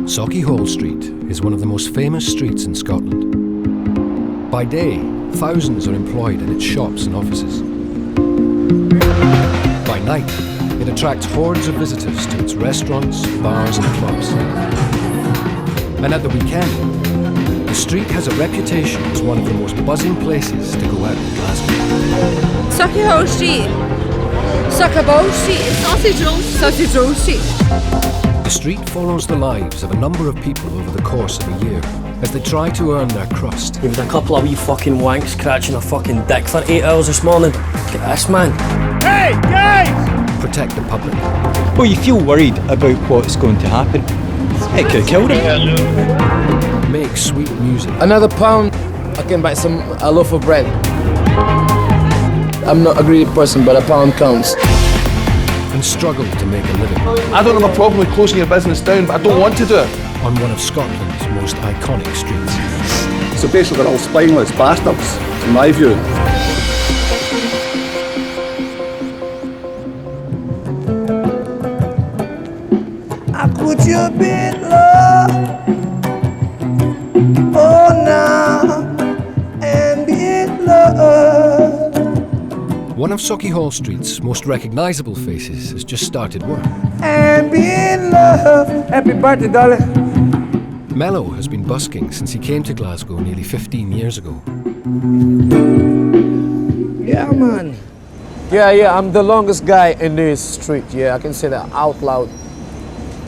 Sauchiehall Street is one of the most famous streets in Scotland. By day, thousands are employed in its shops and offices. By night, it attracts hordes of visitors to its restaurants, bars and clubs. And at the weekend, the street has a reputation as one of the most buzzing places to go out in Glasgow. Sauchiehall Street, Sauchiehall Street, Sauchiehall Street. The street follows the lives of a number of people over the course of a year as they try to earn their crust. There was a couple of wee fucking wanks scratching a fucking dick for 8 hours this morning. Look at this, man. Hey, guys! Protect the public. Well, you feel worried about what's going to happen. It could have killed him. Make sweet music. Another pound, I can buy a loaf of bread. I'm not a greedy person, but a pound counts. And struggle to make a living. I don't have a problem with closing your business down, but I don't want to do it. On one of Scotland's most iconic streets. So basically they're all spineless bastards, in my view. I put you a bit low, oh now, and be low. One of Sauchiehall Street's most recognisable faces has just started work. And be in love. Happy birthday, darling. Mello has been busking since he came to Glasgow nearly 15 years ago. Yeah, man. Yeah, I'm the longest guy in this street. Yeah, I can say that out loud.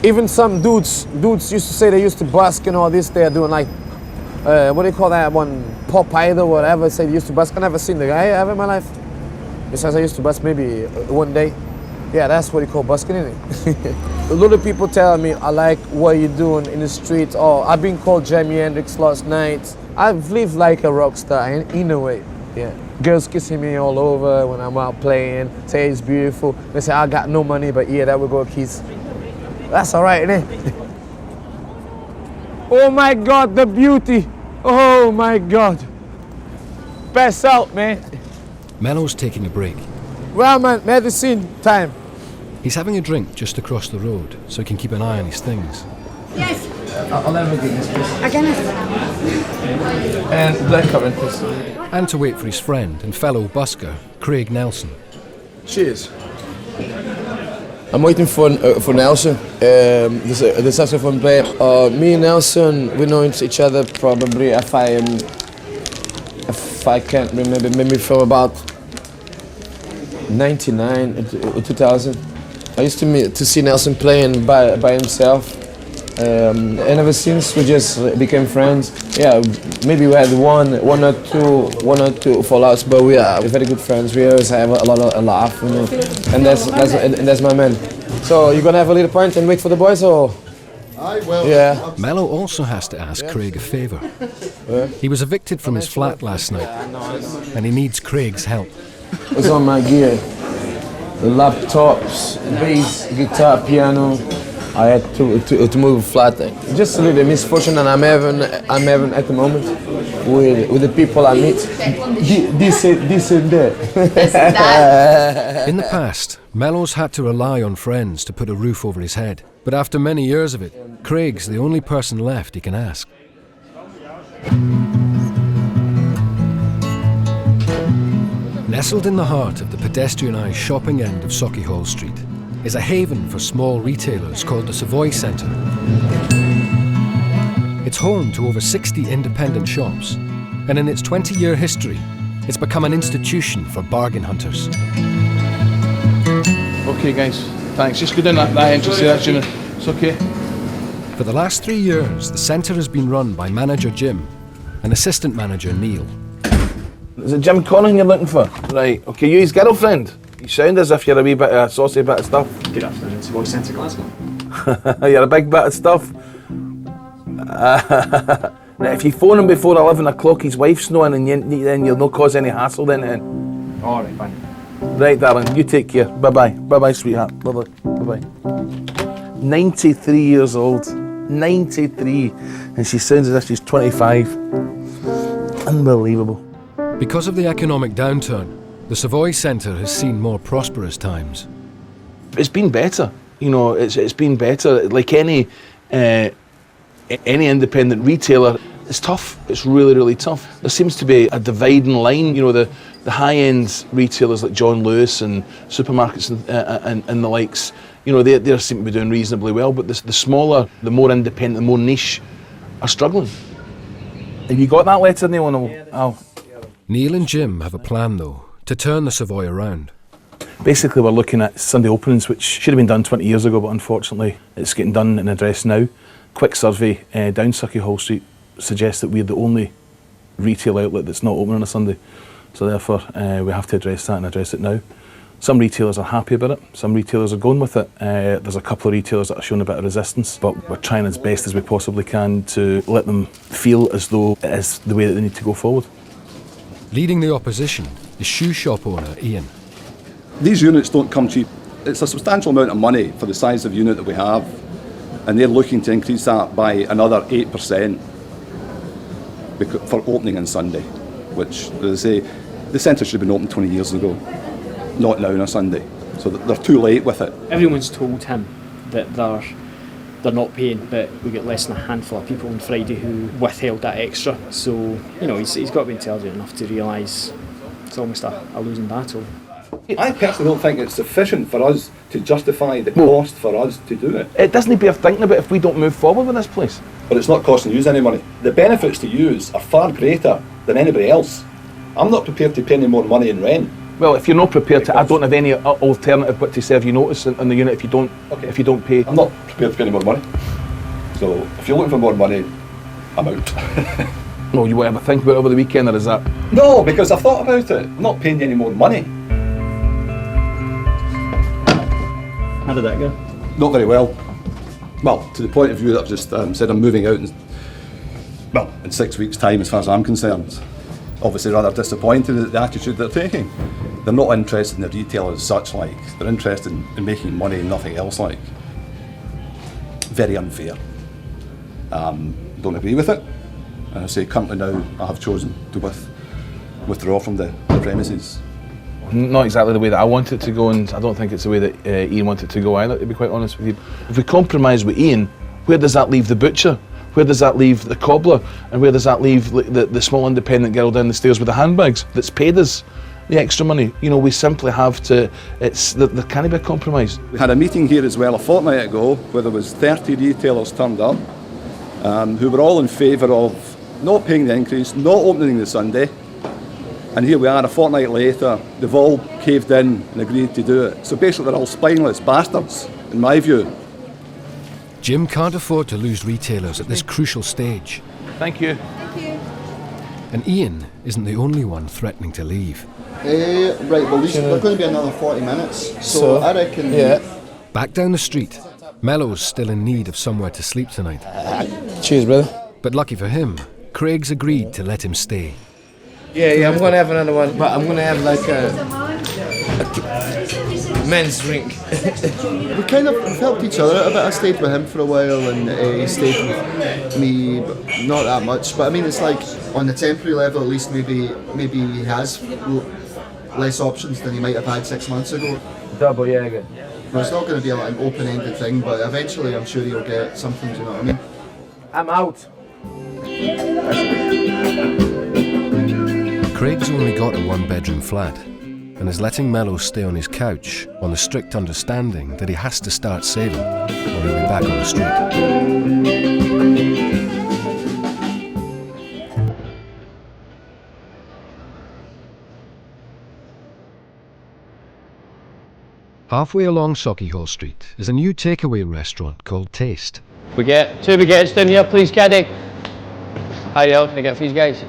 Even some dudes used to say they used to busk and all this. They're doing like, what do you call that one? Pop idol, whatever. Say they used to busk. I never seen the guy ever in my life. Besides, I used to busk maybe one day. Yeah, that's what you call busking, isn't it? A lot of people tell me, I like what you're doing in the streets. Oh, I've been called Jimi Hendrix last night. I've lived like a rock star in a way. Yeah. Girls kissing me all over when I'm out playing, say it's beautiful. They say, I got no money, but yeah, that will go kiss. That's all right, innit? Oh my God, the beauty. Oh my God. Pass out, man. Mello's taking a break. Well, man, medicine time. He's having a drink just across the road so he can keep an eye on his things. Yes. I'll have a Guinness, please. A Guinness. And black currant, please. And to wait for his friend and fellow busker, Craig Nelson. Cheers. I'm waiting for Nelson, the saxophone player. Me and Nelson, we know each other probably, if I can't remember, maybe from about 99 or 2000. I used to see Nelson playing by himself, and ever since we just became friends. Yeah, maybe we had one or two fallouts, but we are very good friends. We always have a laugh, you know, and that's my man. So you gonna have a little pint and wait for the boys, or? Aye, well. Yeah. Mello also has to ask Craig a favour. He was evicted from his flat last night, and he needs Craig's help. What's on my gear? The laptops, bass, guitar, piano. I had to move flat. Just a little misfortune that I'm having at the moment with the people I meet. This and that. In the past, Mello's had to rely on friends to put a roof over his head. But after many years of it, Craig's the only person left he can ask. Nestled in the heart of the pedestrianised shopping end of Sauchiehall Street is a haven for small retailers called the Savoy Centre. It's home to over 60 independent shops, and in its 20-year history, it's become an institution for bargain hunters. Okay, guys, thanks. Just go down that entrance there, Jimmy. It's okay. For the last 3 years, the centre has been run by manager Jim and assistant manager Neil. Is it Jim Connan you're looking for? Right, okay, you his girlfriend. You sound as if you're a wee bit of a saucy bit of stuff. Good afternoon, Savoy Centre, Glasgow. You're a big bit of stuff. Now, if you phone him before 11 o'clock, his wife's knowing, and then you'll not cause any hassle then. All right, fine. Right, darling, you take care. Bye-bye. Bye-bye, sweetheart. Bye-bye. Bye-bye. 93 years old. 93. And she sounds as if she's 25. Unbelievable. Because of the economic downturn, the Savoy Centre has seen more prosperous times. It's been better, you know. It's been better. Like any Any independent retailer, it's tough. It's really, really tough. There seems to be a dividing line. You know, the high-end retailers like John Lewis and supermarkets and the likes, you know, they seem to be doing reasonably well, but the smaller, the more independent, the more niche are struggling. Have you got that letter, Neil? Oh. Neil and Jim have a plan, though, to turn the Savoy around. Basically, we're looking at Sunday openings, which should have been done 20 years ago, but unfortunately it's getting done and addressed now. Quick survey down Sauchiehall Street suggests that we're the only retail outlet that's not open on a Sunday. So therefore, we have to address that and address it now. Some retailers are happy about it, some retailers are going with it. There's a couple of retailers that are showing a bit of resistance, but we're trying as best as we possibly can to let them feel as though it is the way that they need to go forward. Leading the opposition is shoe shop owner Ian. These units don't come cheap. It's a substantial amount of money for the size of unit that we have, and they're looking to increase that by another 8% for opening on Sunday, which, as I say, the centre should have been opened 20 years ago, not now on a Sunday. So they're too late with it. Everyone's told him that they're not paying, but we get less than a handful of people on Friday who withheld that extra. So, you know, he's got to be intelligent enough to realise it's almost a losing battle. I personally don't think it's sufficient for us to justify the cost for us to do it. It doesn't bear thinking about if we don't move forward with this place. But it's not costing you any money. The benefits to you are far greater than anybody else. I'm not prepared to pay any more money in rent. Well, if you're not prepared to, I don't have any alternative but to serve you notice on the unit if you don't pay. I'm not prepared to pay any more money. So if you're looking for more money, I'm out. Well, you won't ever think about it over the weekend, or is that? No, because I've thought about it. I'm not paying you any more money. How did that go? Not very well. Well, to the point of view that I've just said I'm moving out in 6 weeks' time as far as I'm concerned. Obviously rather disappointed at the attitude they're taking. They're not interested in the retail as such, like. They're interested in making money and nothing else, like. Very unfair. Don't agree with it. And I say currently now I have chosen to withdraw from the premises. Not exactly the way that I want it to go, and I don't think it's the way that Ian wanted it to go either, to be quite honest with you. If we compromise with Ian, where does that leave the butcher? Where does that leave the cobbler? And where does that leave the small independent girl down the stairs with the handbags that's paid us the extra money? You know, we simply have to, there can't be a compromise. We had a meeting here as well a fortnight ago where there was 30 retailers turned up who were all in favour of not paying the increase, not opening the Sunday. And here we are a fortnight later, they've all caved in and agreed to do it. So basically they're all spineless bastards, in my view. Jim can't afford to lose retailers at this crucial stage. Thank you. Thank you. And Ian isn't the only one threatening to leave. Right, well, they're going to be another 40 minutes, so I reckon... Yeah. Back down the street, Mello's still in need of somewhere to sleep tonight. Cheers, brother. But lucky for him, Craig's agreed to let him stay. Yeah, I'm going to have another one, but I'm going to have like a men's drink. We kind of helped each other out a bit. I stayed with him for a while and he stayed with me, but not that much. But I mean, it's like on the temporary level, at least maybe he has less options than he might have had 6 months ago. Double Jager. No, it's not going to be like an open-ended thing, but eventually I'm sure he'll get something, do you know what I mean? I'm out. Craig's only got a one-bedroom flat and is letting Mello stay on his couch on the strict understanding that he has to start saving or he'll be back on the street. Halfway along Sauchiehall Street is a new takeaway restaurant called Taste. We get 2 baguettes down here, please, Kiddie. Hi, Al, can I get for these guys?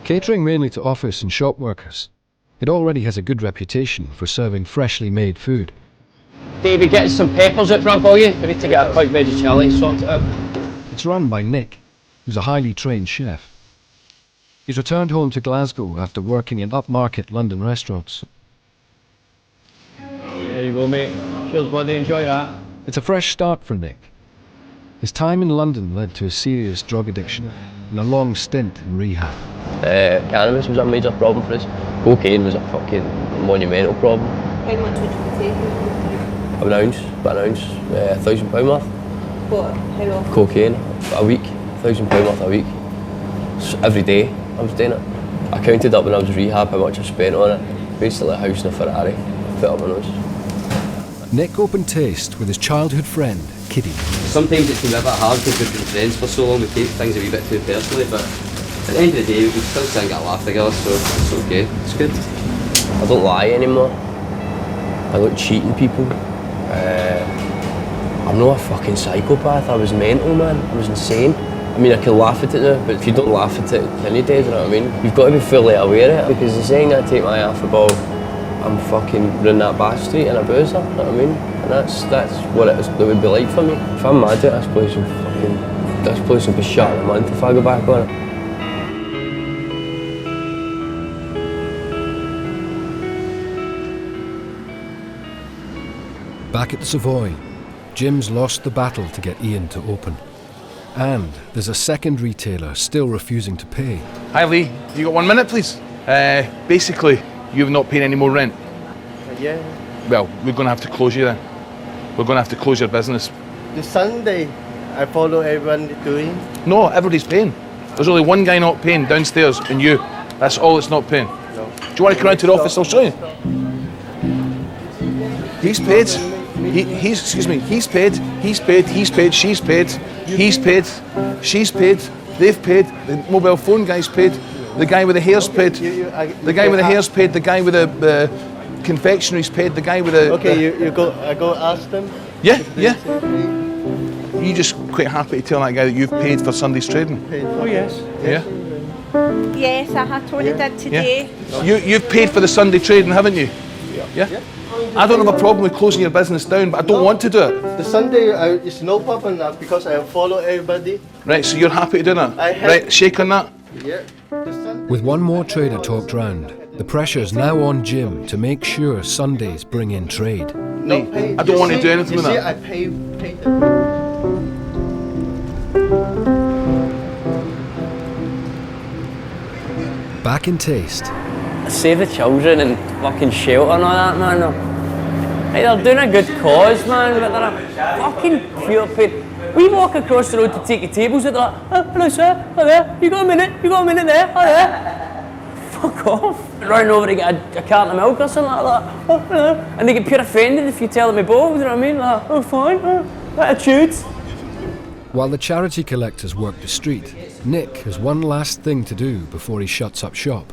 Catering mainly to office and shop workers, it already has a good reputation for serving freshly made food. David, get some peppers up front for you. We need to get a quick veggie chili sorted out. It's run by Nick, who's a highly trained chef. He's returned home to Glasgow after working in upmarket London restaurants. There you go, mate. Cheers, buddy. Enjoy that. It's a fresh start for Nick. His time in London led to a serious drug addiction and a long stint in rehab. Cannabis was a major problem for us. Cocaine was a fucking monumental problem. How much would you take? About an ounce, £1,000 worth. What? How often? Cocaine, a week, £1,000 worth a week. Every day I was doing it. I counted up when I was rehab how much I spent on it. Basically a house and a Ferrari. I put up my nose. Nick opened Taste with his childhood friend, Kiddie. Sometimes it can be a bit hard because we've been friends for so long, we take things a wee bit too personally, but at the end of the day we can still try and get a laugh together, so it's okay, it's good. I don't lie anymore. I don't cheat on people. I'm not a fucking psychopath, I was mental, man. I was insane. I mean, I can laugh at it now, but if you don't laugh at it, can you do, you know what I mean? You've got to be fully aware of it, because the saying I take my eye off the ball, I'm fucking running that back street in a boozer, you know what I mean? And that's what it would be like for me. If I'm mad at it, this place will be shut in a month if I go back on it. Back at the Savoy, Jim's lost the battle to get Ian to open. And there's a second retailer still refusing to pay. Hi Lee, you got 1 minute please? Basically, you've not paid any more rent. Yeah. Well, we're going to have to close you then. We're going to have to close your business. The Sunday, I follow everyone doing. No, everybody's paying. There's only one guy not paying downstairs, and you. That's all that's not paying. No. Do you want to come round to the office? I'll show you. He's paid. He's paid. He's paid. He's paid. She's paid. He's paid. She's paid. They've paid. The mobile phone guy's paid. The guy with the hair's paid. The guy with the hair's paid. The guy with the confectionary's paid. The guy with the... Okay, I go ask them. Yeah. You just quite happy to tell that guy that you've paid for Sunday's trading? Oh yes. Yeah? Yes, Tony did today. Yeah. You've paid for the Sunday trading, haven't you? Yeah? I don't have a problem with closing your business down, but I don't want to do it. The Sunday is no problem now because I follow everybody. Right, so you're happy to do that? Right, shake on that. Yeah. With one more trader talked round, the pressure's now on Jim to make sure Sundays bring in trade. No pay. I don't want to do anything with that. I pay them. Back in Taste, Save the children and fucking shelter and all that, man. Hey, they're doing a good cause, man, but they're a fucking pure pain. We walk across the road to take the tables and they're like, oh, hello sir, oh there, you got a minute there, oh there. Fuck off. Running over to get a carton of milk or something like that. Oh, hello. And they get pure offended if you tell them about, you know what I mean? Like, oh fine, attitudes. while the charity collectors work the street, Nick has one last thing to do before he shuts up shop.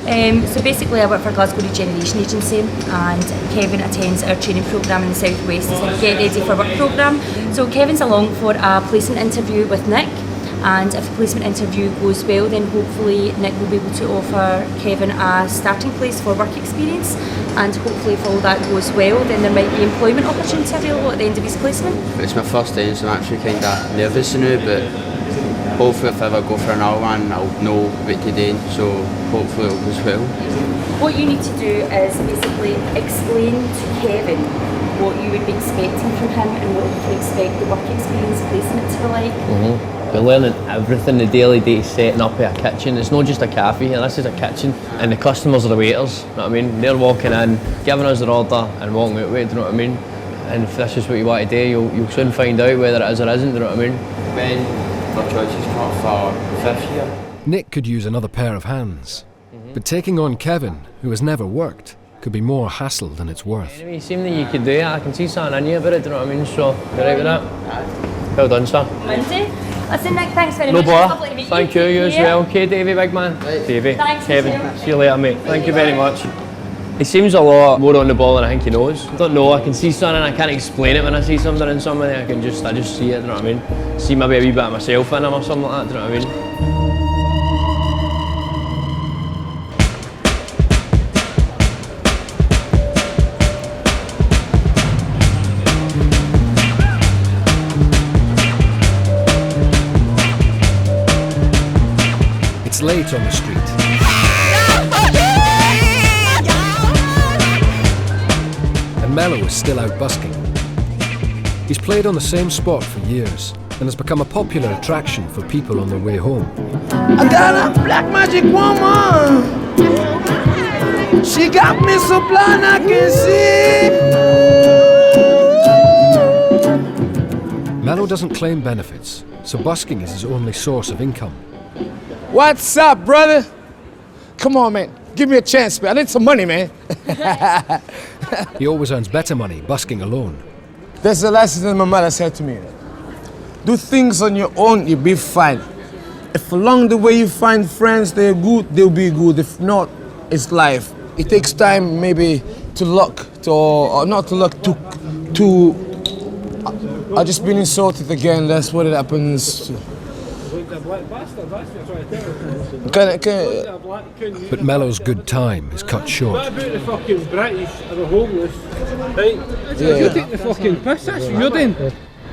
So basically I work for Glasgow Regeneration Agency and Kevin attends our training programme in the South West. It's a Get Ready for Work programme. So Kevin's along for a placement interview with Nick, and if the placement interview goes well then hopefully Nick will be able to offer Kevin a starting place for work experience, and hopefully if all that goes well then there might be employment opportunity available at the end of his placement. It's my first time so I'm actually kind of nervous now, but hopefully if I ever go for another one I'll know what to do, so hopefully it goes well. What you need to do is basically explain to Kevin what you would be expecting from him and what you can expect the work experience placement to be like. We're learning everything the daily day, setting up a kitchen. It's not just a cafe here, this is a kitchen. And the customers are the waiters, you know what I mean? They're walking in, giving us their order and walking out with it, do you know what I mean? And if this is what you want to do, you'll soon find out whether it is or isn't, do you know what I mean? When our choices come up for 5th year. Nick could use another pair of hands, but taking on Kevin, who has never worked, could be more hassle than it's worth. Anyway, you seem that you could do it, I can see something in you about it, do you know what I mean? So, you right with that? Well done, sir. Monday. Listen, Nick, thanks very No much. bother. Thank you, you as well. Okay, Davey, big man. Right. Davey, Thanks, Kevin, see you later, mate. Thank you very much. He seems a lot more on the ball than I think he knows. I don't know, I can see something and I can't explain it when I see something in somebody. I just see it, do you know what I mean? See maybe a wee bit of myself in him or something like that, do you know what I mean? It's late on the street. And Mello is still out busking. He's played on the same spot for years and has become a popular attraction for people on their way home. I got a black magic woman. She got me so blind I can see. Mello doesn't claim benefits, so busking is his only source of income. What's up, brother? Come on, man. Give me a chance, man. I need some money, man. He always earns better money busking alone. That's the lesson that my mother said to me. Do things on your own, you'll be fine. If along the way you find friends, they're good, they'll be good. If not, it's life. It takes time, maybe, to luck, or not to luck, to. I just been insulted again. That's what it happens. But Mello's good time is cut short. What about the fucking British or the homeless? Right? Yeah. You're taking the fucking piss, that's what you're doing.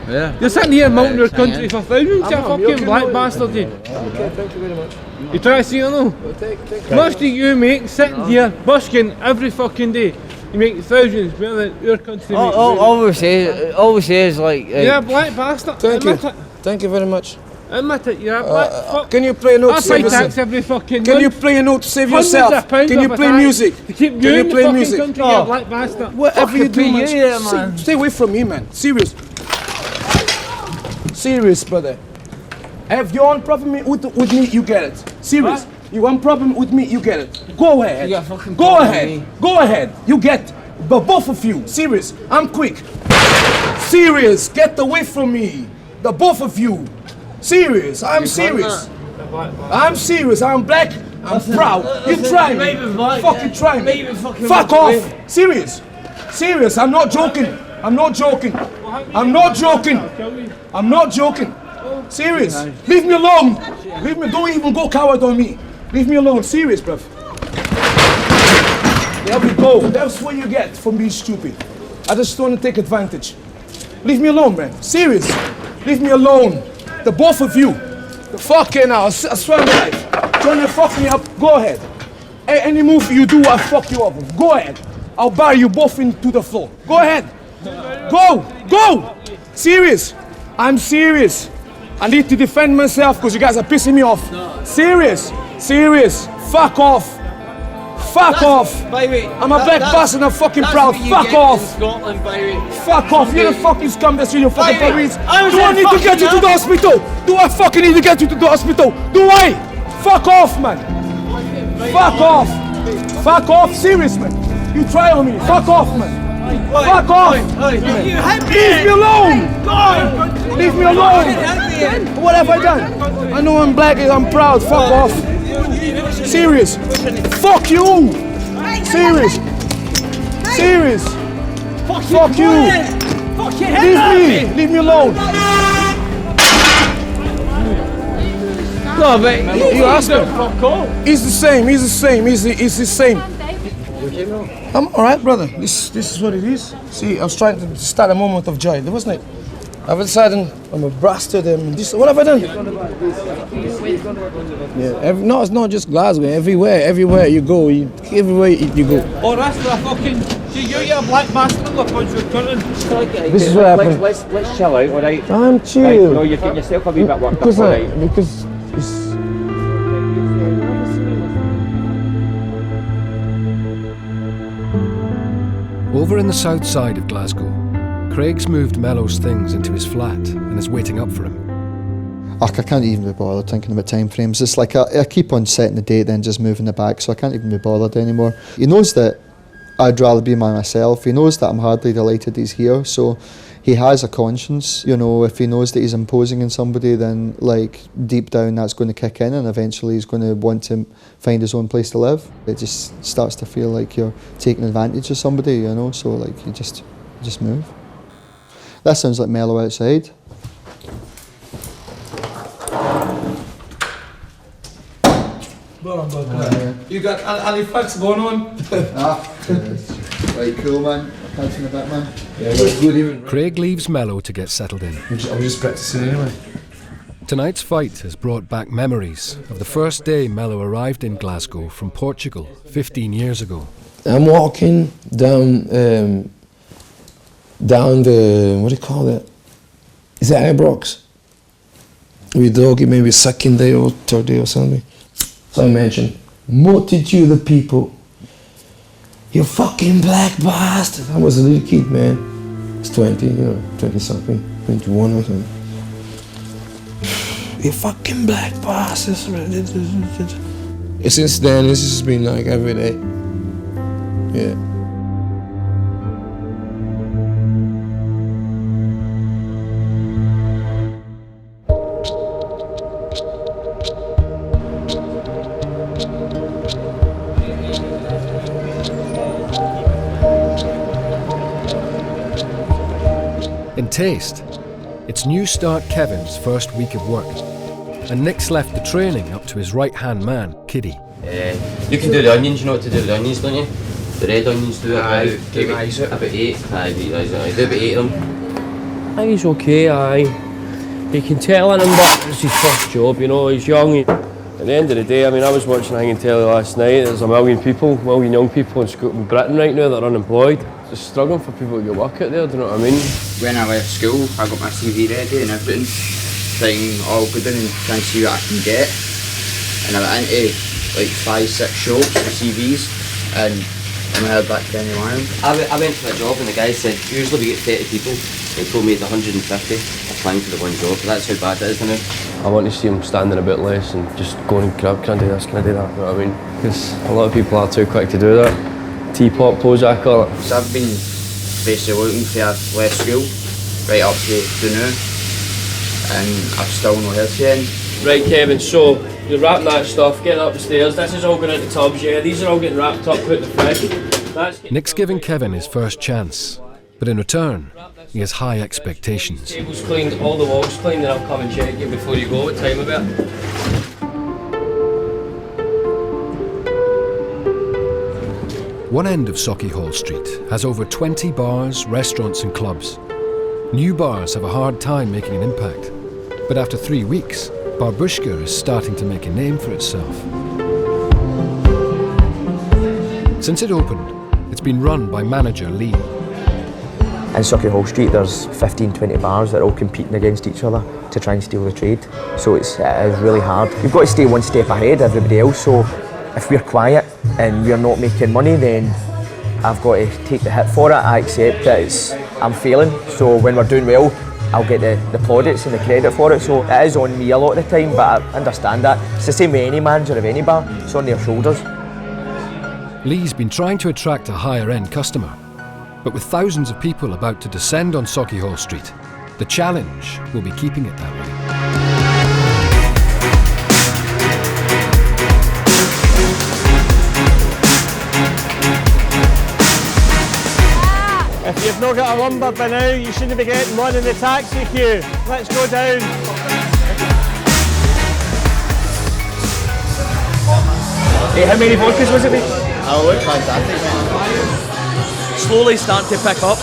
Yeah. You're sitting here mounting your country for thousands, you fucking black bastard, you. Okay, thank you very much. You try to see or no? Thank How much do you make sitting here busking every fucking day? You make thousands more than your country makes. All we say is like... You're a black bastard. Thank you. Admit it. Thank you very much. Admit it, you're a black fuck. Can you play a note to I save pay tax yourself? every fucking Can month. you play a note to save Hundreds yourself? of pounds Can you off a play tax music? to keep you Can you in the play fucking music? country, you black bastard. Whatever you do, Fucking man. pay you, man. Stay away from me, man. Serious. Serious, brother. If you want problem with me, you get it. Serious. What? You want problem with me, you get it. Go ahead. You got fucking Go problem ahead. with me. Go ahead. You get. But both of you. Serious. I'm quick. Serious. Get away from me. The both of you. Serious. I'm serious. I'm serious. I'm black. I'm proud. You try me. Fucking try me. Fuck off. Serious. Serious. I'm not joking. I'm not joking. I'm not joking. I'm not joking. Serious. Leave me alone. Leave me. Don't even go coward on me. Leave me alone. Serious, bruv. There we go. That's what you get from being stupid. I just want to take advantage. Leave me alone, man. Serious. Leave me alone. The both of you. The fucking I swear on my life. Trying to fuck me up. Go ahead. Any move you do, I'll fuck you up. Go ahead. I'll bar you both into the floor. Go ahead. Go. Go. Serious. I'm serious. I need to defend myself because you guys are pissing me off. Serious. Serious. Fuck off. Fuck off. I'm a black bastard and I'm fucking proud. Fuck off. Fuck off. You're the fucking scum that's in your fucking families. Do I need to get you to the hospital? Do I fucking need to get you to the hospital? Do I? Fuck off, man. Fuck off. Fuck off. Serious, man. You try on me. Fuck off, man. Fuck off. Leave me alone. Leave me alone. What have I done? I know I'm black and I'm proud. Fuck off. Serious. Fuck you. Serious. Serious. Fuck you. Leave me. Leave me alone. No, but You ask him. He's the same. He's the same. He's the same. I'm all right, brother. This is what it is. See, I was trying to start a moment of joy. There wasn't it? I've decided I'm a bastard. What have I done? Yeah. No, it's not just Glasgow. Everywhere you go, everywhere you go. Oh, that's the fucking. See, you're a black bastard. Look, punch your curtain. This is what happened. Let's chill out, alright? I'm chill. No, you're getting yourself a wee bit worked up, alright? Because it's. Over in the south side of Glasgow, Craig's moved Mello's things into his flat and is waiting up for him. I can't even be bothered thinking about time frames. It's like I keep on setting the date then just moving it back, so I can't even be bothered anymore. He knows that I'd rather be by myself. He knows that I'm hardly delighted he's here, so he has a conscience. You know, if he knows that he's imposing on somebody, then like deep down that's going to kick in and eventually he's going to want to find his own place to live. It just starts to feel like you're taking advantage of somebody, you know, so like you just move. That sounds like Mello outside. You got any facts going on? Right, cool, man. Catching a bit, man. Yeah, good evening. Craig leaves Mello to get settled in. I'm just practicing anyway. Tonight's fight has brought back memories of the first day Mello arrived in Glasgow from Portugal 15 years ago. I'm walking down the, what do you call that? Is that Ibrox? With doggy, maybe second day or third day or something. So I mentioned, multitude of people. You fucking black bastard. I was a little kid, man. It's 20, 20 something, 21 or something. You fucking black bastards. Since then, it's just been like every day. Yeah. In taste, it's New Start Kevin's first week of work, and Nick's left the training up to his right-hand man, Kiddie. You can do the onions, you know what to do with the onions, don't you? The red onions, do it about 8. Aye, do about 8 of them. Aye, he's okay, aye. You can tell in him, but it's his first job, you know, he's young. At the end of the day, I mean, I was watching Hanging Telly last night. There's a million young people in Britain right now that are unemployed. It's struggling for people to get work out there, do you know what I mean? When I left school, I got my CV ready and everything. Thinking, I'll go down and try and see what I can get. And I went into like 5-6 shops for CVs and I heard back to anyone. I went for a job and the guy said, usually we get 30 people. He told me it's 150 applying for the one job, so that's how bad it is now. I want to see him standing a bit less and just going and grab, can I do this, can I do that, you know what I mean? Because a lot of people are too quick to do that. Teapot pose, I call it. So I've been basically looking for left school, right up to now, and I've still not heard yet. Right, Kevin, so you're wrapping that stuff, getting up the stairs, this is all going into tubs, yeah, these are all getting wrapped up, put in the fridge. Nick's giving Kevin his first chance, but in return, he has high expectations. Tables cleaned, all the walls cleaned, and I'll come and check you before you go. What time about? One end of Sauchiehall Street has over 20 bars, restaurants and clubs. New bars have a hard time making an impact, but after 3 weeks, Busker is starting to make a name for itself. Since it opened, it's been run by manager Lee. In Sauchiehall Street there's 15-20 bars that are all competing against each other to try and steal the trade, so it is really hard. You've got to stay one step ahead of everybody else, so if we're quiet and we're not making money, then I've got to take the hit for it. I accept that I'm failing, so when we're doing well, I'll get the plaudits and the credit for it, so it is on me a lot of the time, but I understand that. It's the same with any manager of any bar, it's on their shoulders. Lee's been trying to attract a higher-end customer, but with thousands of people about to descend on Sauchiehall Street, the challenge will be keeping it that way. If you've not got a lumber by now, you shouldn't be getting one in the taxi queue. Let's go down. Hey, how many vodkas was it, mate? Oh, look, fantastic, man. Slowly starting to pick up.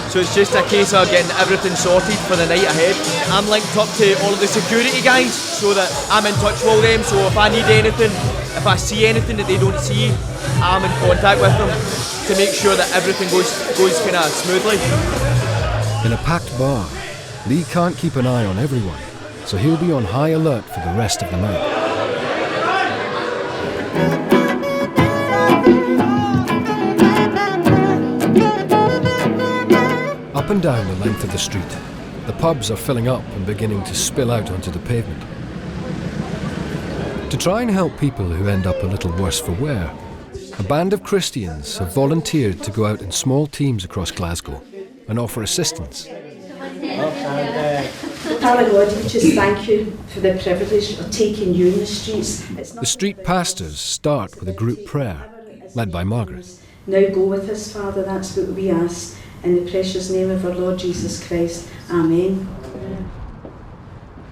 So it's just a case of getting everything sorted for the night ahead. I'm linked up to all of the security guys so that I'm in touch with all them, so if I need anything, if I see anything that they don't see, I'm in contact with them to make sure that everything goes kind of smoothly. In a packed bar, Lee can't keep an eye on everyone, so he'll be on high alert for the rest of the night. Up and down the length of the street, the pubs are filling up and beginning to spill out onto the pavement. To try and help people who end up a little worse for wear, a band of Christians have volunteered to go out in small teams across Glasgow and offer assistance. Father God, we just thank you for the privilege of taking you in the streets. The street pastors start with a group prayer, led by Margaret. Now go with us, Father, that's what we ask. In the precious name of our Lord Jesus Christ. Amen.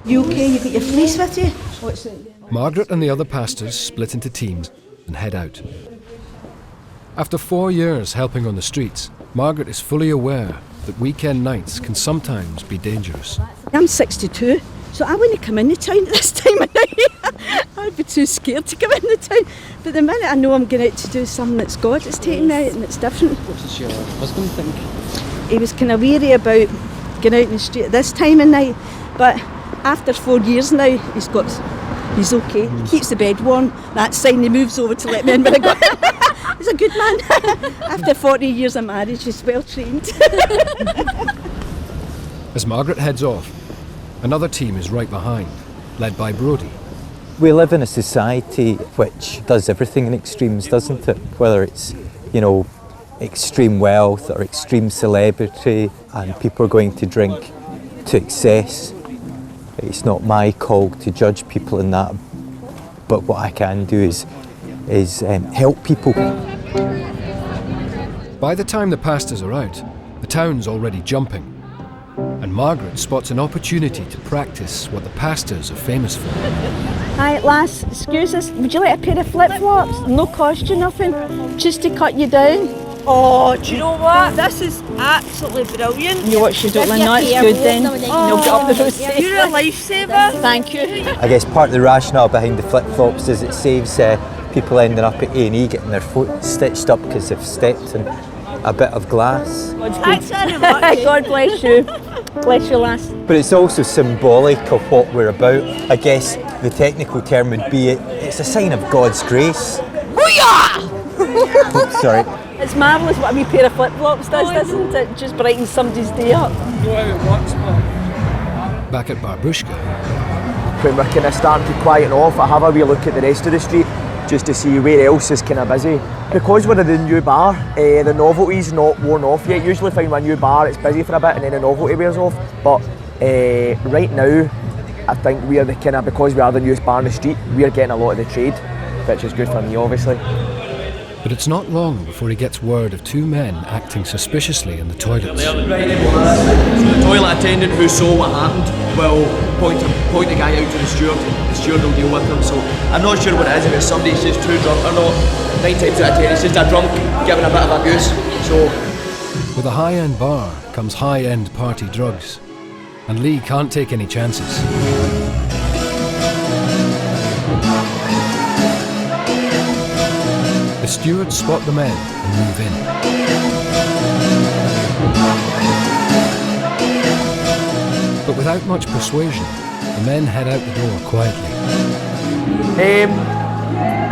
You okay? You got your fleece with you? Margaret and the other pastors split into teams and head out. After 4 years helping on the streets, Margaret is fully aware that weekend nights can sometimes be dangerous. I'm 62, so I wouldn't come in the town at this time of night. I'd be too scared to come in the town. But the minute I know I'm going out to do something that's God is taking me out and it's different. What does your husband think? He was kind of weary about going out in the street at this time of night, but after 4 years now, he's okay. He keeps the bed warm. That's sign he moves over to let me in when I go. He's a good man. After 40 years of marriage, he's well trained. As Margaret heads off, Another team is right behind, led by Brodie. We live in a society which does everything in extremes, doesn't it? Whether it's, you know, extreme wealth or extreme celebrity, and people are going to drink to excess. It's not my call to judge people in that, but what I can do is help people. By the time the pastors are out, the town's already jumping, and Margaret spots an opportunity to practice what the pastors are famous for. Hi, lass, excuse us, would you like a pair of flip-flops? No cost you nothing, just to cut you down. Oh, do you know what? This is absolutely brilliant. You watch your Dublin, no, it's good then. You'll get up the road. You're a lifesaver. Thank you. I guess part of the rationale behind the flip-flops is it saves people ending up at A&E getting their foot stitched up because they've stepped in a bit of glass. Thanks very much. God bless you. Bless you, lass. But it's also symbolic of what we're about. I guess the technical term would be it's a sign of God's grace. Oops, sorry. It's marvellous what a wee pair of flip-flops does, doesn't it? Just brightens somebody's day up. Back at Barbushka. When we're kind of starting to quieten off, I have a wee look at the rest of the street just to see where else is kind of busy. Because we're in the new bar, the novelty's not worn off yet. Usually find a new bar, it's busy for a bit and then the novelty wears off. But right now, I think we are the kind of, because we are the newest bar in the street, we are getting a lot of the trade, which is good for me obviously. But it's not long before he gets word of two men acting suspiciously in the toilets. So the toilet attendant who saw what happened will point the guy out to the steward. The steward will deal with him. So I'm not sure what it is, if it's somebody's just too drunk or not. 9 times out of 10 it's just a drunk giving a bit of a goose. So with a high-end bar comes high-end party drugs, and Lee can't take any chances. The stewards spot the men and move in. But without much persuasion, the men head out the door quietly.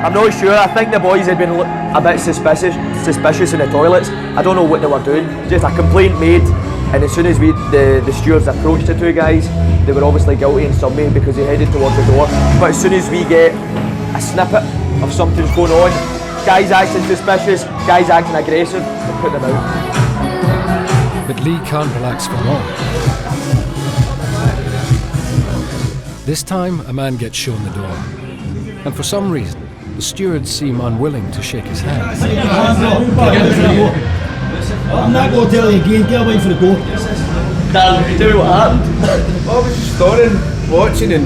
I'm not sure. I think the boys had been a bit suspicious in the toilets. I don't know what they were doing. Just a complaint made, and as soon as the stewards approached the two guys, they were obviously guilty in some way because they headed towards the door. But as soon as we get a snippet of something's going on, guys acting suspicious, guys acting aggressive, we put them out. But Lee can't relax for long. This time, a man gets shown the door, and for some reason, the stewards seem unwilling to shake his hand. I'm not going to tell you again, get away for the door. Dan, tell me what happened. I was just standing, watching, and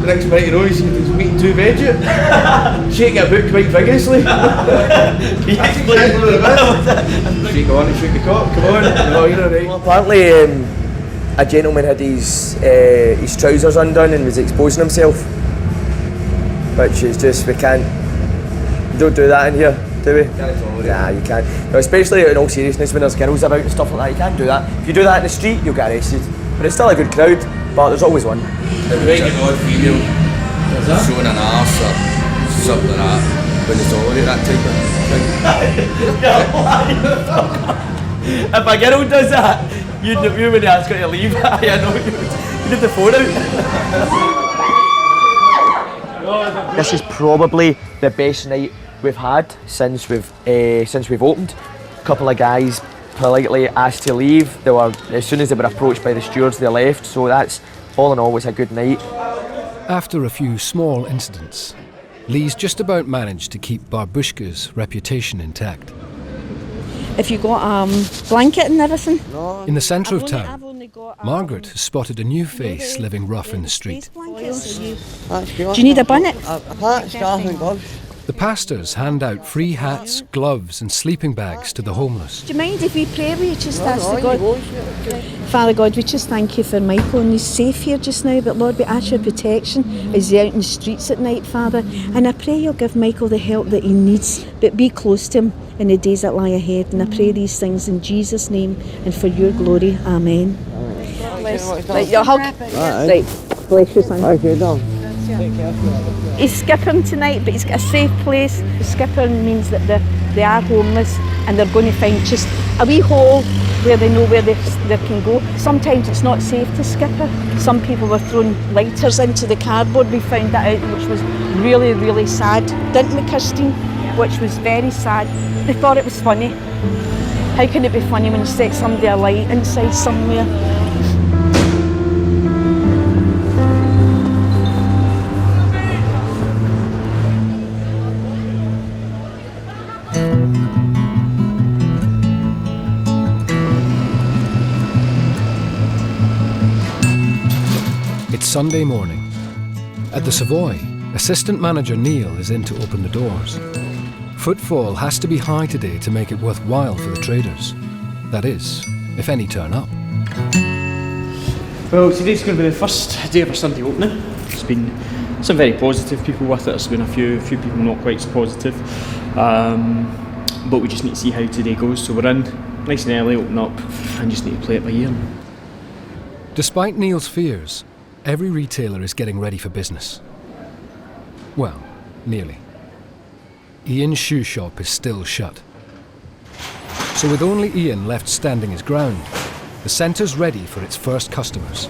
the next minute you know he's meeting two veggies. Shaking a book quite vigorously. Shake on and shake the cock, come on. No, you're alright. Well, apparently a gentleman had his trousers undone and was exposing himself. Which is just, we don't do that in here, do we? Nah, you can't. No, especially in all seriousness, when there's girls about and stuff like that, you can't do that. If you do that in the street, you'll get arrested. But it's still a good crowd, but there's always one. It's like an odd female showing an arse or something like that when it's already that type of If a girl does that, you wouldn't ask her to leave. I know you'd have the phone out. This is probably the best night we've had since we've opened. A couple of guys politely asked to leave. They were, as soon as they were approached by the stewards, they left. So that's, all in all, was a good night. After a few small incidents, Lee's just about managed to keep Barbushka's reputation intact. If you got blanket and everything? In the centre of town, Margaret has spotted a new face living rough in the street. Do you need a bonnet? A hat, scarf and gloves. The pastors hand out free hats, gloves and sleeping bags to the homeless. Do you mind if we pray with you just ask the God? Father God, we just thank you for Michael, and he's safe here just now, but Lord, we ask your protection as he's out in the streets at night, Father, and I pray you'll give Michael the help that he needs, but be close to him in the days that lie ahead, and I pray these things in Jesus' name and for your glory. Amen. Right, your hug. Right, bless you, son. Okay, done. He's skipping tonight, but he's got a safe place. Skipping means that they are homeless, and they're going to find just a wee hole where they know where they can go. Sometimes it's not safe to skip it. Some people were throwing lighters into the cardboard. We found that out, which was really, really sad. Didn't we, Christine? Which was very sad. They thought it was funny. How can it be funny when you set somebody a light inside somewhere? It's Sunday morning. At the Savoy, assistant manager Neil is in to open the doors. Footfall has to be high today to make it worthwhile for the traders. That is, if any turn up. Well, today's going to be the first day of our Sunday opening. There's been some very positive people with it. There's been a few people not quite so positive. But we just need to see how today goes. So we're in nice and early, open up, and just need to play it by ear. Despite Neil's fears, every retailer is getting ready for business. Well, nearly. Ian's shoe shop is still shut. So with only Ian left standing his ground, the centre's ready for its first customers.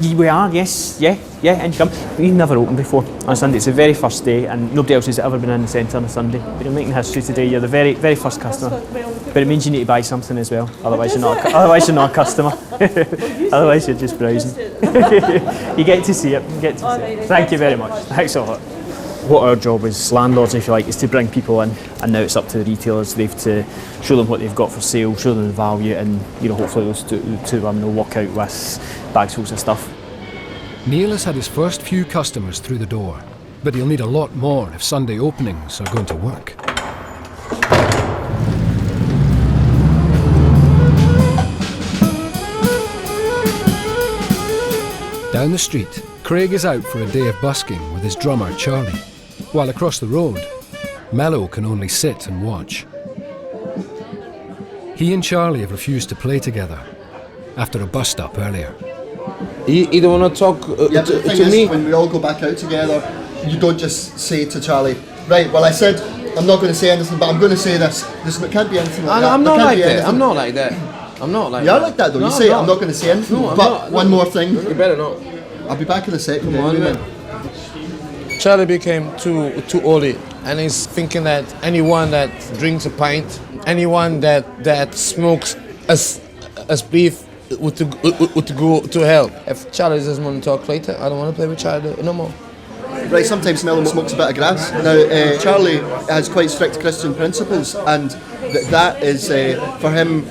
We are, yes, yeah, and you come. We've never opened before on Sunday. It's the very first day, and nobody else has ever been in the centre on a Sunday. But you're making history today. You're the very, very first customer. But it means you need to buy something as well. Otherwise, you're not a customer. Otherwise, you're just browsing. You get to see it. Thank you very much. Thanks a lot. What our job as landlords, if you like, is to bring people in, and now it's up to the retailers. They've to show them what they've got for sale, show them the value, and hopefully those two of them will walk out with bags full of stuff. Neil has had his first few customers through the door, but he'll need a lot more if Sunday openings are going to work. Down the street, Craig is out for a day of busking with his drummer Charlie, while across the road, Mello can only sit and watch. He and Charlie have refused to play together after a bust-up earlier. You don't want to talk to me? When we all go back out together, you don't just say to Charlie, right, well I said I'm not going to say anything, but I'm going to say this. It can't be anything like that. I'm not like that. I'm not like that. You are like that though. You say I'm not going to say anything, but one more thing. You better not. I'll be back in a second. Charlie became too old, and he's thinking that anyone that drinks a pint, anyone that smokes a beef would go to hell. If Charlie doesn't want to talk later, I don't want to play with Charlie no more. Right, sometimes Mello smokes a bit of grass. Now, Charlie has quite strict Christian principles, and that is, for him,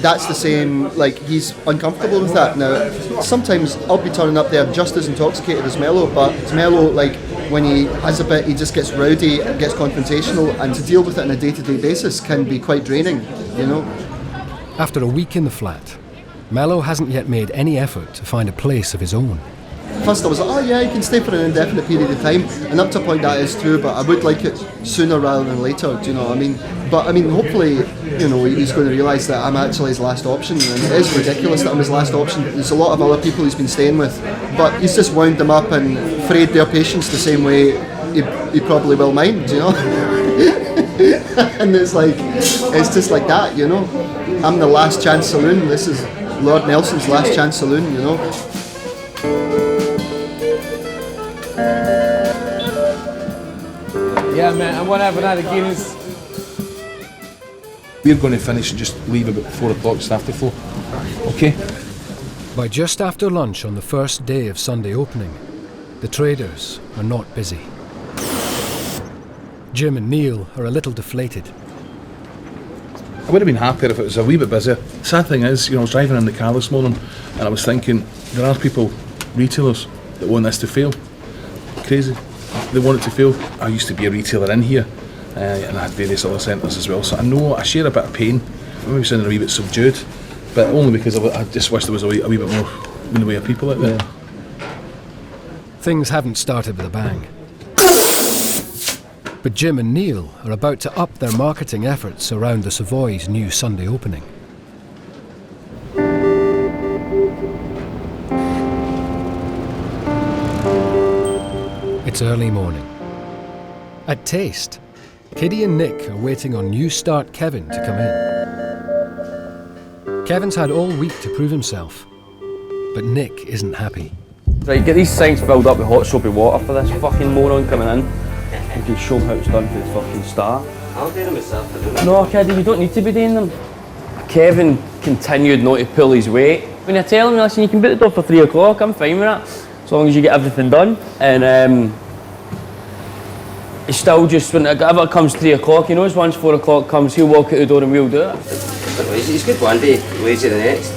that's the same, like, he's uncomfortable with that. Now, sometimes I'll be turning up there just as intoxicated as Mello, but Mello, like, when he has a bit, he just gets rowdy, gets confrontational, and to deal with it on a day-to-day basis can be quite draining, After a week in the flat, Mello hasn't yet made any effort to find a place of his own. First I was like, oh yeah, you can stay for an indefinite period of time, and up to a point that is true, but I would like it sooner rather than later, do you know what I mean? But I mean, hopefully, he's going to realise that I'm actually his last option, and it is ridiculous that I'm his last option. There's a lot of other people he's been staying with, but he's just wound them up and frayed their patience the same way he probably will mine, do you know? And it's like, it's just like that, I'm the last chance saloon, this is Lord Nelson's last chance saloon, Yeah, man, I want to have another Guinness. We're going to finish and just leave about 4 o'clock, just after 4. Okay? By just after lunch on the first day of Sunday opening, the traders are not busy. Jim and Neil are a little deflated. I would have been happier if it was a wee bit busier. Sad thing is, I was driving in the car this morning and I was thinking, there are people, retailers, that want this to fail. Crazy. They want it to fail. I used to be a retailer in here, and I had various other centres as well, so I know I share a bit of pain. I maybe sounding a wee bit subdued, but only because I just wish there was a wee bit more in the way of people out there. Things haven't started with a bang. But Jim and Neil are about to up their marketing efforts around the Savoy's new Sunday opening. It's early morning. At Taste, Kiddie and Nick are waiting on new start Kevin to come in. Kevin's had all week to prove himself, but Nick isn't happy. Right, get these sinks filled up with hot soapy water for this fucking moron coming in. You can show him how it's done for the fucking start. I'll do them myself. No, Kiddie, you don't need to be doing them. Kevin continued not to pull his weight. When I tell him, listen, you can boot the door for 3 o'clock, I'm fine with that. As long as you get everything done. And he still just, whenever it comes 3 o'clock, he knows once 4 o'clock comes, he'll walk out the door and we'll do it. He's good one day, lazy the next.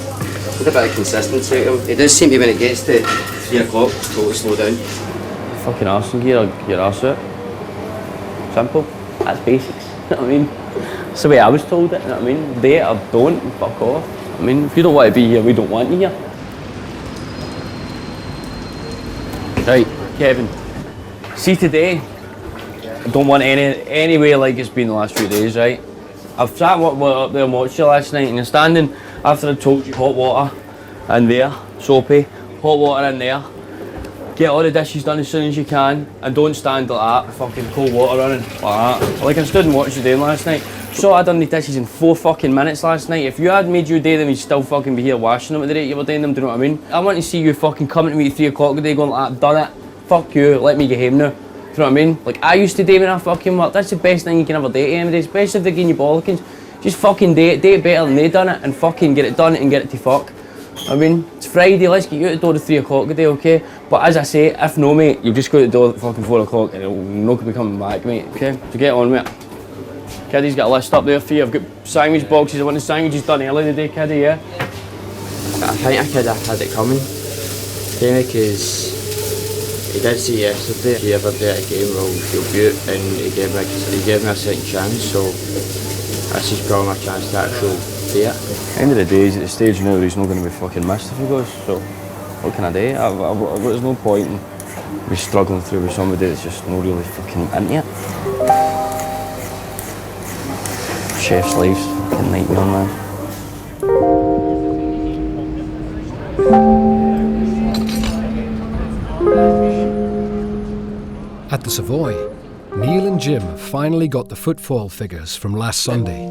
With a bit of consistency to him. It does seem to, when it gets to 3 o'clock, totally slow down. Fucking arse in gear, your arse out. Simple. That's basics. You know what I mean? That's the way I was told it, you know what I mean? Do it or don't, and fuck off. I mean, if you don't want to be here, we don't want you here. Right, Kevin. See today, I don't want any way like it's been the last few days, right? I've sat up there and watched you last night, and you're standing after I told you hot water in there, soapy, hot water in there. Get all the dishes done as soon as you can, and don't stand like that, with fucking cold water running like that. Like I stood and watched you doing last night. So I done the dishes in 4 fucking minutes last night. If you had made you do them, you'd still fucking be here washing them at the rate you were doing them, do you know what I mean? I want to see you fucking coming to me at 3 o'clock today going like, I've done it. Fuck you, let me get home now. Do you know what I mean? Like I used to do when I fucking work. That's the best thing you can ever do to anybody, especially if they're giving you bollockings. Just fucking do it better than they done it, and fucking get it done and get it to fuck. I mean, it's Friday, let's get you out the door at 3 o'clock today, okay? But as I say, if no, mate, you'll just go out the door at fucking 4 o'clock and it'll not be coming back, mate, okay? So get on, mate. Kiddie's got a list up there for you. I've got sandwich boxes. I want the sandwiches done early today, Kiddie, yeah? I think I could have had it coming. Because he did say yesterday, if you ever do it again, you'll be out, and he gave me a second chance, so this is probably my chance to actually do it. At the end of the day, he's at the stage now where he's not going to be fucking missed if he goes, so what can I do? There's no point in me struggling through with somebody that's just not really fucking into it. Chef's life's fucking nightmare, man. At the Savoy, Neil and Jim have finally got the footfall figures from last Sunday.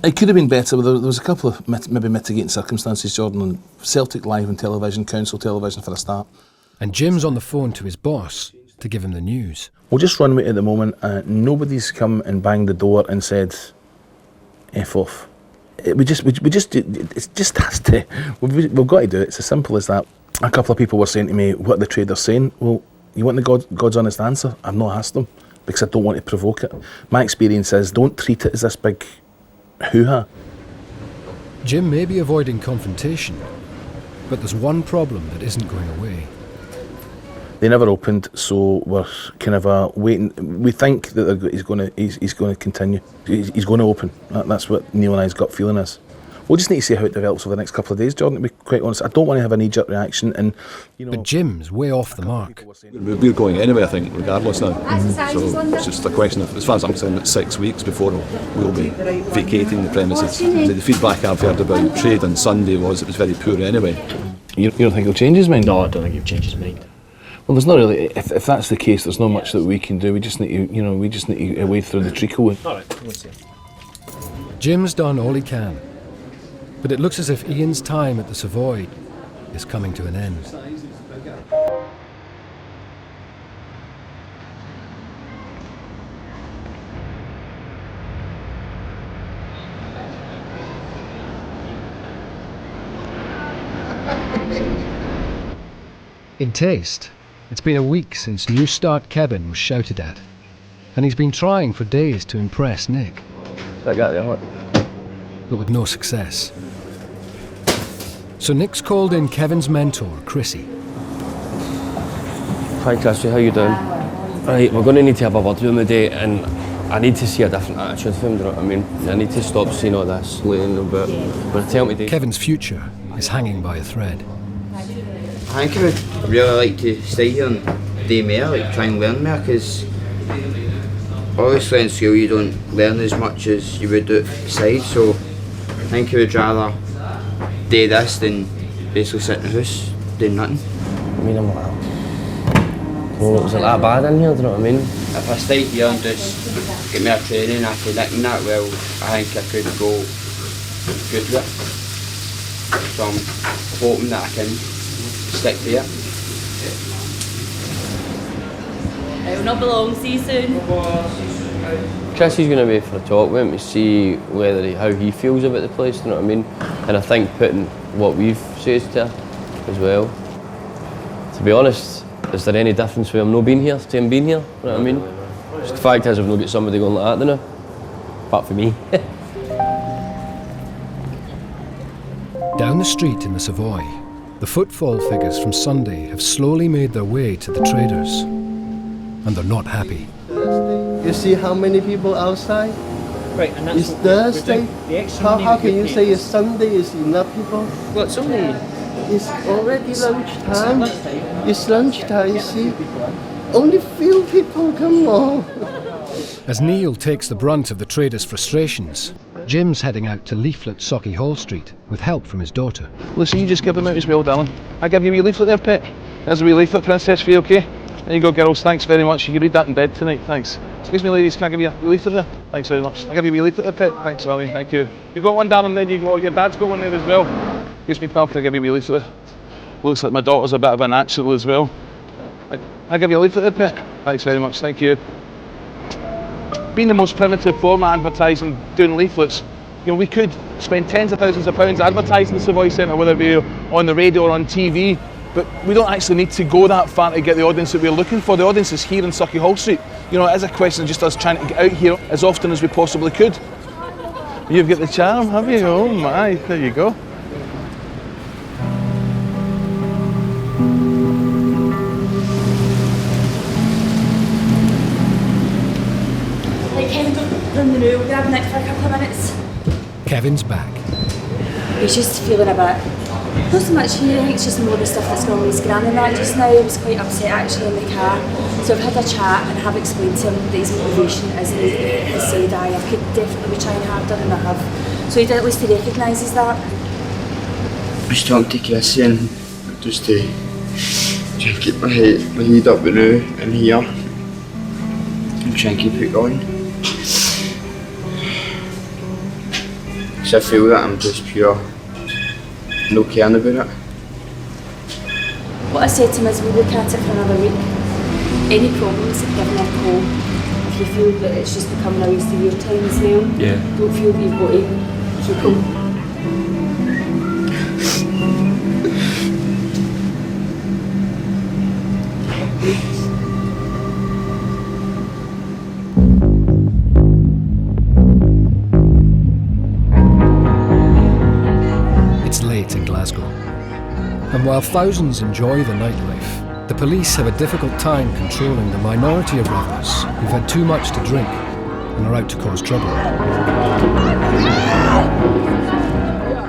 It could have been better, but there was a couple of maybe mitigating circumstances, Jordan, on Celtic Live on television, Council television for a start. And Jim's on the phone to his boss to give him the news. We'll just run with it at the moment. Nobody's come and banged the door and said, F off. It just has to. We've got to do it. It's as simple as that. A couple of people were saying to me, what are the traders saying? Well, you want the God's honest answer? I've not asked them because I don't want to provoke it. My experience is don't treat it as this big hoo-ha. Jim may be avoiding confrontation, but there's one problem that isn't going away. They never opened, so we're kind of waiting. We think that he's going to continue. He's going to open. That's what Neil and I's gut feeling is. We'll just need to see how it develops over the next couple of days, Jordan, to be quite honest. I don't want to have a knee-jerk reaction, and But Jim's way off the mark. We're going anyway, I think, regardless now. So it's just a question of, as far as I'm concerned, it's 6 weeks before we'll be vacating the premises. The feedback I've heard about trade on Sunday was it was very poor anyway. You don't think he'll change his mind? No, I don't think he'll change his mind. Well, there's not really. If that's the case, there's not much that we can do. We just need to, wade through the treacle. All right, we'll see. Jim's done all he can, but it looks as if Ian's time at the Savoy is coming to an end. In taste, it's been a week since New Start Kevin was shouted at, and he's been trying for days to impress Nick. But with no success. So Nick's called in Kevin's mentor, Chrissy. Hi Chrissy, how you doing? Right, we're going to need to have a word with him today, and I need to see a different attitude from him, do you know what I mean? I need to stop seeing all this laying about. But tell me today. Kevin's future is hanging by a thread. I think I would really like to stay here and do more, like try and learn more, because obviously in school you don't learn as much as you would do outside, so I think I would rather do this than basically sit in the house doing nothing. I mean, I'm Well, was it that bad in here, do you know what I mean? If I stay here and just get me a training after Nick and that, well, I think I could go good with it. So I'm hoping that I can stick to it. It will not be long, see you soon. Chris is going to be for a talk with him to see how he feels about the place, you know what I mean? And I think putting what we've said to her as well. To be honest, is there any difference with him not being here to him being here, you know what I mean? Just the fact is, we've not got somebody going like that, don't we? Apart from me. Down the street in the Savoy, the footfall figures from Sunday have slowly made their way to the traders. And they're not happy. You see how many people outside? Right, and that's it's Thursday. How can you say it's Sunday? Is enough people? Well, it's only... It's already lunchtime. It's lunchtime, you see. Only few people, come on. As Neil takes the brunt of the traders' frustrations, Jim's heading out to leaflet Sauchiehall Street with help from his daughter. Listen, you just give them out as well, darling. I give you a wee leaflet there, pet. There's a wee leaflet, princess, for you, okay? There you go, girls. Thanks very much. You can read that in bed tonight. Thanks. Excuse me, ladies. Can I give you a wee leaflet there? Thanks very much. I'll give you a wee leaflet there, pet. Thanks, Willie. Thank you. You got one, darling, then you go. Your dad's got one there as well. Excuse me, pal. Can I give you a wee leaflet there? Looks like my daughter's a bit of a natural as well. I'll give you a leaflet there, pet. Thanks very much. Thank you. Being the most primitive form of advertising, doing leaflets, you know, we could spend tens of thousands of pounds advertising the Savoy Centre, whether it be on the radio or on TV. But we don't actually need to go that far to get the audience that we're looking for. The audience is here in Sauchiehall Street. You know, it is a question of just us trying to get out here as often as we possibly could. You've got the charm, have you? Oh my, there you go. Right, Kevin, run the new. We'll grab Nick for a couple of minutes. Kevin's back. He's just feeling a bit... Not so much here, I think it's just more the stuff that's going on with his gran and that just now. He was quite upset actually in the car. So I've had a chat and have explained to him that his motivation isn't his side eye. I could definitely be trying harder than I have. So at least he recognises that. I was talking to Chris and just to try and keep my head up now and here and try and keep it going. Because I feel that I'm just pure no caring about it. What I said to him is we'll look at it for another week. Any problems, give me a call. If you feel that it's just becoming a waste of your time as well, don't feel that you've got to keep him. It's late in Glasgow. And while thousands enjoy the nightlife, the police have a difficult time controlling the minority of revellers who've had too much to drink and are out to cause trouble.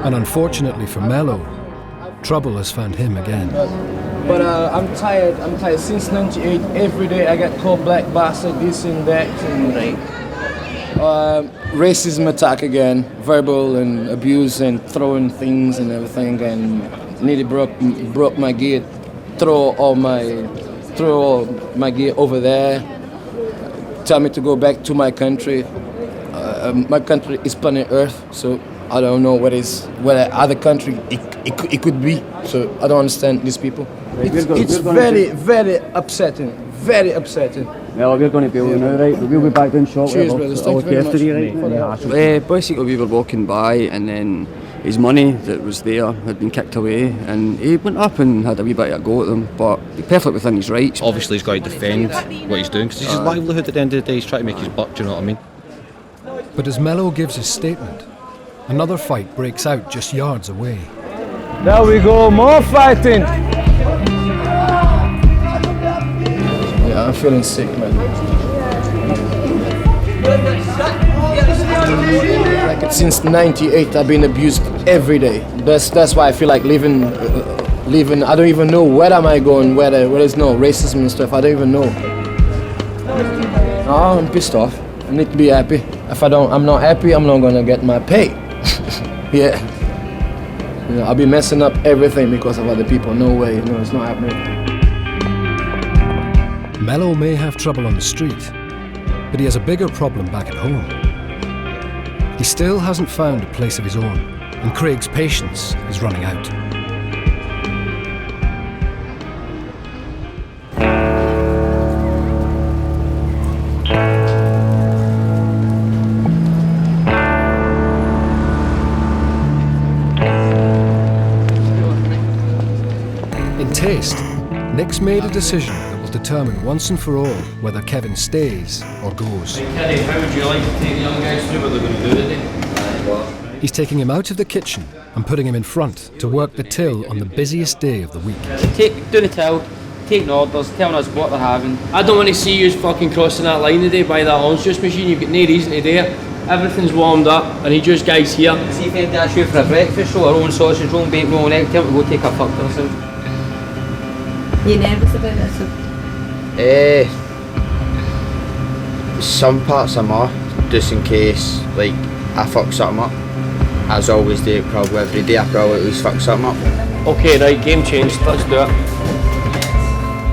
And unfortunately for Mello, trouble has found him again. But I'm tired. Since '98, every day I get called black bastard, this and that, and racism attack again, verbal and abuse and throwing things and everything, and nearly broke my gate, throw all my gear over there, tell me to go back to my country. My country is planet Earth, so I don't know where other country it could be. So I don't understand these people. It's very, very upsetting. Very upsetting. Well, we're going to be now, right? We'll be back down shortly. Cheers, brothers. Thank you very much. Basically, we were walking by, and then his money that was there had been kicked away, and he went up and had a wee bit of a go at them, but he's perfectly within his rights. Obviously, he's got to defend what he's doing, because it's his livelihood at the end of the day. He's trying to make his buck, do you know what I mean? But as Mello gives his statement, another fight breaks out just yards away. There we go, more fighting! Yeah, I'm feeling sick, man. Like since '98, I've been abused every day. That's why I feel like living. I don't even know where am I going. Where there's no racism and stuff. I don't even know. Oh, I'm pissed off. I need to be happy. If I'm not happy, I'm not gonna get my pay. Yeah. I'll be messing up everything because of other people. No way. No, it's not happening. Mello may have trouble on the street, but he has a bigger problem back at home. He still hasn't found a place of his own, and Craig's patience is running out. In Taste, Nick's made a decision that will determine once and for all whether Kevin stays or goes. Kiddie, how would you like to take the young guys through what they're going to do today? He's taking him out of the kitchen and putting him in front to work the till on the busiest day of the week. Do the till, taking orders, telling us what they're having. I don't want to see you fucking crossing that line today by that orange juice machine. You've got no reason to do it. Everything's warmed up and he just guys here. See if anybody asks you for a breakfast roll, our own sausage roll, bacon roll and egg, tell them to go take a fuck to themselves. Are you nervous about this? Some parts I'm off, just in case like I fuck something up. As I always do, probably every day I probably at least fuck something up. Okay, right, game changed, let's do it.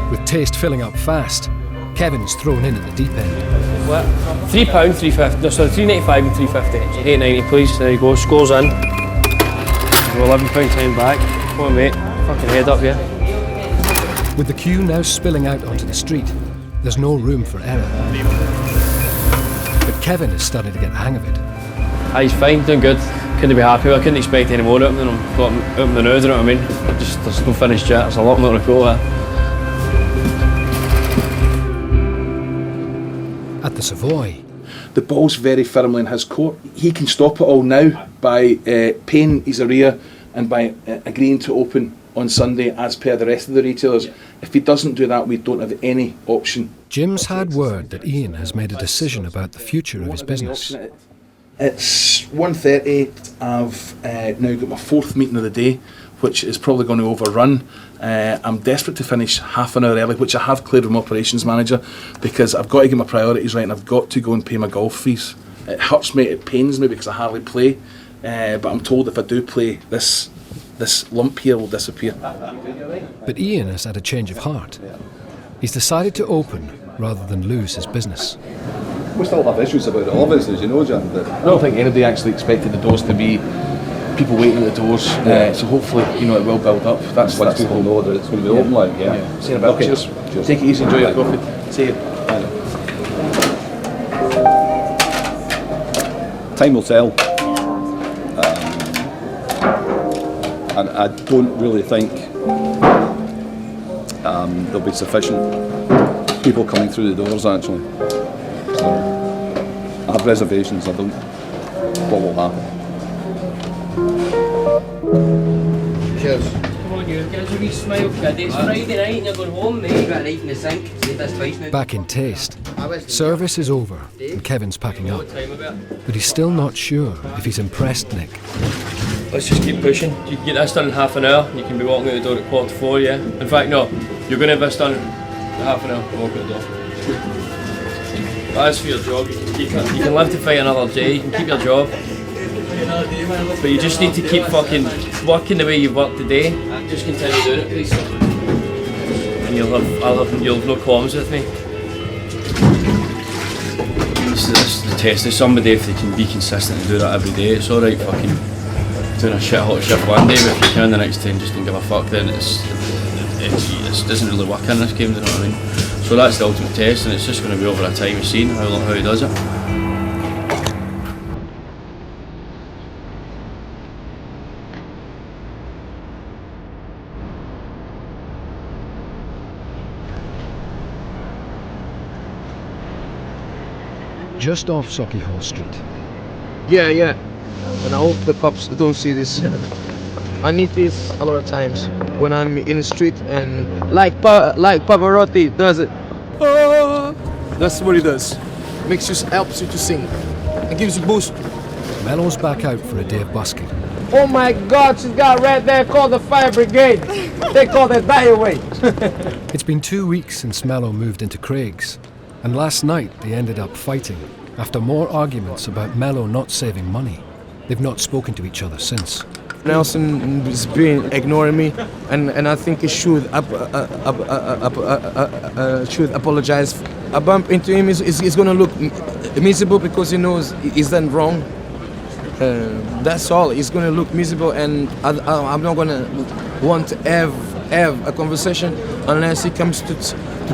With Taste filling up fast, Kevin's thrown in at the deep end. What? £3, £3.50, no sorry, £3.95 and £3.50. £8.90 please, there you go, scores in. We're £11 time back. Come on mate, fucking head up here. With the queue now spilling out onto the street, there's no room for error. But Kevin is starting to get the hang of it. He's fine, doing good. Couldn't be happy. I couldn't expect any more out of him than I've got out of him now, do you know what I mean? There's no finished yet, there's a lot more to go there. At the Savoy, The ball's very firmly in his court. He can stop it all now by paying his arrear and by agreeing to open on Sunday as per the rest of the retailers. If he doesn't do that, we don't have any option. Jim's had word that Ian has made a decision about the future of his business. It's 1:30. I've now got my fourth meeting of the day, which is probably going to overrun. I'm desperate to finish half an hour early, which I have cleared with my operations manager, because I've got to get my priorities right and I've got to go and pay my golf fees. It hurts me, it pains me because I hardly play, but I'm told if I do play, this lump here will disappear. But Ian has had a change of heart. He's decided to open rather than lose his business. We still have issues about it, obviously, as you know, Jim. I don't think anybody actually expected the doors to be people waiting at the doors, so hopefully, it will build up. That's people know that it's going to be open, like, yeah. See you in a bit. Cheers. Take it easy, enjoy your coffee. See you. Time will tell. And I don't really think there'll be sufficient people coming through the doors, actually. So I have reservations. I don't know what will happen. Cheers. Come on, you give us a wee smile, kid. It's Friday night and you're going home, mate. You've got a knife in the sink. Save this twice now. Back in Taste, service is over and Kevin's packing up. But he's still not sure if he's impressed Nick. Let's just keep pushing. You can get this done in half an hour. You can be walking out the door at 3:45, yeah? In fact, no. You're going to have this done in half an hour and walk out the door. As for your job, you can live to fight another day. You can keep your job. But you just need to keep fucking working the way you've worked today. Just continue doing it, please. And you'll have no qualms with me. This is the test of somebody. If they can be consistent and do that every day, it's alright fucking doing a shit hot shift one day, but if you can the next time just don't give a fuck, then it doesn't really work in this game, do you know what I mean? So that's the ultimate test, and it's just going to be over a time of seeing how he does it. Just off Sauchiehall Street. Yeah. And I hope the cops don't see this. I need this a lot of times when I'm in the street, and like Pavarotti does it. That's what he does. Helps you to sing. It gives you a boost. Mello's back out for a day of busking. Oh my God, she's got right there called the fire brigade. They call that die away. It's been 2 weeks since Mello moved into Craig's, and last night they ended up fighting after more arguments about Mello not saving money. They've not spoken to each other since. Nelson is being ignoring me, and I think he should should apologize. A bump into him is going to look miserable because he knows he's done wrong. That's all. He's going to look miserable, and I'm not going to want to have a conversation unless he comes to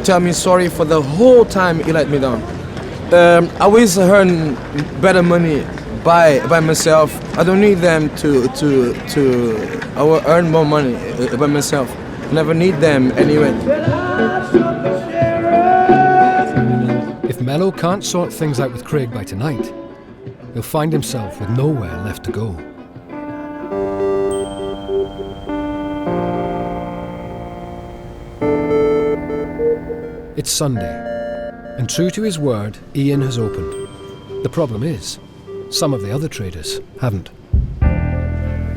tell me sorry for the whole time he let me down. I always earn better money by myself. I don't need them to I will earn more money by myself. I never need them anyway. If Mello can't sort things out with Craig by tonight, he'll find himself with nowhere left to go. It's Sunday, and true to his word, Ian has opened. The problem is, some of the other traders haven't.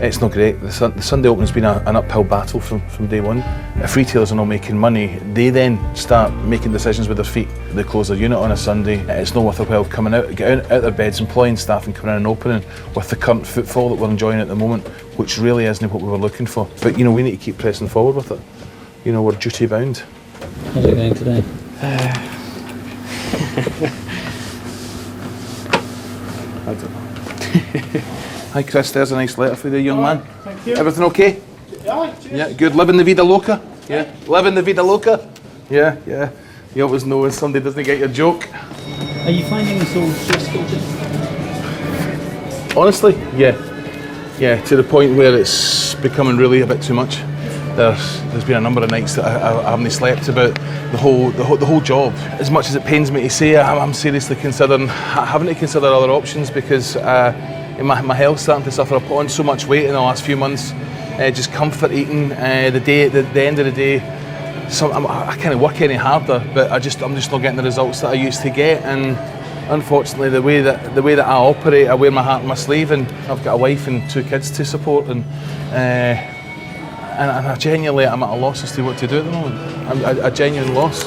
It's not great. The Sunday opening's been an uphill battle from day one. If retailers are not making money, they then start making decisions with their feet. They close their unit on a Sunday. It's not worth their while coming out, getting out their beds, employing staff and coming in and opening with the current footfall that we're enjoying at the moment, which really isn't what we were looking for. But we need to keep pressing forward with it. We're duty bound. How's it going today? I don't know. Hi Chris, there's a nice letter for you, young man. Thank you. Everything okay? Yeah, good. Living the vida loca? Yeah. Living the vida loca? Yeah. You always know when somebody doesn't get your joke. Are you finding this all stressful? Honestly, yeah, to the point where it's becoming really a bit too much. There's been a number of nights that I haven't slept about the whole job. As much as it pains me to say, I'm seriously having to consider other options because my health's starting to suffer. I've put on so much weight in the last few months. Just comfort eating. The end of the day, I can't work any harder, but I'm just not getting the results that I used to get. And unfortunately, the way that I operate, I wear my heart on my sleeve, and I've got a wife and 2 kids to support, and I genuinely am at a loss as to what to do at the moment. I'm a genuine loss.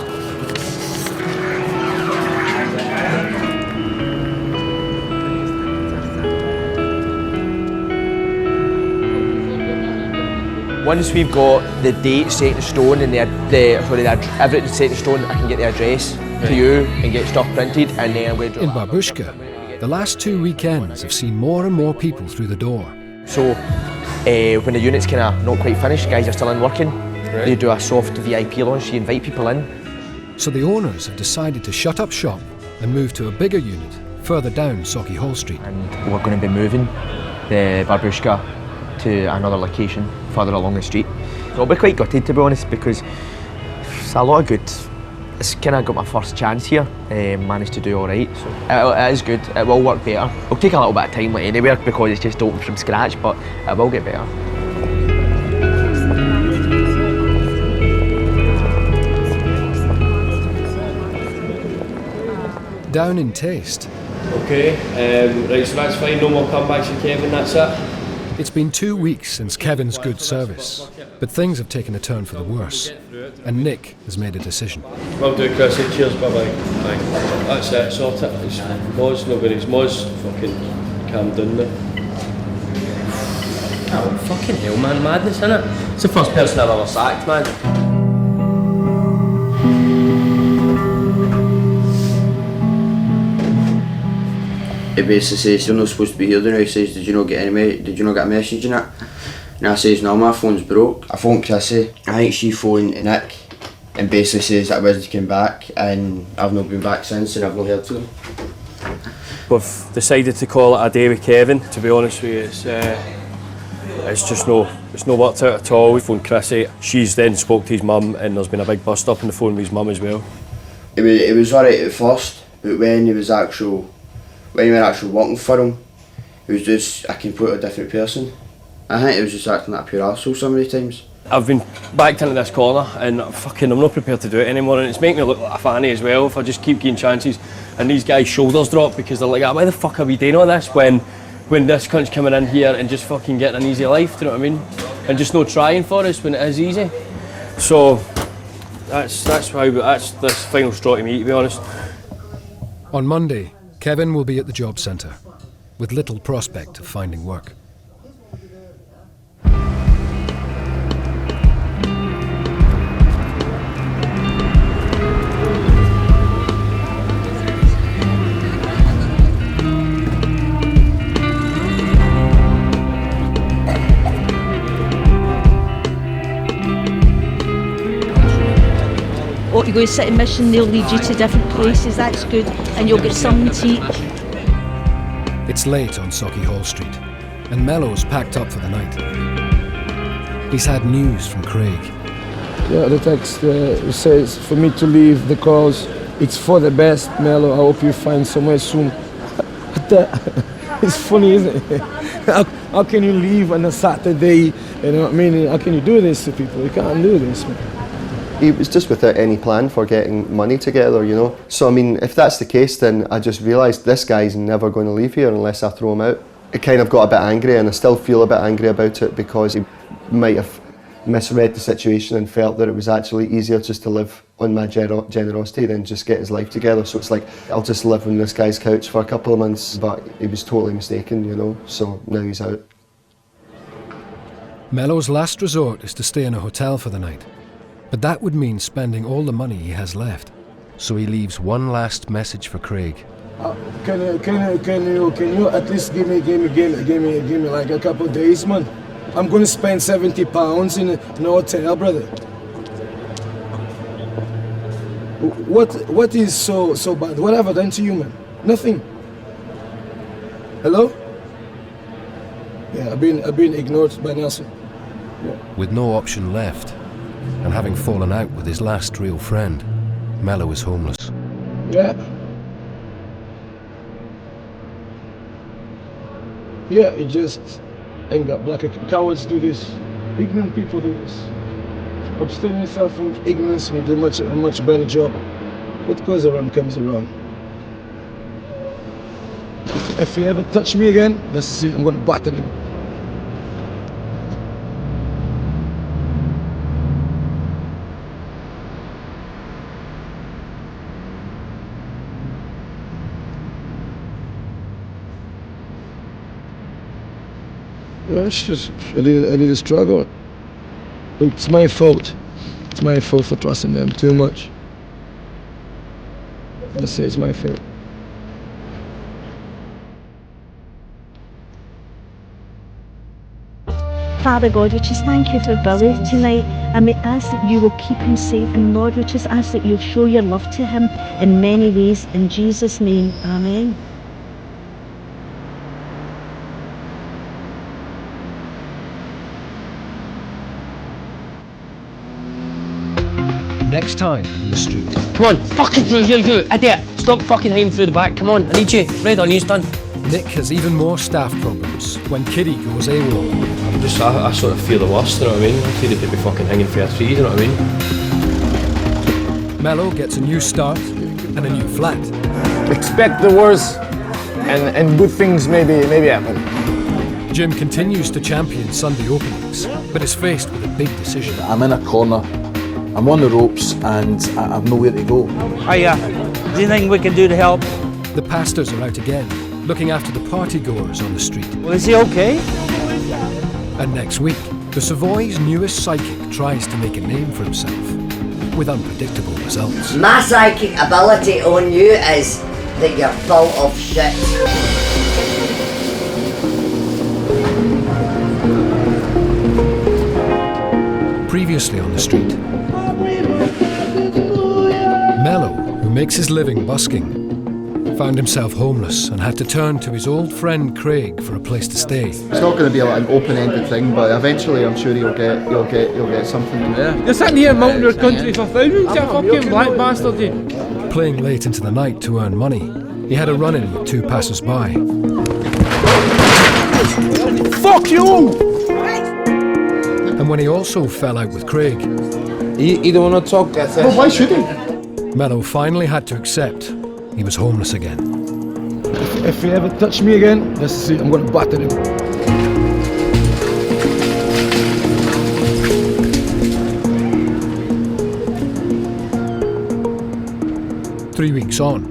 Once we've got the date set in stone and everything set in stone, I can get the address to you and get stuff printed, and then I'm going to In Babushka, the last 2 weekends have seen more and more people through the door. So when the unit's kind of not quite finished, guys are still in working. Right. They do a soft VIP launch, you invite people in. So the owners have decided to shut up shop and move to a bigger unit further down Sauchiehall Street. And we're going to be moving the Babushka to another location further along the street. So I'll be quite gutted, to be honest, because it's a lot of good. It's kind of got my first chance here, managed to do alright, so it is good, it will work better. It'll take a little bit of time like anywhere because it's just open from scratch, but it will get better. Down in taste. Okay, right, so that's fine, no more comebacks for Kevin, that's it. It's been 2 weeks since Kevin's good service, but things have taken a turn for the worse, and Nick has made a decision. Well done, Chris, cheers, bye-bye. Bye. That's it, sort it. It's Moz, nobody's Moz, fucking calm down now. Oh, fucking hell, man, madness, innit? It's the first person I've ever sacked, man. He basically says, you're not supposed to be here now. He says, did you not get a message in it? And I says, no, my phone's broke. I phoned Chrissy, I think she phoned Nick, and basically says that Wednesday came back, and I've not been back since, and I've not heard from him. We've decided to call it a day with Kevin, to be honest with you. It's just no worked out at all. We phoned Chrissy, she's then spoke to his mum, and there's been a big bust up on the phone with his mum as well. It was alright at first, but when we were actually working for him, it was just a completely different person. I think it was just acting like a pure arsehole so many times. I've been backed into this corner and I'm not prepared to do it anymore, and it's making me look like a fanny as well if I just keep getting chances and these guys' shoulders drop because they're like, why the fuck are we doing all this when this cunt's coming in here and just fucking getting an easy life, do you know what I mean? And just not trying for us when it is easy. So that's this final straw to me, to be honest. On Monday, Kevin will be at the job centre, with little prospect of finding work. go to City Mission, they'll lead you to different places. That's good, and you'll get something to eat. It's late on Sauchiehall Street, and Mello's packed up for the night. He's had news from Craig. Yeah, the text says for me to leave because it's for the best, Mello. I hope you find somewhere soon. It's funny, isn't it? How can you leave on a Saturday? You know what I mean? How can you do this to people? You can't do this, man. He was just without any plan for getting money together, you know. So I mean, if that's the case, then I just realised this guy's never going to leave here unless I throw him out. I kind of got a bit angry, and I still feel a bit angry about it because he might have misread the situation and felt that it was actually easier just to live on my generosity than just get his life together. So it's like, I'll just live on this guy's couch for a couple of months, but he was totally mistaken, you know, so now he's out. Mello's last resort is to stay in a hotel for the night, but that would mean spending all the money he has left. So he leaves one last message for Craig. Can you at least give me like a couple of days, man? I'm going to spend £70 in a hotel, brother. What is so bad? What have I done to you, man? Nothing. Hello? Yeah, I've been ignored by Nelson. Yeah. With no option left, and having fallen out with his last real friend, Mello is homeless. Yeah. Yeah, it just ain't got black. Cowards do this. Ignorant people do this. Abstain yourself from ignorance and you do a much better job. What goes around comes around. If you ever touch me again, that's it. I'm gonna batter you. Yeah, it's just a little struggle. It's my fault. It's my fault for trusting them too much. I say it's my fault. Father God, we just thank you for Billy tonight, and we ask that you will keep him safe, and Lord, we just ask that you'll show your love to him in many ways. In Jesus' name, amen. Next time on the street. Come on, fucking through, you idiot! Stop fucking hiding through the back, come on, I need you. Red on you, son. Nick has even more staff problems when Kiddie goes AWOL. I sort of fear the worst, you know what I mean? I fear they could be fucking hanging for a tree, you know what I mean? Mello gets a new start and a new flat. Expect the worst, and good things maybe happen. Jim continues to champion Sunday openings, but is faced with a big decision. I'm in a corner, I'm on the ropes, and I have nowhere to go. Hiya, anything we can do to help? The pastors are out again, looking after the partygoers on the street. Well, is he okay? And next week, the Savoy's newest psychic tries to make a name for himself, with unpredictable results. My psychic ability on you is that you're full of shit. Previously on the street, Mello, who makes his living busking, found himself homeless and had to turn to his old friend Craig for a place to stay. It's not going to be an open-ended thing, but eventually I'm sure you'll get something. Yeah. You're sitting here mounting your country for thousands, you fucking black bastard, you. Playing late into the night to earn money, he had a run-in with two passers-by. Fuck you! And when he also fell out with Craig, he don't want to talk. Well, why should he? Mello finally had to accept he was homeless again. If you ever touch me again, that's it. I'm gonna batter him. Three weeks on,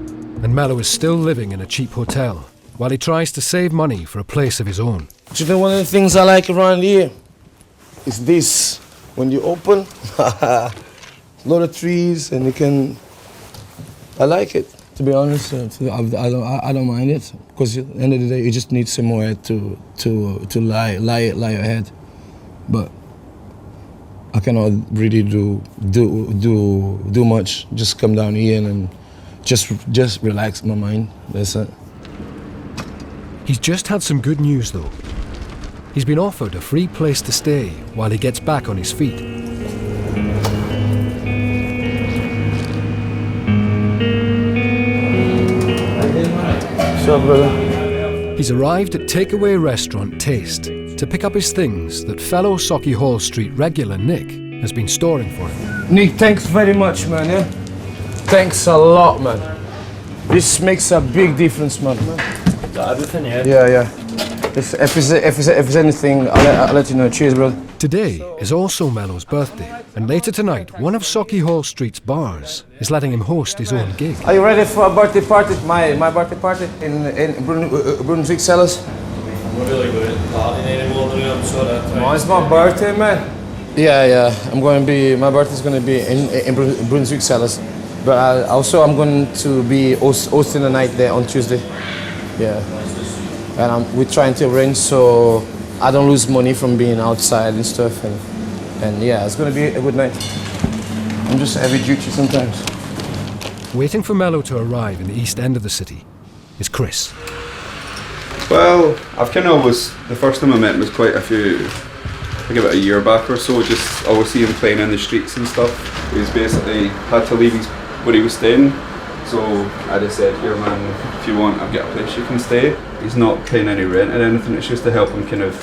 and Mello is still living in a cheap hotel while he tries to save money for a place of his own. Do you know one of the things I like around here is this. When you open, a lot of trees, and you can. I like it, to be honest. I don't mind it, because at the end of the day, you just need somewhere to lie your head. But I cannot really do much. Just come down here and just relax my mind. That's it. He's just had some good news though. He's been offered a free place to stay while he gets back on his feet. What's up, brother? He's arrived at takeaway restaurant Taste to pick up his things that fellow Sauchiehall Street regular Nick has been storing for him. Nick, thanks very much, man. Yeah? Thanks a lot, man. This makes a big difference, man. Everything, yeah? Yeah. If there's anything, I'll let you know. Cheers, brother. Today is also Mello's birthday, and later tonight, one of Sauchiehall Street's bars is letting him host his own gig. Are you ready for a birthday party? My birthday party in Brunswick Cellars? I'm not really good at partying anymore, I'm sorry. No, it's my birthday, man. Yeah. My birthday's gonna be in Brunswick Cellars, but also I'm going to be hosting a night there on Tuesday. Yeah, and we're trying to arrange so I don't lose money from being outside and stuff, and yeah, it's gonna be a good night. I'm just heavy duty sometimes. Waiting for Mello to arrive in the east end of the city is Chris. Well, I've kind of always, the first time I met him was quite a few, I think about a year back or so, just always see him playing in the streets and stuff. He was basically, had to leave where he was staying, so I just said, here man, if you want, I've got a place you can stay. He's not paying any rent or anything, it's just to help him kind of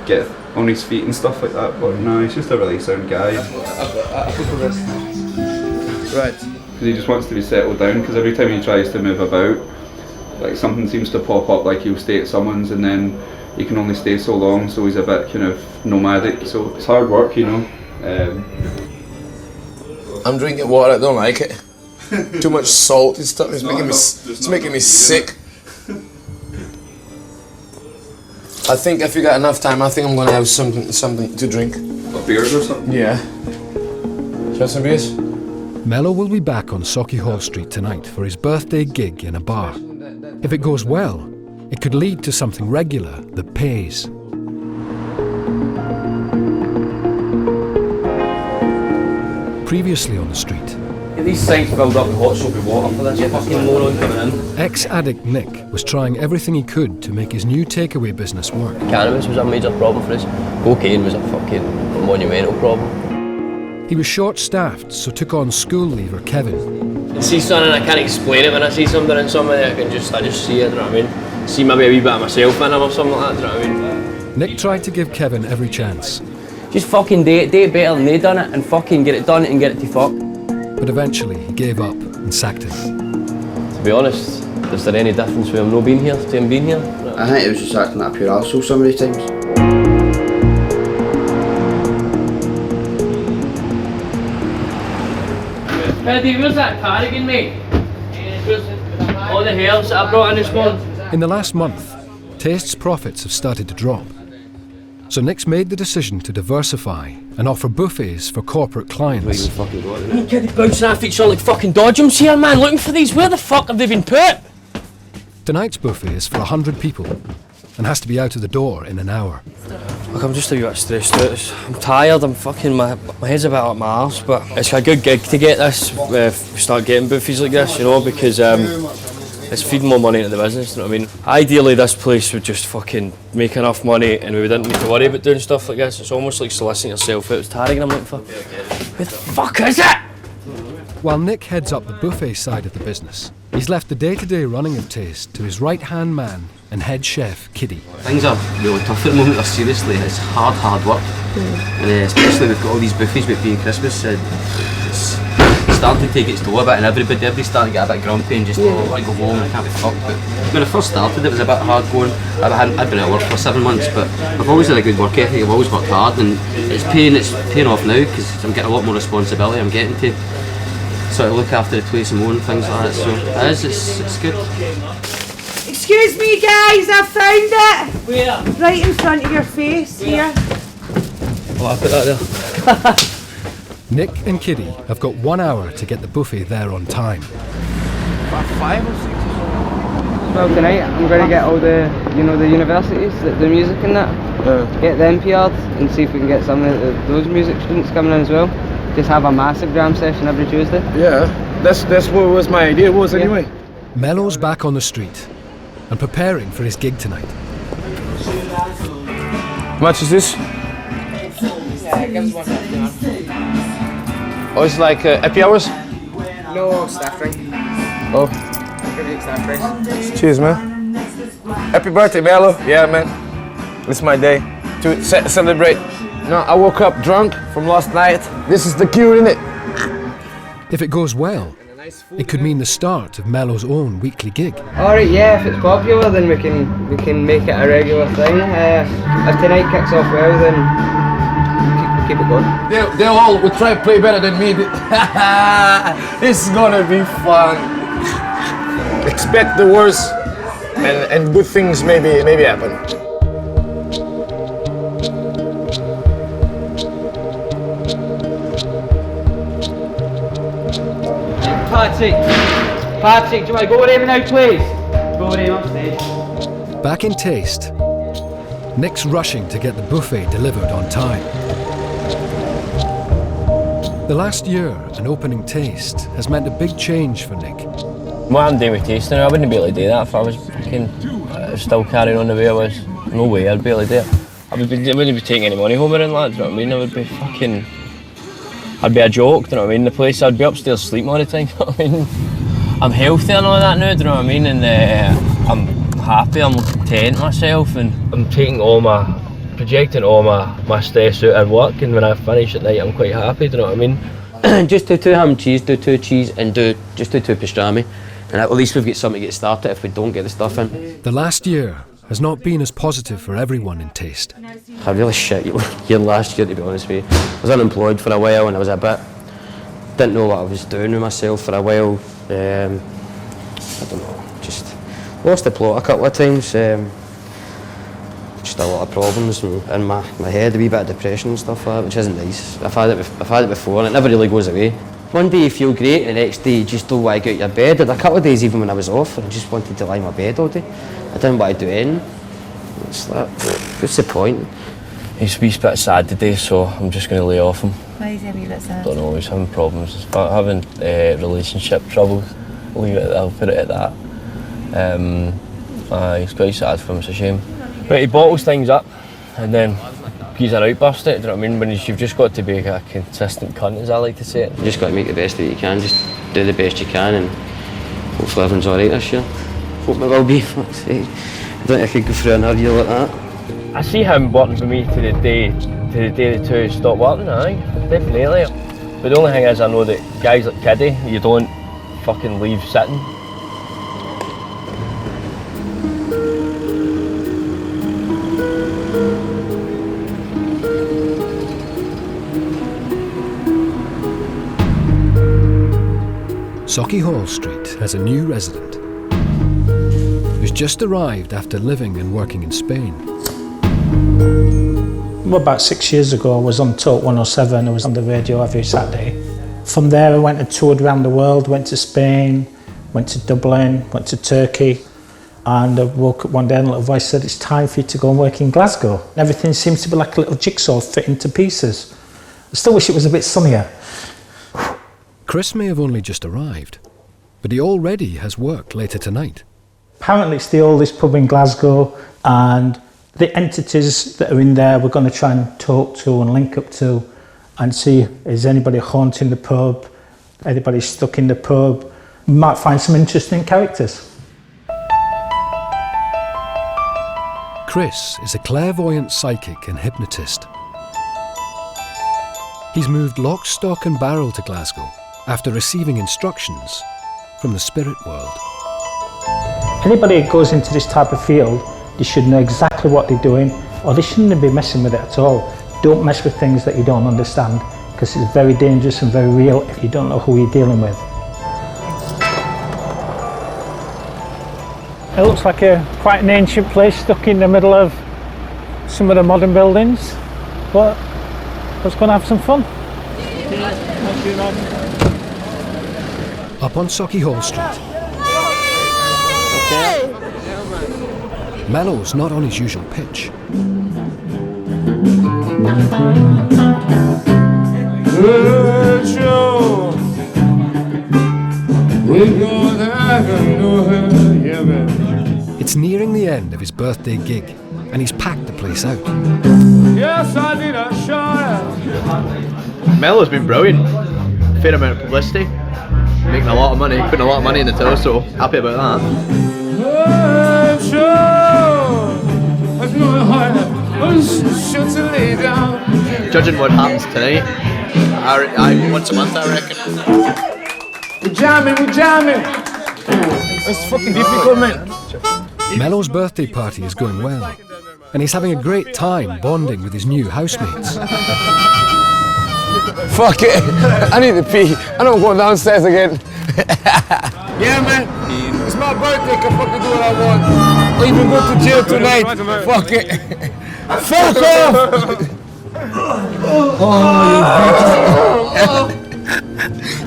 get on his feet and stuff like that, but no, he's just a really sound guy. Right. Because he just wants to be settled down, because every time he tries to move about, like something seems to pop up, like he'll stay at someone's and then he can only stay so long, so he's a bit kind of nomadic, so it's hard work, you know. I'm drinking water, I don't like it. Too much salt and stuff, it's making me sick. I think if you got enough time, I think I'm gonna have something to drink. What, beers or something? Yeah. Shall some beers? Mello will be back on Sauchiehall Street tonight for his birthday gig in a bar. If it goes well, it could lead to something regular that pays. Previously on the street, Get these sinks filled up with hot soapy water for this fucking moron coming in. ex-addict Nick was trying everything he could to make his new takeaway business work. Cannabis was a major problem for us. Cocaine was a fucking monumental problem. He was short-staffed, so took on school leaver Kevin. I see something and I can't explain it. When I see something in somebody, I just see it, do you know what I mean? See maybe a wee bit of myself in them or something like that, do you know what I mean? Nick tried to give Kevin every chance. Just fucking do it better than they done it and fucking get it done and get it to fuck. But eventually he gave up and sacked him. To be honest, is there any difference with him not being here to him being here? I think he was just acting like a pure arsehole so many times. Kiddie, where's that cardigan, mate? All the herbs that I brought in this morning. In the last month, Taste's profits have started to drop. So Nick's made the decision to diversify and offer buffets for corporate clients. You Kiddie bouncing our feet like fucking dodgems here, man, looking for these. Where the fuck have they been put? Tonight's buffet is for 100 people and has to be out of the door in an hour. Look, I'm just a bit stressed out. I'm tired, I'm fucking, my head's a bit up my arse, but it's a good gig to get this, if we start getting buffets like this, you know, because it's feeding more money into the business, you know what I mean? Ideally this place would just fucking make enough money and we didn't need to worry about doing stuff like this. It's almost like soliciting yourself out. It's tiring, I'm looking for, who the fuck is it? While Nick heads up the buffet side of the business, he's left the day-to-day running of Taste to his right-hand man and head chef, Kiddie. Things are really tough at the moment, seriously. It's hard work. And especially we've got all these buffets with being Christmas, and it's starting to take its toll a bit, and everybody's starting to get a bit grumpy and just, I want to go home, I can't be fucked. But when I first started, it was a bit hard going. I'd been out of work for 7 months, but I've always had a good work ethic, I've always worked hard, and it's paying off now, because I'm getting a lot more responsibility. I'm getting to sort of look after the place and more and things like that, so it's good. Excuse me guys, I found it! Where? Right in front of your face, here. Oh, I put that there. Nick and Kiddie have got 1 hour to get the buffet there on time. About 5 or 6 or so. Well, tonight I'm going to get all the, the universities that do music and that, get them PR'd and see if we can get some of those music students coming in as well. Just have a massive jam session every Tuesday. Yeah, that's what was my idea was anyway. Mello's back on the street and preparing for his gig tonight. How much is this? Yeah, give us $1.50. Oh, it's like happy hours? No staff drink. Oh. Staff drink. Cheers, man. Happy birthday, Mello. Yeah, man. It's my day to celebrate. No, I woke up drunk from last night. This is the cue, isn't it? If it goes well, it could mean the start of Mello's own weekly gig. Alright, yeah, if it's popular then we can make it a regular thing. If tonight kicks off well then keep it going. They all will try to play better than me. This is gonna be fun. Expect the worst and good things maybe happen. Patrick, do you want to go with him now, please? Go with him upstairs. Back in Taste, Nick's rushing to get the buffet delivered on time. The last year, an opening Taste has meant a big change for Nick. What I'm doing with Taste now, I wouldn't be able to do that if I was still carrying on the way I was. No way I'd be able to do it. I wouldn't be taking any money home with it, lads, you know what I mean? I would be fucking... I'd be a joke, do you know what I mean? The place, I'd be upstairs sleeping all the time, you know what I mean? I'm healthy and all that now, do you know what I mean? And I'm happy, I'm content myself, and I'm projecting all my stress out at work, and when I finish at night I'm quite happy, do you know what I mean? Just do 2 ham and cheese, do 2 cheese, and just do 2 pastrami. And at least we've got something to get started if we don't get the stuff in. The last year has not been as positive for everyone in Taste. I had a really shit year last year, to be honest with you. I was unemployed for a while and I was didn't know what I was doing with myself for a while. I don't know, just lost the plot a couple of times. Just a lot of problems in my head, a wee bit of depression and stuff like that, which isn't nice. I've had it before and it never really goes away. One day you feel great and the next day you just don't want to get out of your bed. There were a couple of days even when I was off and I just wanted to lie in my bed all day. I didn't want to do anything. It's like, what's the point? He's a wee bit sad today, so I'm just going to lay off him. Why is he a wee bit sad? Don't know, he's having problems. Having relationship troubles. I'll put it at that. He's quite sad for him, it's a shame. But he bottles things up and then he's an outburst, do you know what I mean? When you've just got to be a consistent cunt, as I like to say it. You just got to make the best of it you can, just do the best you can, and hopefully everyone's alright this year. Hope it will be, fuck's sake. I don't think I could go through another year like that. I see him working for me to the day the two stop working, aye, definitely. But the only thing is I know that guys like Kiddie, you don't fucking leave sitting. Sauchiehall Street has a new resident who's just arrived after living and working in Spain. Well, about 6 years ago, I was on Talk 107. I was on the radio every Saturday. From there, I went and toured around the world, went to Spain, went to Dublin, went to Turkey, and I woke up one day and a little voice said, it's time for you to go and work in Glasgow. Everything seems to be like a little jigsaw fitting to pieces. I still wish it was a bit sunnier. Chris may have only just arrived, but he already has work later tonight. Apparently it's the oldest pub in Glasgow, and the entities that are in there we're going to try and talk to and link up to and see, is anybody haunting the pub, anybody stuck in the pub. We might find some interesting characters. Chris is a clairvoyant psychic and hypnotist. He's moved lock, stock and barrel to Glasgow after receiving instructions from the spirit world. Anybody that goes into this type of field, they should know exactly what they're doing, or they shouldn't be messing with it at all. Don't mess with things that you don't understand, because it's very dangerous and very real if you don't know who you're dealing with. It looks like quite an ancient place stuck in the middle of some of the modern buildings, but let's go and have some fun. Up on Sauchiehall Street, Mello's not on his usual pitch. It's nearing the end of his birthday gig, and he's packed the place out. Yes, I did a shot. Mello's been brilliant. Fair amount of publicity. Making a lot of money, putting a lot of money in the till, so happy about that. Judging what happens tonight, I once a month I reckon. We're jamming. It's fucking difficult, man. Mello's birthday party is going well, and he's having a great time bonding with his new housemates. Fuck it, I need to pee. I don't go downstairs again. Yeah, man, it's my birthday, I can fucking do what I want. Or even go to jail tonight. Fuck it. Fuck off! Oh,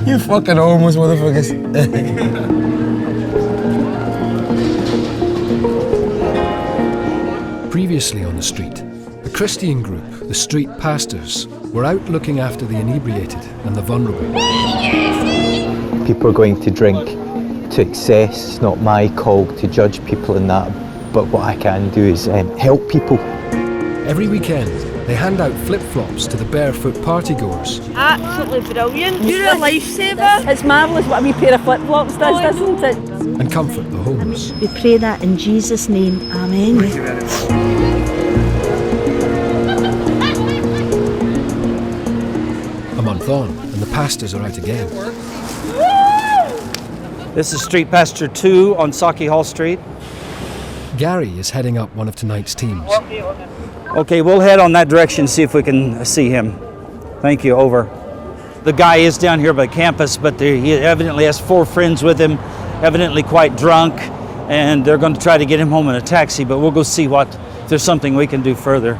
you fucking homeless motherfuckers. Previously on the street, the Christian group, the street pastors, were out looking after the inebriated and the vulnerable. People are going to drink to excess. It's not my call to judge people in that, but what I can do is help people. Every weekend, they hand out flip-flops to the barefoot partygoers. Absolutely brilliant. You're a lifesaver. It's marvellous what a wee pair of flip-flops does, doesn't it? And comfort the homeless. We pray that in Jesus' name. Amen. A month on, and the pastors are out again. This is Street Pastor 2 on Sauchiehall Street. Gary is heading up one of tonight's teams. Okay, we'll head on that direction, see if we can see him. Thank you, over. The guy is down here by campus, but he evidently has 4 friends with him, evidently quite drunk, and they're going to try to get him home in a taxi, but we'll go see if there's something we can do further.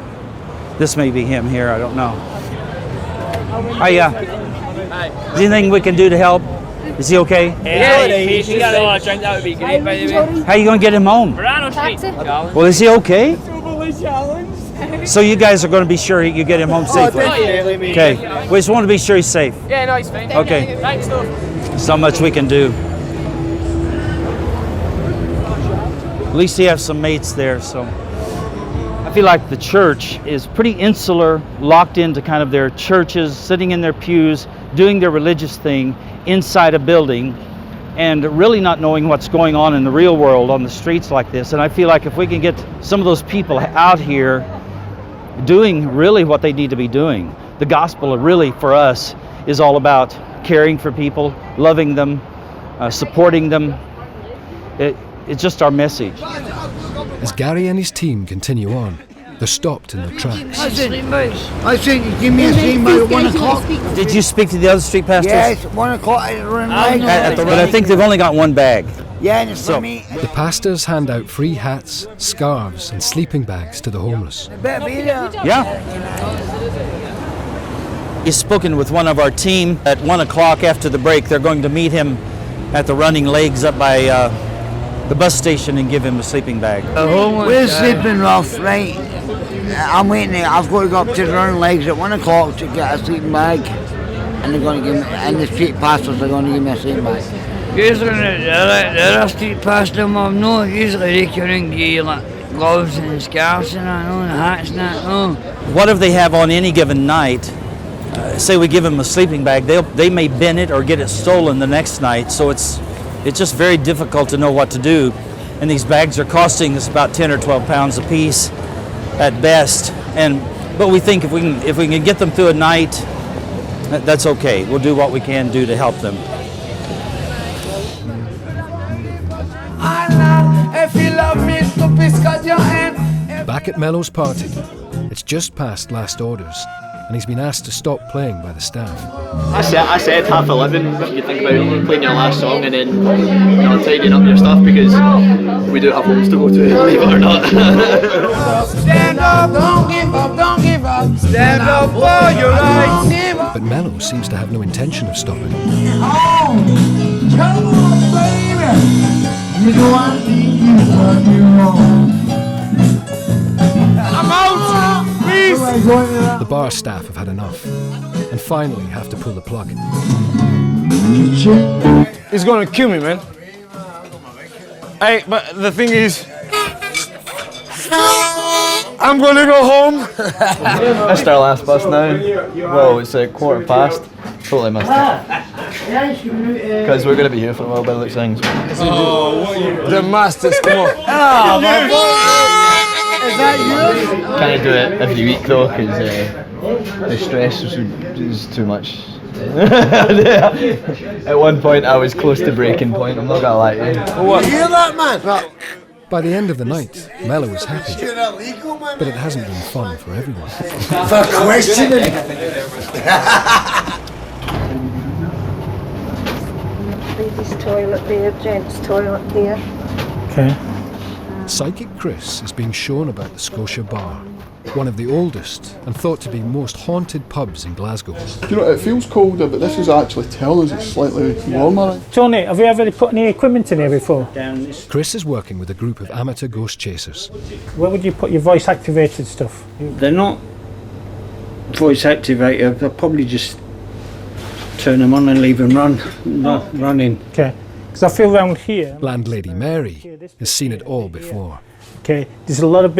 This may be him here, I don't know. Hiya. Is there anything we can do to help? Is he okay? Yeah, if you got a drink, that would be great, by the way. How are you going to get him home? Verano Street. Well, is he okay? So you guys are going to be sure you get him home safely? Okay. We just want to be sure he's safe. Yeah, no, he's fine. Okay. Thanks, though. There's not much we can do. At least he has some mates there, so. I feel like the church is pretty insular, locked into kind of their churches, sitting in their pews, doing their religious thing inside a building, and really not knowing what's going on in the real world on the streets like this. And I feel like if we can get some of those people out here doing really what they need to be doing. The gospel really for us is all about caring for people, loving them, supporting them. It's just our message. As Gary and his team continue on, they're stopped in their tracks. I said, you give me a stream by 1 o'clock. Did you speak to the other street pastors? Yes, 1 o'clock at the running leg. But I think they've only got one bag. Yeah, and it's for me. The pastors hand out free hats, scarves and sleeping bags to the homeless. Yeah. He's spoken with one of our team at 1 o'clock after the break. They're going to meet him at the running legs up by the bus station and give him a sleeping bag. We're sleeping rough, right? I'm waiting. I've got to go up to the running legs at 1 o'clock to get a sleeping bag, and they're going to give me. And the street pastors are going to give me a sleeping bag. Usually the other street pastor, Mum, no. Usually they can give you like gloves and scarves and that, no, and hats and that, no. What if they have on any given night? Say we give them a sleeping bag, they may bin it or get it stolen the next night. So it's just very difficult to know what to do. And these bags are costing us about 10 or 12 pounds a piece at best. But we think if we can get them through a night, that's okay. We'll do what we can do to help them. Back at Mello's party, it's just past last orders, and he's been asked to stop playing by the staff. I said 11:30 when you think about playing your last song and then tidying up your stuff, because we do have homes to go to, believe it or not. Stand up, don't give up, don't give up. Stand up for your rights. But Mello seems to have no intention of stopping. Come on, baby. You know I think you love me wrong. The bar staff have had enough and finally have to pull the plug. He's gonna kill me, man. Hey, but the thing is, I'm gonna go home. Missed our last bus now. Well, it's a 15:15. Totally missed it. Because we're going to be here for a while by the looks of things. The masters, come on. Oh, man. Is that you? Can't do it every week though, because the stress is too much. At one point I was close to breaking point, I'm not gonna lie to you. You hear that, man? By the end of the night, Mello is happy, but it hasn't been fun for everyone. For questioning. Ladies' toilet there, gents' toilet there. Okay. Psychic Chris is being shown about the Scotia Bar, one of the oldest and thought to be most haunted pubs in Glasgow. You know, it feels colder, but this is actually telling us it's slightly warmer. Tony, have you ever put any equipment in here before? Chris is working with a group of amateur ghost chasers. Where would you put your voice activated stuff? They're not voice activated, they'll probably just turn them on and leave them running. Okay, because I feel around here. Landlady Mary has seen it all before. Okay, there's a lot of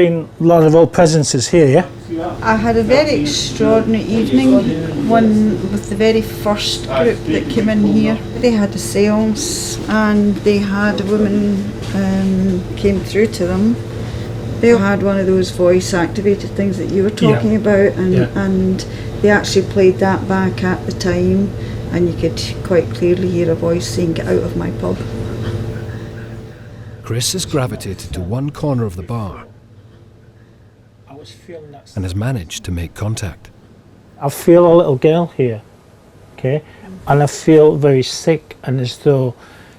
old presences here, yeah? I had a very extraordinary evening, one with the very first group that came in here. They had a seance and they had a woman came through to them. They had one of those voice activated things that you were talking about, and they actually played that back at the time, and you could quite clearly hear a voice saying, "Get out of my pub." Chris has gravitated to one corner of the bar and has managed to make contact. I feel a little girl here, okay? And I feel very sick and as though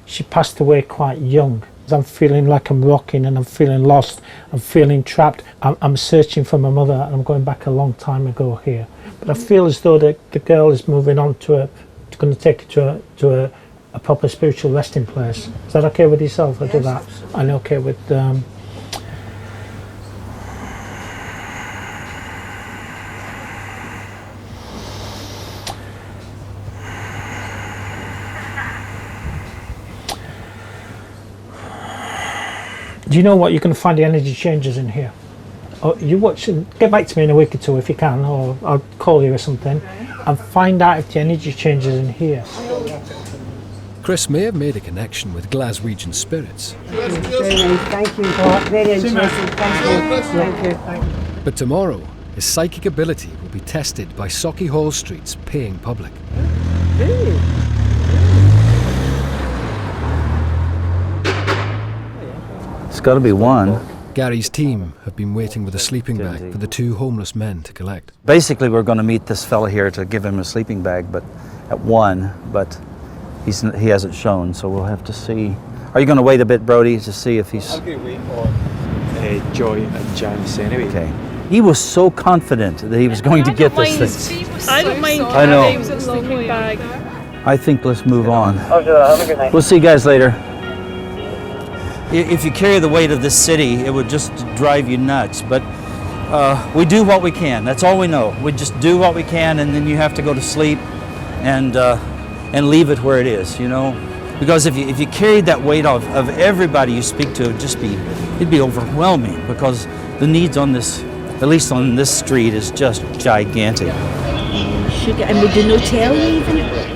she passed away quite young. I'm feeling like I'm rocking and I'm feeling lost, I'm feeling trapped. I'm searching for my mother and I'm going back a long time ago here. But I feel as though the girl is moving on to going to take her to a proper spiritual resting place. Is that okay with yourself? I do that. And okay with do you know what? You can find the energy changes in here. Oh, you watch and get back to me in a week or two if you can, or I'll call you or something, and find out if the energy changes in here. Chris may have made a connection with Glaswegian spirits. Very nice, thank you. Very interesting, thank you. But tomorrow, his psychic ability will be tested by Sauchiehall Street's paying public. It's got to be one. Gary's team have been waiting with a sleeping bag for the two homeless men to collect. Basically, we're going to meet this fella here to give him a sleeping bag, but at 1, but he hasn't shown, so we'll have to see. Are you going to wait a bit, Brody, to see if he's... I'm going to wait on Joy and Janice anyway. Okay. He was so confident that he was going to get this thing. I don't mind I know. a sleeping bag. I think let's move on. Okay, have a good night. We'll see you guys later. If you carry the weight of this city, it would just drive you nuts. But we do what we can. That's all we know. We just do what we can, and then you have to go to sleep and leave it where it is, you know. Because if you carried that weight of everybody you speak to, it'd be overwhelming. Because the needs on this, at least on this street, is just gigantic. Sugar, and we do no telly even.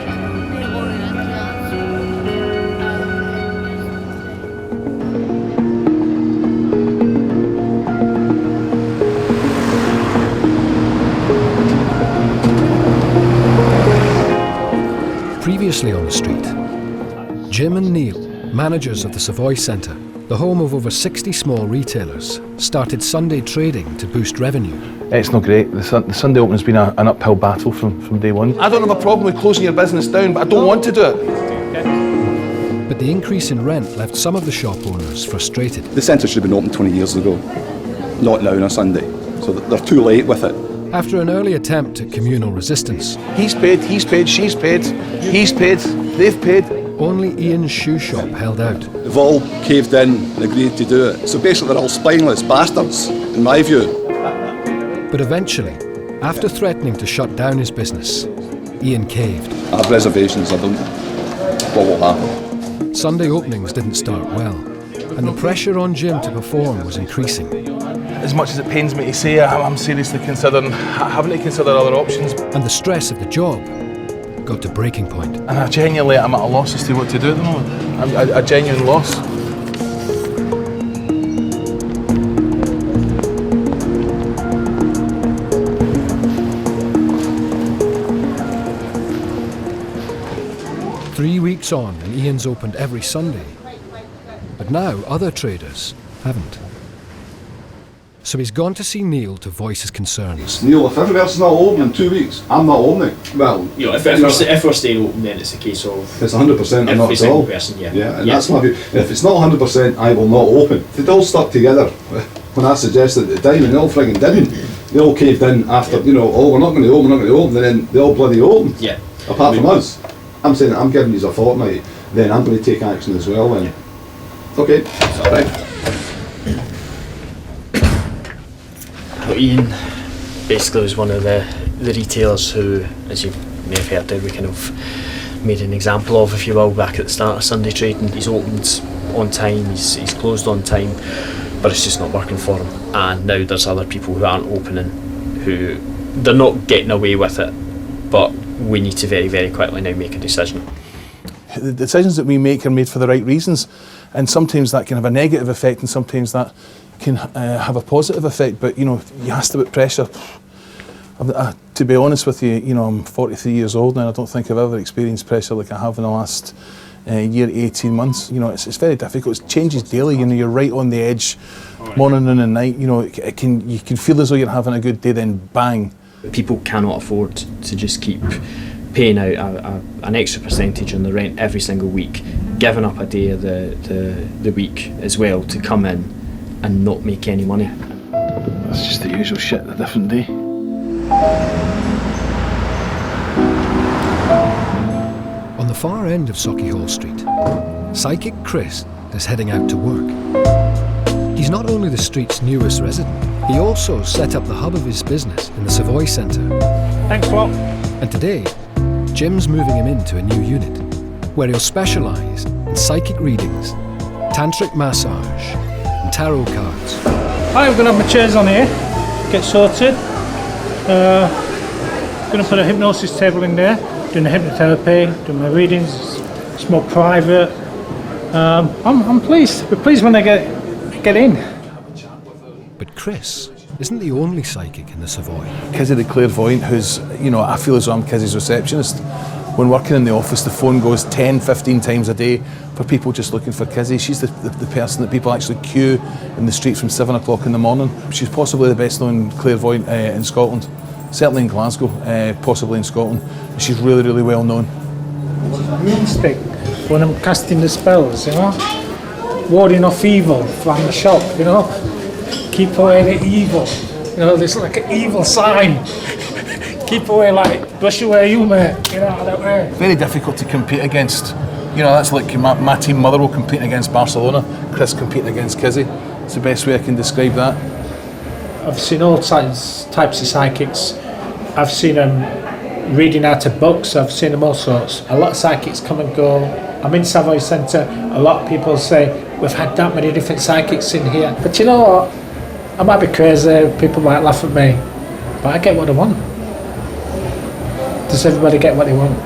Previously on the street, Jim and Neil, managers of the Savoy Centre, the home of over 60 small retailers, started Sunday trading to boost revenue. It's not great. The Sunday opening's been an uphill battle from day one. I don't have a problem with closing your business down, but I don't want to do it. But the increase in rent left some of the shop owners frustrated. The centre should have been open 20 years ago, not now on a Sunday. So they're too late with it. After an early attempt at communal resistance, he's paid, she's paid, he's paid, they've paid. Only Ian's shoe shop held out. They've all caved in and agreed to do it. So basically they're all spineless bastards, in my view. But eventually, after threatening to shut down his business, Ian caved. I have reservations, I don't know what will happen. Sunday openings didn't start well, and the pressure on Jim to perform was increasing. As much as it pains me to say, I'm seriously considering having to consider other options. And the stress of the job got to breaking point. And I genuinely am at a loss as to what to do at the moment. I'm a genuine loss. Three weeks on, and Ian's opened every Sunday. But now other traders haven't. So he's gone to see Neil to voice his concerns. Neil, if everywhere's not open in 2 weeks, I'm not opening. Well, you know, if we're staying open, then it's a case of it's 100% or not every at single all. person, yeah. And that's my view. If it's not 100%, I will not open. If they'd all stuck together, when I suggested at the time, and they all frigging didn't, they all caved in after, you know, oh, we're not going to open, and then they all bloody opened. Yeah. Apart from us. I'm saying I'm giving you a fortnight, then I'm going to take action as well. Then, okay, it's all right. Ian basically was one of the retailers who, as you may have heard, we kind of made an example of, if you will, back at the start of Sunday trading. He's opened on time, he's closed on time, but it's just not working for him. And now there's other people who aren't opening, who they're not getting away with it, but we need to very, very quickly now make a decision. The decisions that we make are made for the right reasons, and sometimes that can have a negative effect, and sometimes that can have a positive effect. But you know, you asked about pressure. To be honest with you, you know, I'm 43 years old now, and I don't think I've ever experienced pressure like I have in the last year, 18 months. You know, it's very difficult. It changes daily. You know, you're right on the edge, morning, noon, and night. You know, you can feel as though you're having a good day, then bang. People cannot afford to just keep paying out an extra percentage on the rent every single week, giving up a day of the week as well to come in and not make any money. That's just the usual shit, a different day. On the far end of Sauchiehall Street, Psychic Chris is heading out to work. He's not only the street's newest resident, he also set up the hub of his business in the Savoy Centre. Thanks a lot. And today, Jim's moving him into a new unit, where he'll specialise in psychic readings, tantric massage, and tarot cards. Hi, we're going to have my chairs on here, get sorted. Going to put a hypnosis table in there, doing the hypnotherapy, doing my readings. It's more private. I'm pleased. We're pleased when they get in. But Chris isn't the only psychic in the Savoy. Kiddie the clairvoyant, who's, you know, I feel as though I'm Kiddie's receptionist. When working in the office, the phone goes 10, 15 times a day for people just looking for Kiddie. She's the person that people actually queue in the street from 7 o'clock in the morning. She's possibly the best known clairvoyant in Scotland. Certainly in Glasgow, possibly in Scotland. She's really, really well known. Mystic, when I'm casting the spells, you know, warding off evil from the shop, you know, keep away the evil, you know, there's like an evil sign. Keep away, like, brush away you, mate, you know, that way. Very difficult to compete against. You know, that's like my team Motherwell competing against Barcelona, Chris competing against Kiddie. It's the best way I can describe that. I've seen all types of psychics. I've seen them reading out of books, I've seen them all sorts. A lot of psychics come and go. I'm in Savoy Centre, a lot of people say, we've had that many different psychics in here. But you know what? I might be crazy, people might laugh at me, but I get what I want. Does everybody get what they want?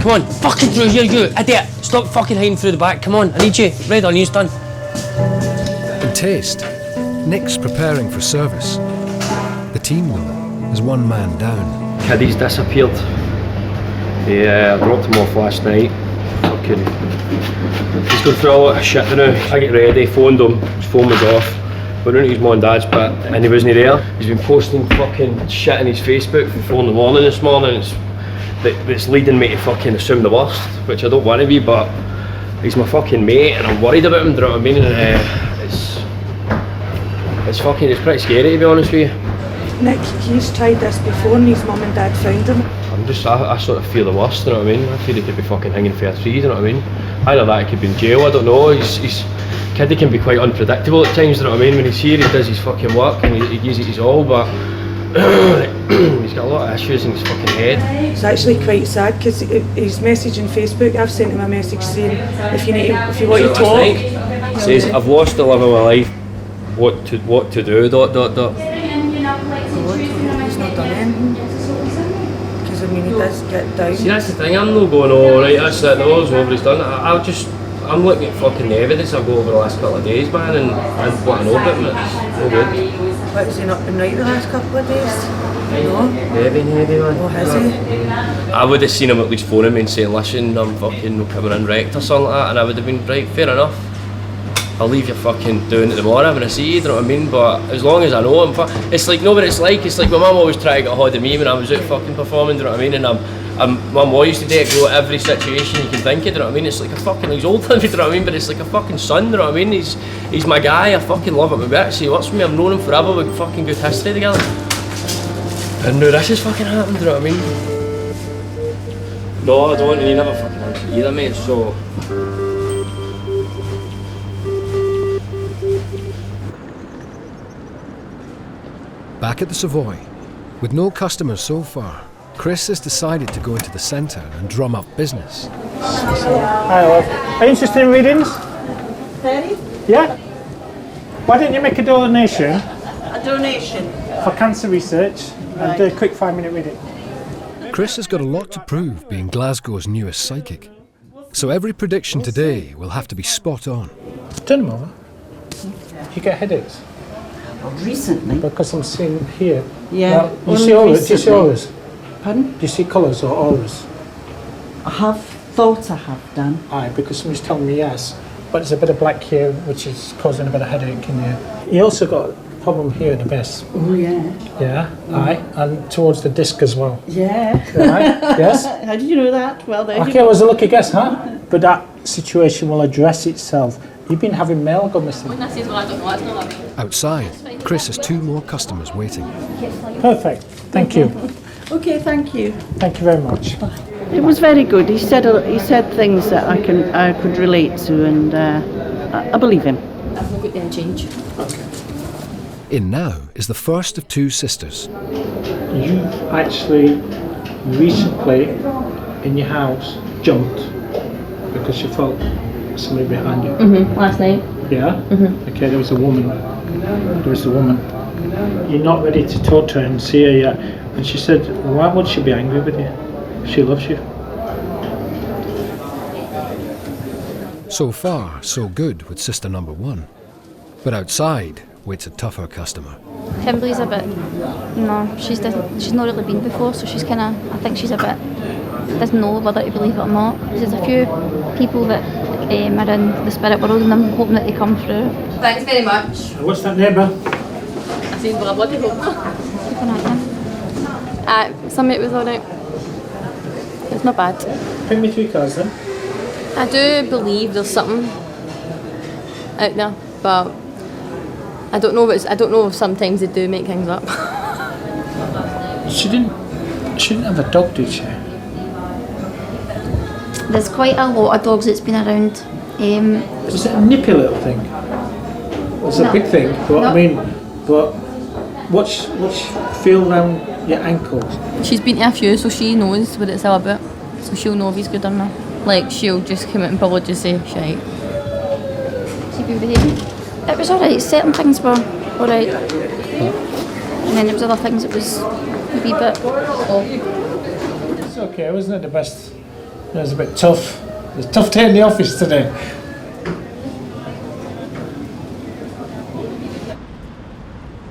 Come on, fucking through here, you idiot! Stop fucking hiding through the back. Come on, I need you. Red on, you's done. In taste, Nick's preparing for service. The team, though, is one man down. Kiddie's disappeared. Yeah, I dropped him off last night. Fucking. He's going through a lot of shit now. I get ready, phoned him, his phone was off. Went into his mum and dad's bit, and he wasn't there. He's been posting fucking shit in his Facebook from 4 in the morning this morning. It's leading me to fucking assume the worst, which I don't want to be, but he's my fucking mate and I'm worried about him, do you know what I mean? And it's pretty scary, to be honest with you. Nick, he's tried this before and his mum and dad found him. I'm I sort of fear the worst, you know what I mean? I fear he could be fucking hanging for a tree, you know what I mean? Either that, he could be in jail, I don't know. Kiddie can be quite unpredictable at times, you know what I mean? When he's here, he does his fucking work and he gives it his all, but he's got a lot of issues in his fucking head. It's actually quite sad because his message on Facebook, I've sent him a message saying if you want to talk. He says, I've lost the love of my life, what to do, ... He's not done anything. Because I mean he does get down. See, that's the thing, I'm not going, oh right, that's it, those over he's done. I'm looking at fucking the evidence I go over the last couple of days, man, and what I know about him, it's no good. But has he not been right the last couple of days? No? Heavy, man. Oh, has he? I would have seen him at least phoning me and saying, listen, I'm fucking coming in wrecked or something like that, and I would have been, right, fair enough. I'll leave you fucking doing it tomorrow when I see you, do you know what I mean? But as long as I know him, it's like, no, but it's like my mum always tried to get a hold of me when I was out fucking performing, do you know what I mean? And Mum always used to date go at every situation you can think of, do you know what I mean? It's like a fucking, he's old than me, do you know what I mean? But it's like a fucking son, do you know what I mean? He's my guy, I fucking love him a bit. He works with me, I've known him forever, we've got fucking good history together. And now this has fucking happened, do you know what I mean? No, I don't, and he never fucking answered either, mate, so... Back at the Savoy, with no customers so far, Chris has decided to go into the centre and drum up business. Hi, love. Are you interested in readings? 30? Yeah. Why don't you make a donation? A donation? For cancer research and do a quick 5-minute reading. Chris has got a lot to prove being Glasgow's newest psychic. So every prediction today will have to be spot on. Turn them over. You get headaches? Recently? Because I'm seeing here. Yeah. Now, you see auras? Do you see auras? Pardon? Do you see colours or auras? I have thought I have done. Aye, because somebody's telling me yes. But there's a bit of black here, which is causing a bit of headache in here. You also got a problem here at the base. Oh, yeah. Yeah, aye. And towards the disc as well. Yeah. Right? Yes? How did you know that? Well, there Okay, it was a lucky guess, huh? But that situation will address itself. You've been having mail go missing. Outside, Chris has 2 more customers waiting. Perfect. Thank you. Okay, thank you. Thank you very much. It was very good. He said things that I could relate to, and I believe him. I've not got them change. In now is the first of 2 sisters. You've actually recently, in your house, jumped because you felt somebody behind you. Last night. Yeah? Okay, there was a woman. You're not ready to talk to her and see her yet. And she said, why would she be angry with you? She loves you. So far, so good with sister number 1. But outside waits a tougher customer. Kimberly's a bit, she's not really been before, so she's kind of, I think she's a bit, doesn't know whether to believe it or not. There's a few people that are in the spirit world, and I'm hoping that they come through. Thanks very much. What's that neighbour? Some it was alright. It's not bad. Pick me 3 cards then. I do believe there's something out there, but I don't know if sometimes they do make things up. She didn't have a dog, did she? There's quite a lot of dogs that's been around. Was it a nippy little thing? It's a big thing, but I mean, but what's feel around your ankles? She's been to a few, so she knows what it's all about. So she'll know if he's good or not. Like, she'll just come out and probably just say, shite. She been behaving? It was alright, certain things were alright. And then there was other things that was a wee bit off. It's okay, wasn't it the best? It was a bit tough. It was a tough day in the office today.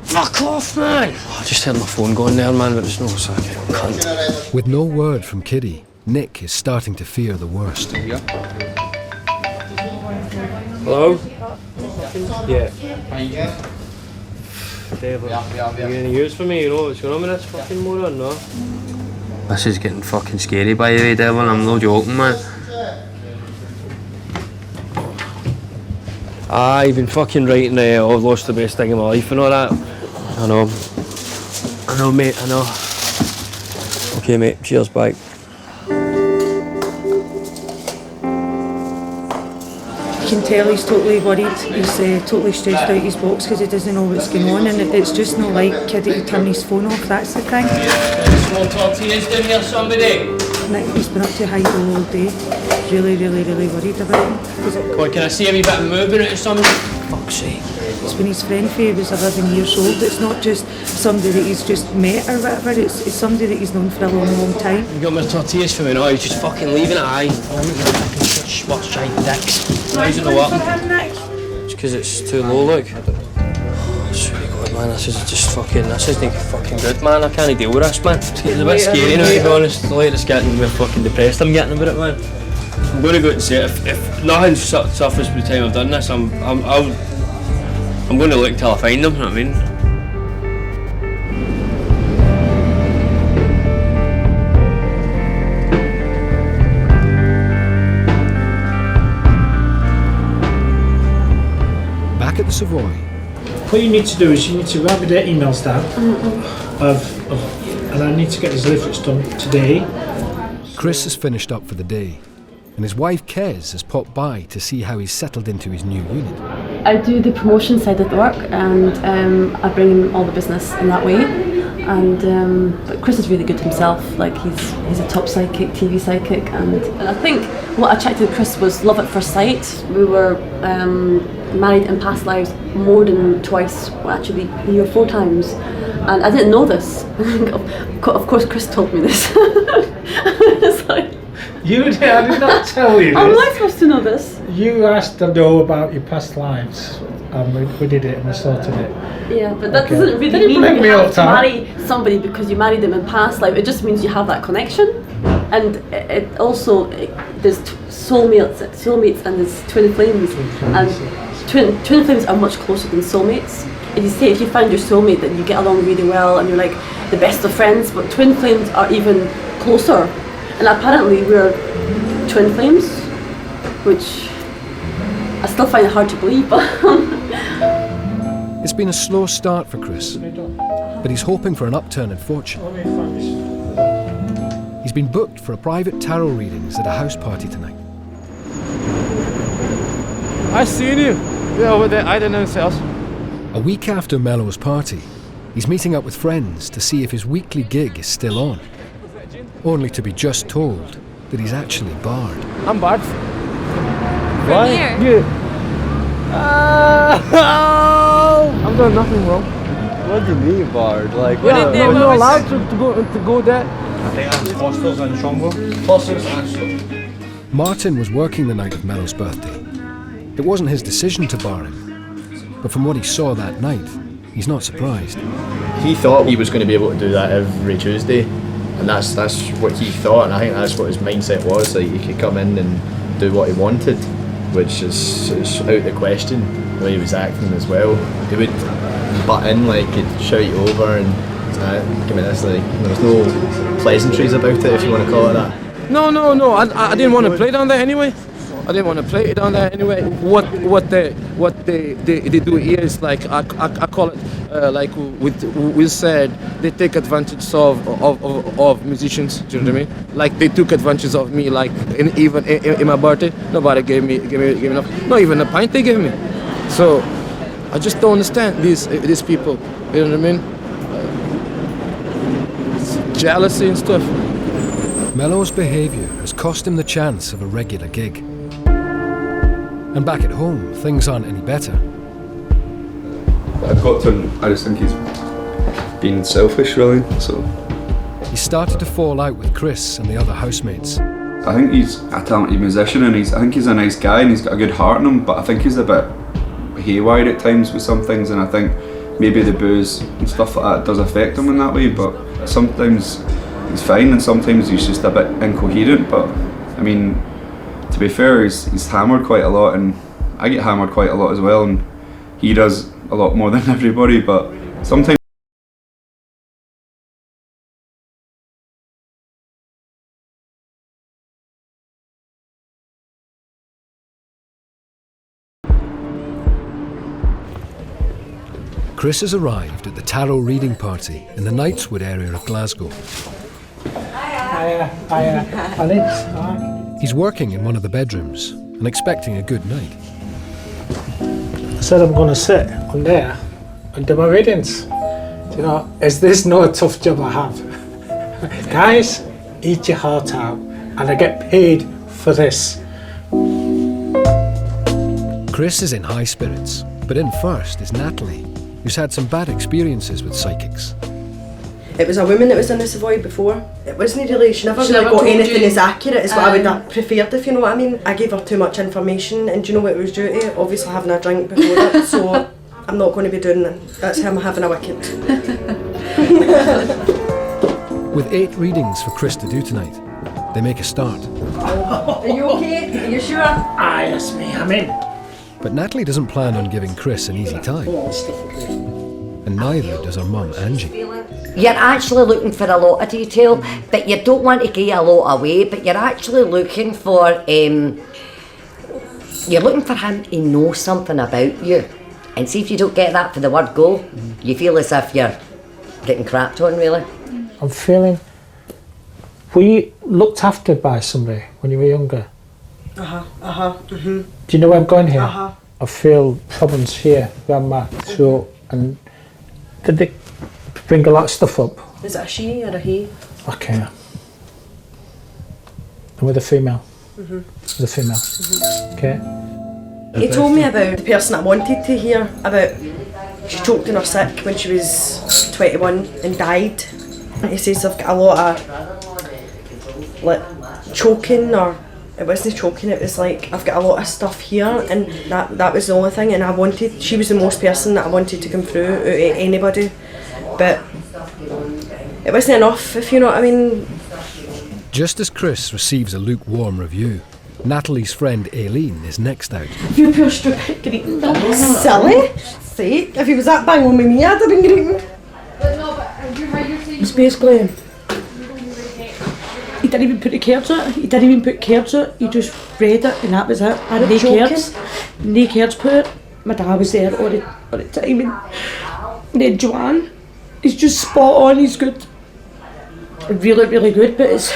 Fuck off, man! I just heard my phone going there, man, but it's no second. Cunt. With no word from Kiddie, Nick is starting to fear the worst. Hello? Yeah. Dave, you got any news for me? You know what's going on with this fucking moron, no? This is getting fucking scary, by the way, Devlin. I'm not joking, man. You've been fucking writing, I've lost the best thing in my life and all that. I know, mate, I know. I'm Okay, mate. Cheers, bye. You can tell he's totally worried, he's totally stressed out his box because he doesn't know what's going on, and it's just not like Kiddie to turn his phone off, that's the thing. Small tortillas down here, somebody. Nick, he's been up to Highbull all day, really worried about him. Come on, can I see a wee bit of movement out of somebody? Fuck's sake. It's been his friend for he was 11 years old. It's not just somebody that he's just met or whatever, it's somebody that he's known for a long time. You got my tortillas for me now, you're just fucking leaving it, aye. Oh, look at fucking such schwartz giant dicks. Why is it not working? It's because it's too low, look. Oh, I swear to God, man, this isn't fucking good, man. I can't deal with this, man. It's getting a bit scary now, to be honest. The latest getting me fucking depressed I'm getting about it, man. I'm going to go out and say it. If nothing suffers by the time I've done this, I'm going to look until I find them, you know what I mean? Back at the Savoy. What you need to do is you need to write me their emails down and I need to get the deliveries done today. Chris has finished up for the day, and his wife Kez has popped by to see how he's settled into his new unit. I do the promotion side of the work, and I bring in all the business in that way. And but Chris is really good himself. Like he's a top sidekick, TV sidekick, and I think what attracted Chris was love at first sight. We were married in past lives more than twice, well, actually 3 or 4 times, and I didn't know this. Of course, Chris told me this. It's like, You did, I did not tell you this. how am I supposed to know this? You asked to know about your past lives and we did it and we sorted it. Yeah, but that Okay. doesn't really You mean blame me you all have the to time. marry somebody because you married them in past life. It just means you have that connection. And it also, there's soulmates and there's twin flames. And twin flames are much closer than soulmates. If you say if you find your soulmate that you get along really well and you're like the best of friends, but twin flames are even closer. And apparently we're twin flames, which I still find it hard to believe, but It's been a slow start for Chris, but he's hoping for an upturn in fortune. He's been booked for a private tarot readings at a house party tonight. I seen you. Yeah, over there. I don't know sales. A week after Mello's party, he's meeting up with friends to see if his weekly gig is still on, only to be just told that he's actually barred. I'm barred. Why? Yeah. I'm doing nothing wrong. What do you mean barred? Like, Yeah, we're not allowed to go there. I think that's hostels and Shongo. Martin was working the night of Mello's birthday. It wasn't his decision to bar him, but from what he saw that night, he's not surprised. He thought he was going to be able to do that every Tuesday, and that's what he thought, and I think that's what his mindset was. Like he could come in and do what he wanted, which is out of the question. The way he was acting as well, he would butt in, like he'd shout you over and give me this. Like there was no pleasantries about it, if you want to call it that. No. I didn't want to play down there anyway. What they do here is like I call it like we said, they take advantage of musicians. Do you know what I mean? Like they took advantage of me. Like even in my birthday, nobody gave me enough. Not even a pint they gave me. So I just don't understand these people. You know what I mean? It's jealousy and stuff. Mello's behaviour has cost him the chance of a regular gig. And back at home, things aren't any better. I just think he's being selfish, really. So He started to fall out with Chris and the other housemates. I think he's a talented musician, and I think he's a nice guy, and he's got a good heart in him. But I think he's a bit haywire at times with some things, and I think maybe the booze and stuff like that does affect him in that way. But sometimes he's fine, and sometimes he's just a bit incoherent. But I mean, to be fair, he's hammered quite a lot, and I get hammered quite a lot as well, and he does a lot more than everybody, but sometimes Chris has arrived at the tarot reading party in the Knightswood area of Glasgow. He's working in one of the bedrooms and expecting a good night. I said I'm going to sit on there and do my readings. You know, is this not a tough job I have? Guys, eat your heart out, and I get paid for this. Chris is in high spirits, but in first is Natalie, who's had some bad experiences with psychics. It was a woman that was in the Savoy before. It wasn't really, she never never got told anything you? as accurate as what I would have preferred, if you know what I mean. I gave her too much information, and do you know what it was due to? Obviously having a drink before it, so I'm not going to be doing that. That's him having a wicked. With 8 readings for Chris to do tonight, they make a start. Are you okay? Are you sure? Aye, that's me, I'm in. But Natalie doesn't plan on giving Chris an easy time. And neither does her mum, Angie. You're actually looking for a lot of detail, but you don't want to give a lot away, but you're actually looking for, you're looking for him to know something about you. And see if you don't get that for the word go, you feel as if you're getting crapped on, really. I'm feeling, were you looked after by somebody when you were younger? Do you know where I'm going here? I feel problems here around my throat, and did they bring a lot of stuff up? Is it a she or a he? Okay. And with a female? With a female. Okay. He told me about the person I wanted to hear about. She choked in her sick when she was 21 and died. He says I've got a lot of like choking, or it wasn't choking, it was like I've got a lot of stuff here, and that was the only thing, and she was the most person that I wanted to come through out of anybody, but it wasn't enough, if you know what I mean. Just as Chris receives a lukewarm review, Natalie's friend Aileen is next out. You pure stupid greeting. Silly? See, if he was that bang on with me, I'd have been greeting. It's basically, he didn't even put the cards out. He didn't even put cards out. He just read it, and that was it. No cards. No cards put it. My dad was there all the time, and then Joanne, he's just spot on. He's good, really, really good. But it's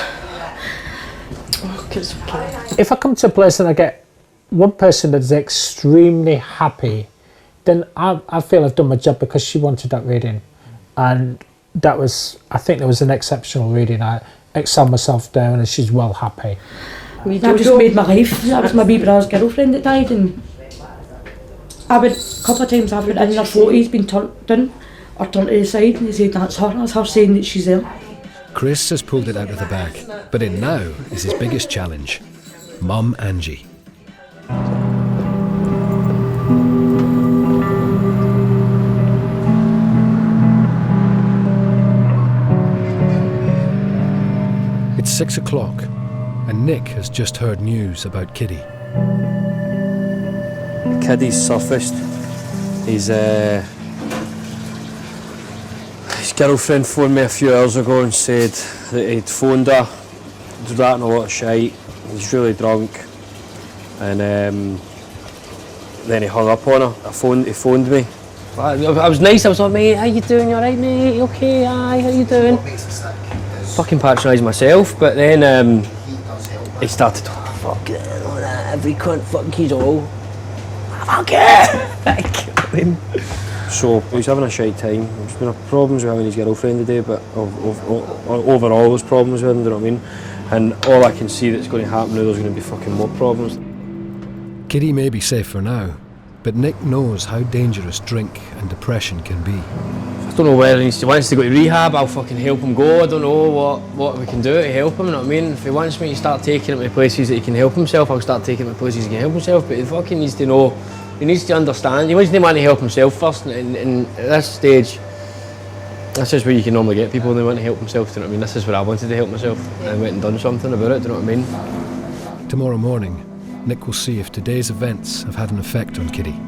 If I come to a place and I get one person that's extremely happy, then I feel I've done my job, because she wanted that reading, and that was, I think that was an exceptional reading. I excelled myself down, and she's well happy. That just made my life. That was my wee brother's girlfriend that died, and a couple of times I've been in her 40s, been turned down or turned to the side, and they said that's her saying that she's there. Chris has pulled it out of the bag, but in now is his biggest challenge, Mum Angie. It's 6 o'clock, and Nick has just heard news about Kiddie. Kiddie's surfaced. His girlfriend phoned me a few hours ago and said that he'd phoned her, was ratting a lot of shite, he was really drunk, and then he hung up on her. He phoned me. I was nice, I was like, mate, how you doing? You alright, mate? You okay? Aye, how you doing? Fucking patronised myself, but then he started talking, fuck it, every cunt, fuck you all. Fuck it! I killed him. So he was having a shite time. There's been problems with him and his girlfriend today, but overall there's problems with him, do you know what I mean? And all I can see that's going to happen now, there's going to be fucking more problems. Kiddie may be safe for now, but Nick knows how dangerous drink and depression can be. I don't know whether he wants to go to rehab, I'll fucking help him go. I don't know what we can do to help him, you know what I mean? If he wants me to start taking him to places that he can help himself, I'll start taking him to places he can help himself, but he fucking needs to know, he needs to understand, he needs to want to help himself first, and at this stage, this is where you can normally get people when they want to help themselves, do you know what I mean? This is where I wanted to help myself, and I went and done something about it, do you know what I mean? Tomorrow morning, Nick will see if today's events have had an effect on Kiddie,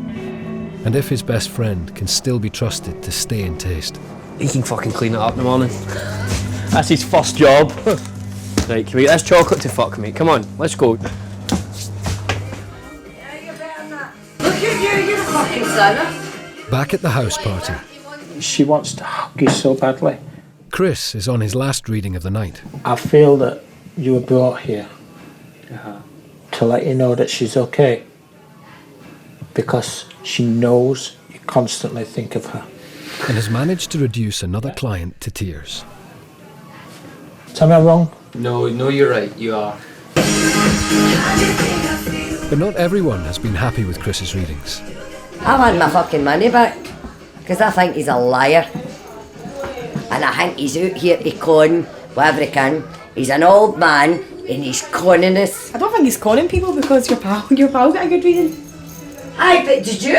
and if his best friend can still be trusted to stay in taste. He can fucking clean it up in the morning. That's his first job. Right, can we get this chocolate to fuck, mate? Come on, let's go. Look at you, you're a fucking sinner. Back at the house party. She wants to hug you so badly, Chris is on his last reading of the night. I feel that you were brought here to let you know that she's okay, because she knows you constantly think of her. And has managed to reduce another client to tears. Tell me I'm wrong? No, you're right, you are. But not everyone has been happy with Chris's readings. I want my fucking money back, because I think he's a liar. And I think he's out here to con whatever he can. He's an old man and he's conning us. I don't think he's conning people because your pal got a good reading. Aye, but did you?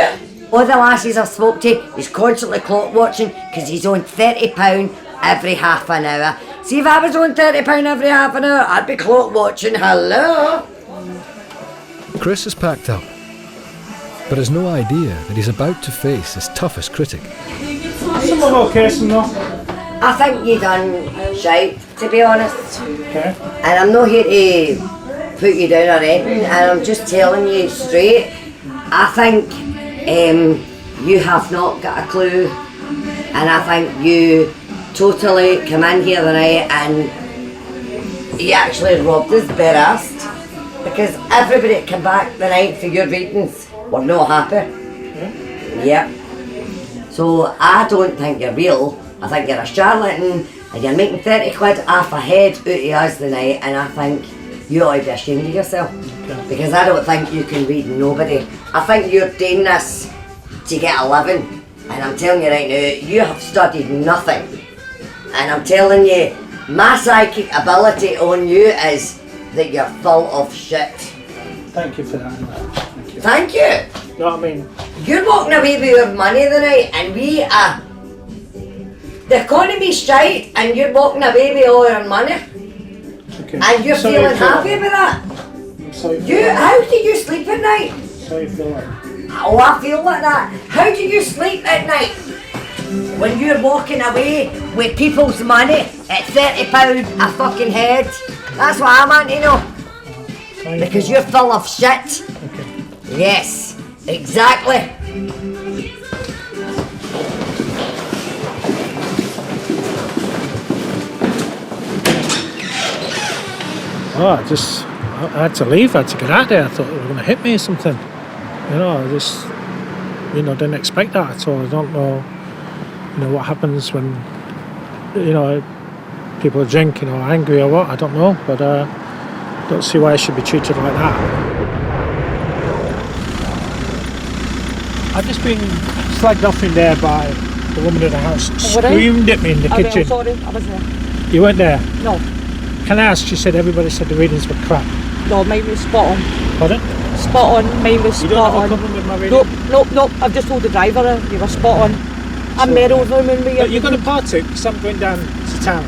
All the lassies I've spoke to, he's constantly clock watching because he's on £30 every half an hour. See, if I was on £30 every half an hour, I'd be clock watching. Hello? Chris is packed up, but has no idea that he's about to face his toughest critic. Some location though. I think you done shite, to be honest. Okay. And I'm not here to put you down or anything, and I'm just telling you straight. I think you have not got a clue, and I think you totally come in here tonight and you actually robbed us bare assed, because everybody that came back the night for your readings were not happy. Yep. So I don't think you're real. I think you're a charlatan and you're making 30 quid off a head out of us tonight, and I think you ought to be ashamed of yourself. Because I don't think you can read nobody. I think you're doing this to get a living, and I'm telling you right now, you have studied nothing. And I'm telling you, my psychic ability on you is that you're full of shit. Thank you for that. Thank you. Thank you. You know what I mean? You're walking away with your money tonight, and we are. The economy's shite, and you're walking away with all your money. Okay. And you're Sorry feeling for happy that. with that. Sorry for You, that. how do you sleep at night? Sorry for that. Oh, I feel like that. How do you sleep at night? When you're walking away with people's money at £30 a fucking head. That's what I want to know. Because you're full of shit. Yes, exactly. Oh, I had to leave, I had to get out of there. I thought they were going to hit me or something. You know, I just, didn't expect that at all. I don't know, what happens when, people are drinking or angry or what, I don't know. But I don't see why I should be treated like that. I've just been slagged off in there by the woman in the house. Screamed at me in the kitchen. I'm sorry, I wasn't there. You weren't there? No. Can I ask, she said everybody said the readings were crap. No, mine was spot on. Pardon? Spot on, mine was You spot don't have a on. problem with my reading? Nope, I've just told the driver you were spot on. I'm merry over him when we But you're going to party because I'm going down to town.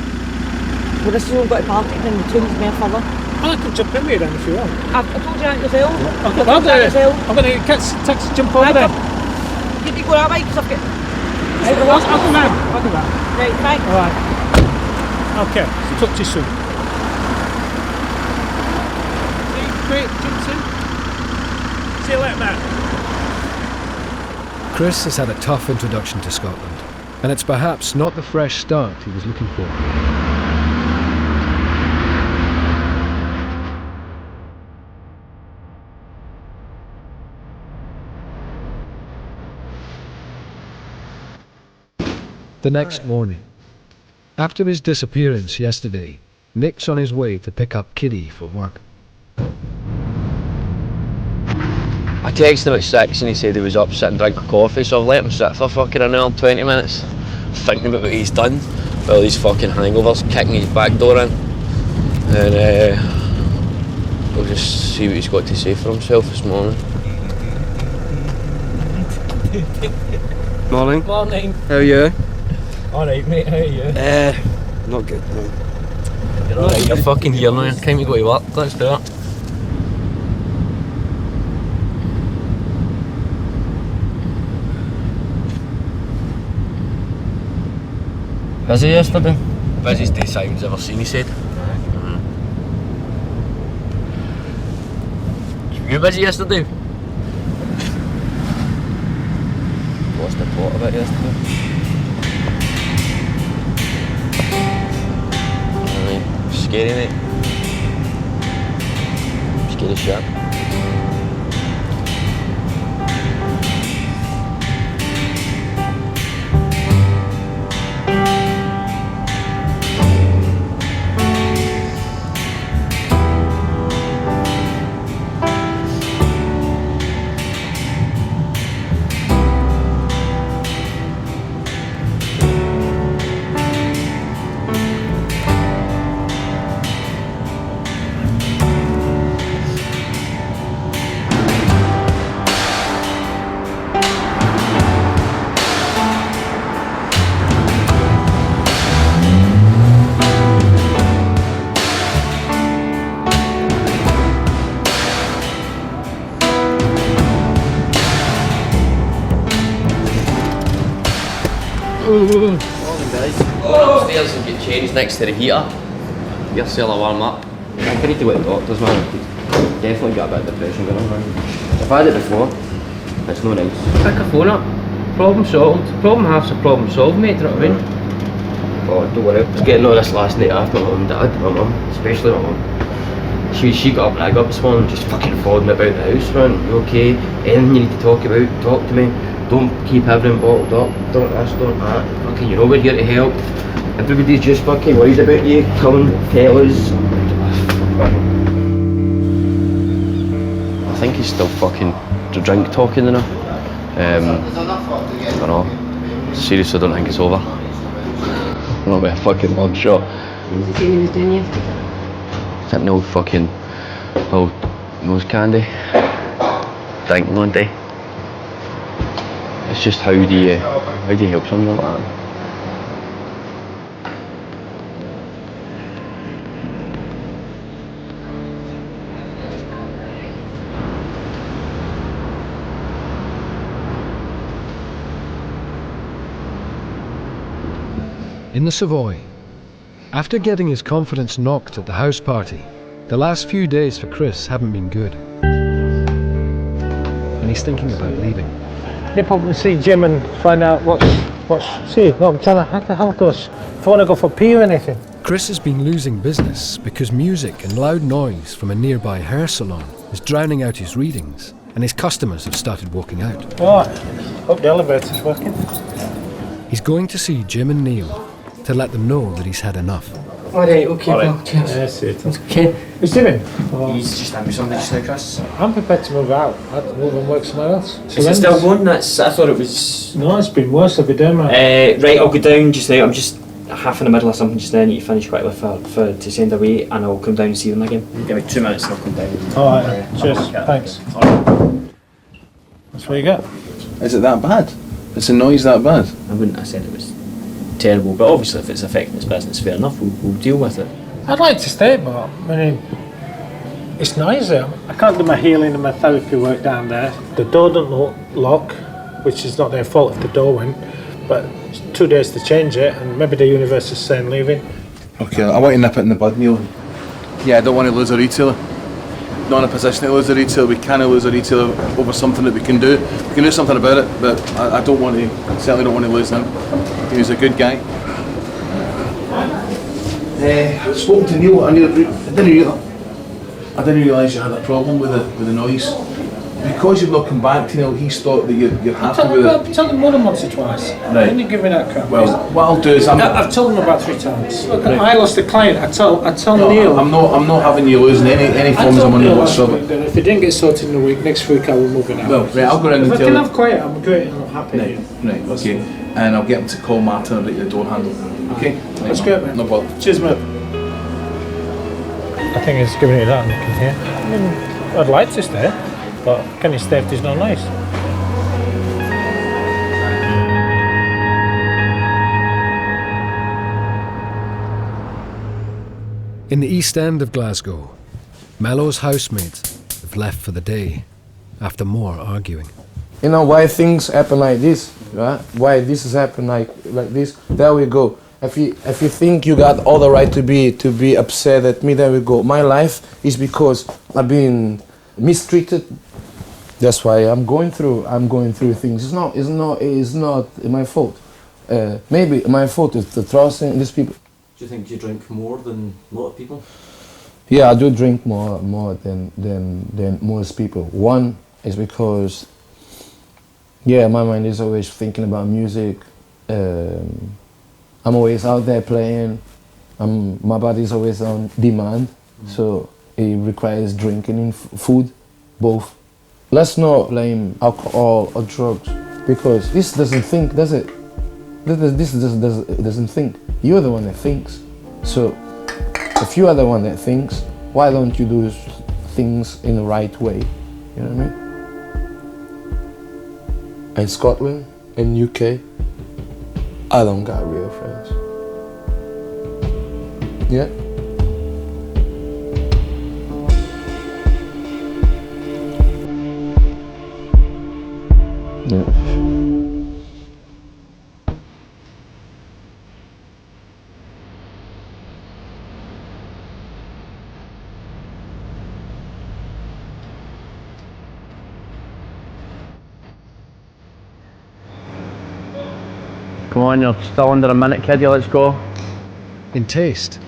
Well, this is all got to party and the tune's more further. Well, I can jump in with you then if you want. I told you that yourself. I'm going to catch a taxi, jump over there. You need to go that way because I've got... I'll come round. Right, thanks. Alright. Okay, talk to you soon. Great, jump in. See you later, man. Chris has had a tough introduction to Scotland, and it's perhaps not the fresh start he was looking for. The next morning, after his disappearance yesterday, Nick's on his way to pick up Kiddie for work. I texted him at 6 and he said he was up sitting drinking coffee, so I've let him sit for fucking an hour and 20 minutes thinking about what he's done. All these fucking hangovers kicking his back door in. And we'll just see what he's got to say for himself this morning. Morning. Morning. How are you? Alright mate, how are you? Not good, no. You're alright, you're fucking here now. Time to go to work, let's do it. Busy yesterday? Busiest day Simon's ever seen, he said. You busy yesterday? Lost the plot about yesterday. scary, mate. Scary shit. Morning, guys. Go upstairs and get changed next to the heater. Get yourself a warm up. I need to go to the doctors, man. Definitely got a bit of depression going on, man. I've had it before. It's no nice. Pick a phone up. Problem solved. Problem half's a problem solved, mate, do you know what I mean? Oh, don't worry. I was getting all this last night after my mum and dad, my mum, especially my mum. She got a brag up this morning, just fucking followed me about the house, man. You okay? Anything you need to talk about, talk to me. Don't keep everything bottled up. Don't this, don't that. Fucking, you know we're here to help. Everybody's just fucking worried about you. Come and tell us. I think he's still fucking drink talking, you know. I don't know. Seriously, I don't think it's over. Not by a fucking long shot. What was he was doing yesterday? That no fucking old nose candy. Drinking one day. It's just how do you help someone like that? In the Savoy, after getting his confidence knocked at the house party, the last few days for Chris haven't been good. And he's thinking about leaving. Nip up and see Jim and find out what's see, no, I'm trying to how the hell goes. If I want to go for pee or anything. Chris has been losing business because music and loud noise from a nearby hair salon is drowning out his readings, and his customers have started walking out. Oh, hope the elevator's working. He's going to see Jim and Neil to let them know that he's had enough. Alright, okay, well, cheers. Yes, it is. Okay. Who's doing? Oh. He's just having something just now, Chris. I'm prepared to move out. I'd move and work somewhere else. Is it still going? I thought it was... No, it's been worse every day, man. Right, I'll go down just now. I'm just half in the middle of something just now. I need to finish quickly for to send away, and I'll come down and see them again. Give me 2 minutes and I'll come down. Alright, cheers, thanks. That's what you get. Is it that bad? Is the noise that bad? I wouldn't have said it was terrible, but obviously if it's affecting his business, fair enough, we'll deal with it. I'd like to stay, but I mean, it's noisy. I can't do my healing and my therapy work down there. The door doesn't lock, which is not their fault if the door went, but it's 2 days to change it, and maybe the universe is saying leaving. Okay, I want to nip it in the bud, Neil. Yeah, I don't want to lose a retailer. Not in a position to lose a retailer. We can't lose a retailer over something that we can do. We can do something about it, but I don't want to, certainly don't want to lose him. He was a good guy. I spoke to Neil. I didn't realise you had a problem with the noise. Because you've not come back to Neil, he's thought that you're happy with it. I've told him more than once or twice. Right. Didn't give me that crap. Well, what I'll do is I've told him about 3 times. Look, Right. I lost a client. I tell No, Neil. I'm not having you losing any forms of money whatsoever. If it didn't get sorted in a week, next week I will move it out. Well, right, I'll go around if and I tell can him. have quiet, I'm great and I'm happy. Right, okay. And I'll get him to call Martin and write the door handle. Okay? That's great, man. No bother. Cheers, mate. I think he's giving it that looking here. I mean, I'd like to stay, but can you stay if there's no noise? In the East End of Glasgow, Mello's housemates have left for the day after more arguing. You know why things happen like this, right? Why this has happened like this? There we go. If you think you got all the right to be upset at me, there we go. My life is because I've been mistreated. That's why I'm going through things. It's not my fault. Maybe my fault is the trust in these people. you think you drink more than a lot of people? Yeah, I do drink more than most people. One is because, yeah, my mind is always thinking about music. I'm always out there playing. My body's always on demand, so it requires drinking and food, both. Let's not blame alcohol or drugs, because this doesn't think, does it? This doesn't think. You're the one that thinks. So if you are the one that thinks, why don't you do things in the right way? You know what I mean? In Scotland, in UK, I don't got real friends. Yeah. Yeah. Come on, you're still under a minute, Kiddie, let's go. In taste,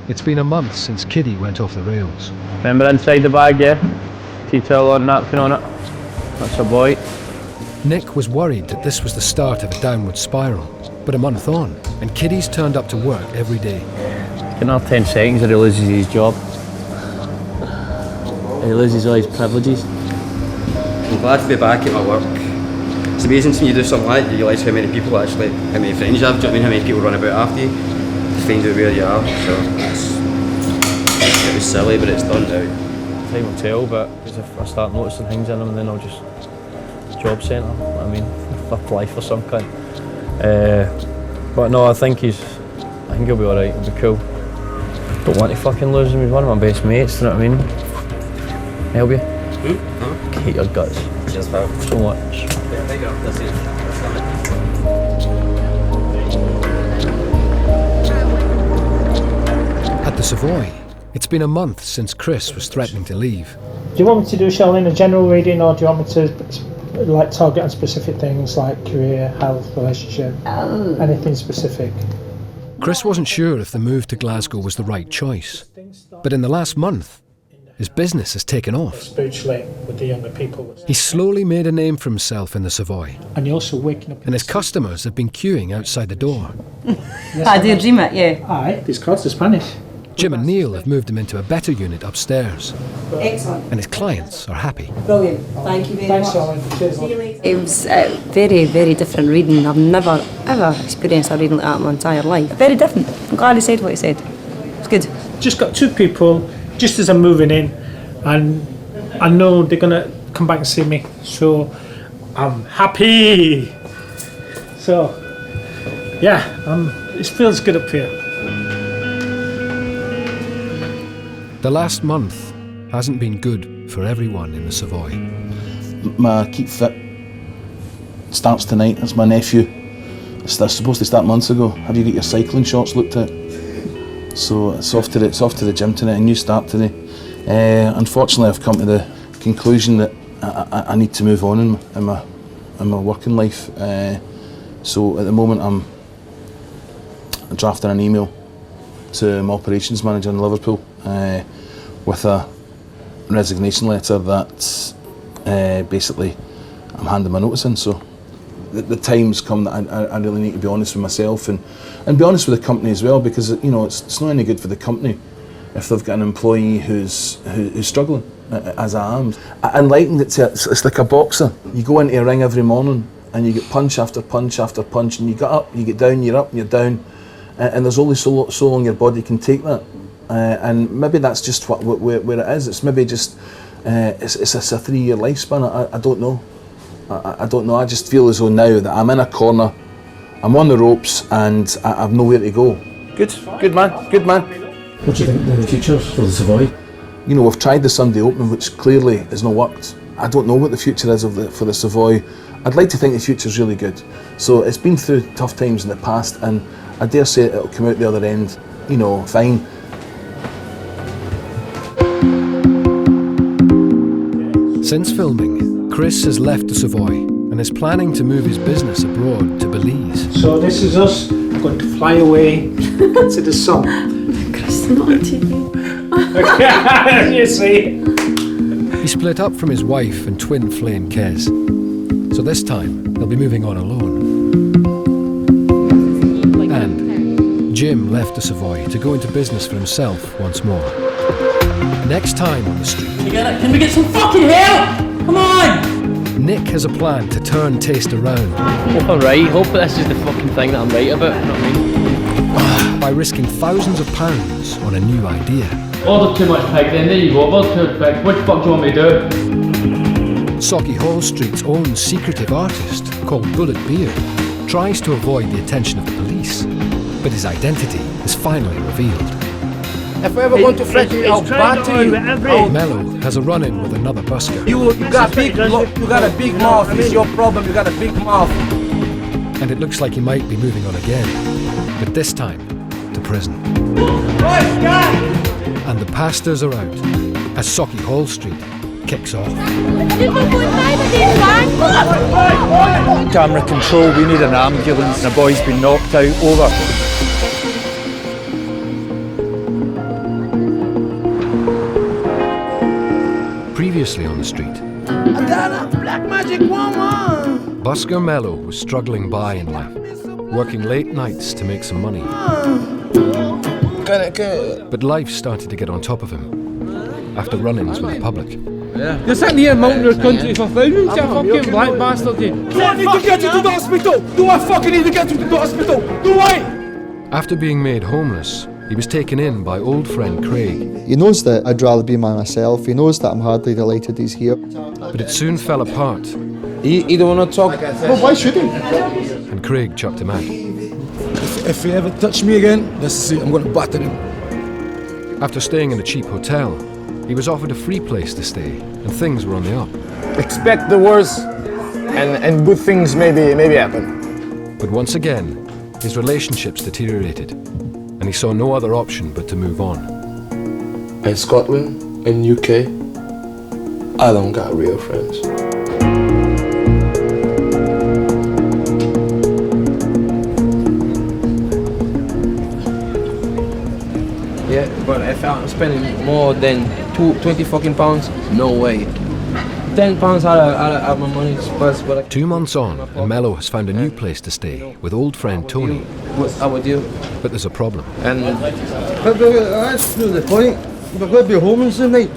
it's been a month since Kiddie went off the rails. Remember inside the bag, yeah? Tea towel or napkin on it. That's a boy. Nick was worried that this was the start of a downward spiral, but a month on, and Kiddie's turned up to work every day. In another 10 seconds or he loses his job. He loses all his privileges. I'm glad to be back at my work. It's amazing when you do something like that, you realise how many people actually, how many friends you have, do you know what I mean? How many people run about after you to find out where you are. So it was silly, but it's done now. Time will tell, but if I start noticing things in him, then I'll just job centre. I mean, apply for some kind. But no, I think he'll be alright. He'll be cool. Don't want to fucking lose him. He's one of my best mates. You know what I mean? Help you? Hate your guts. Cheers, pal. So much. At the Savoy, it's been a month since Chris was threatening to leave. Do you want me to do, Charlene, a general reading, or do you want me to like target on specific things like career, health, relationship, anything specific? Chris wasn't sure if the move to Glasgow was the right choice, but in the last month, his business has taken off. Spiritually, with the younger people. He's slowly made a name for himself in the Savoy, And you're also waking up. and his customers have been queuing outside the door. I do dream it, yeah. Aye, these cards are Spanish. Jim and Neil have moved him into a better unit upstairs, Excellent. and his clients are happy. Brilliant. Thank you very Thanks, much. Charlene. Cheers. It was a very, very different reading. I've never, ever experienced a reading like that in my entire life. Very different. I'm glad he said what he said. It's good. Just got two people, just as I'm moving in, and I know they're going to come back and see me, so I'm happy. So, yeah, it feels good up here. The last month hasn't been good for everyone in the Savoy. My Keep Fit starts tonight. That's my nephew. It's supposed to start months ago. Have you got your cycling shorts looked at? So it's off to the gym tonight. A new start today. Unfortunately, I've come to the conclusion that I need to move on in my working life. So at the moment, I'm drafting an email to my operations manager in Liverpool with a resignation letter that basically I'm handing my notice in. So the time's come that I really need to be honest with myself and be honest with the company as well, because it's not any good for the company if they've got an employee who's struggling, as I am. I likened it to it's like a boxer. You go into a ring every morning and you get punch after punch after punch, and you get up, you get down, you're up, and you're down, and there's only so long your body can take that. And maybe that's just where it is. It's maybe just it's a 3-year lifespan. I don't know. I don't know. I just feel as though now that I'm in a corner, I'm on the ropes, and I've nowhere to go. Good man. What do you think the future for the Savoy? You know, we've tried the Sunday opening, which clearly has not worked. I don't know what the future is for the Savoy. I'd like to think the future's really good. So it's been through tough times in the past, and I dare say it'll come out the other end, fine. Since filming, Chris has left the Savoy and is planning to move his business abroad to Belize. So this is us. Got going to fly away to the sun. Chris, not on TV. You see? He split up from his wife and twin flame Kez. So this time, they'll be moving on alone. And Jim left the Savoy to go into business for himself once more. Next time on the street... Can we get some fucking help? Come on! Nick has a plan to turn taste around. Hope I'm right. Hope this is the fucking thing that I'm right about. You know what I mean? By risking thousands of pounds on a new idea. Order too much pig then, there you go, order too much pig. What the fuck do you want me to do? Sauchiehall Street's own secretive artist, called Bullet Beard, tries to avoid the attention of the police, but his identity is finally revealed. If we're ever going to threaten you, I'll batter you. Mello has a run-in with another busker. You got a big mouth, it's your problem, you got a big mouth. And it looks like he might be moving on again, but this time to prison. And the pastors are out as Sauchiehall Street kicks off. Camera control, we need an ambulance. The boy's been knocked out, over. Previously on the street, I got a black magic woman. busker Mello was struggling by in life, working late nights to make some money. But life started to get on top of him after run-ins with the public. You're sitting here mounting your country for thousands, you fucking black bastard, you. Do I need to get you to the hospital? Do I fucking need to get you to the hospital? Do I? After being made homeless, he was taken in by old friend Craig. He knows that I'd rather be by myself. He knows that I'm hardly delighted he's here. But it soon fell apart. He don't want to talk. Well, why should he? And Craig chucked him out. If he ever touch me again, this is it, I'm going to batter him. After staying in a cheap hotel, he was offered a free place to stay, and things were on the up. Expect the worst, and good things maybe happen. But once again, his relationships deteriorated, and he saw no other option but to move on. In Scotland, in UK, I don't got real friends. Yeah, but if I'm spending more than 20 fucking pounds, no way. 10 pounds out of my money, but 2 months on, and Mello has found a new place to stay with old friend Tony. What's our deal? But there's a problem. And that's not the point. We're going to be homeless tonight.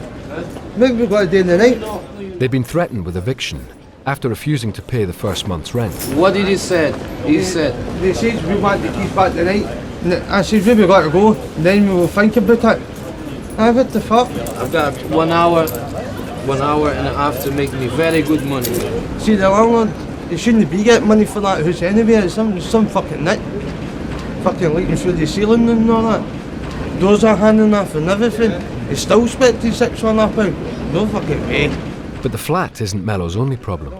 Maybe we've got a day in the night. They've been threatened with eviction after refusing to pay the first month's rent. what did he say? He said, They said we want the keys back tonight. And I said, where we got to go? Then we will think about it. What the fuck? I've got 1 hour and a half to make me very good money. See, the landlord, he shouldn't be getting money for that house anyway. It's some fucking nick. Fucking leaking through the ceiling and all that. Doors are handing off and everything. He's still spending £600. No fucking way. But the flat isn't Mello's only problem.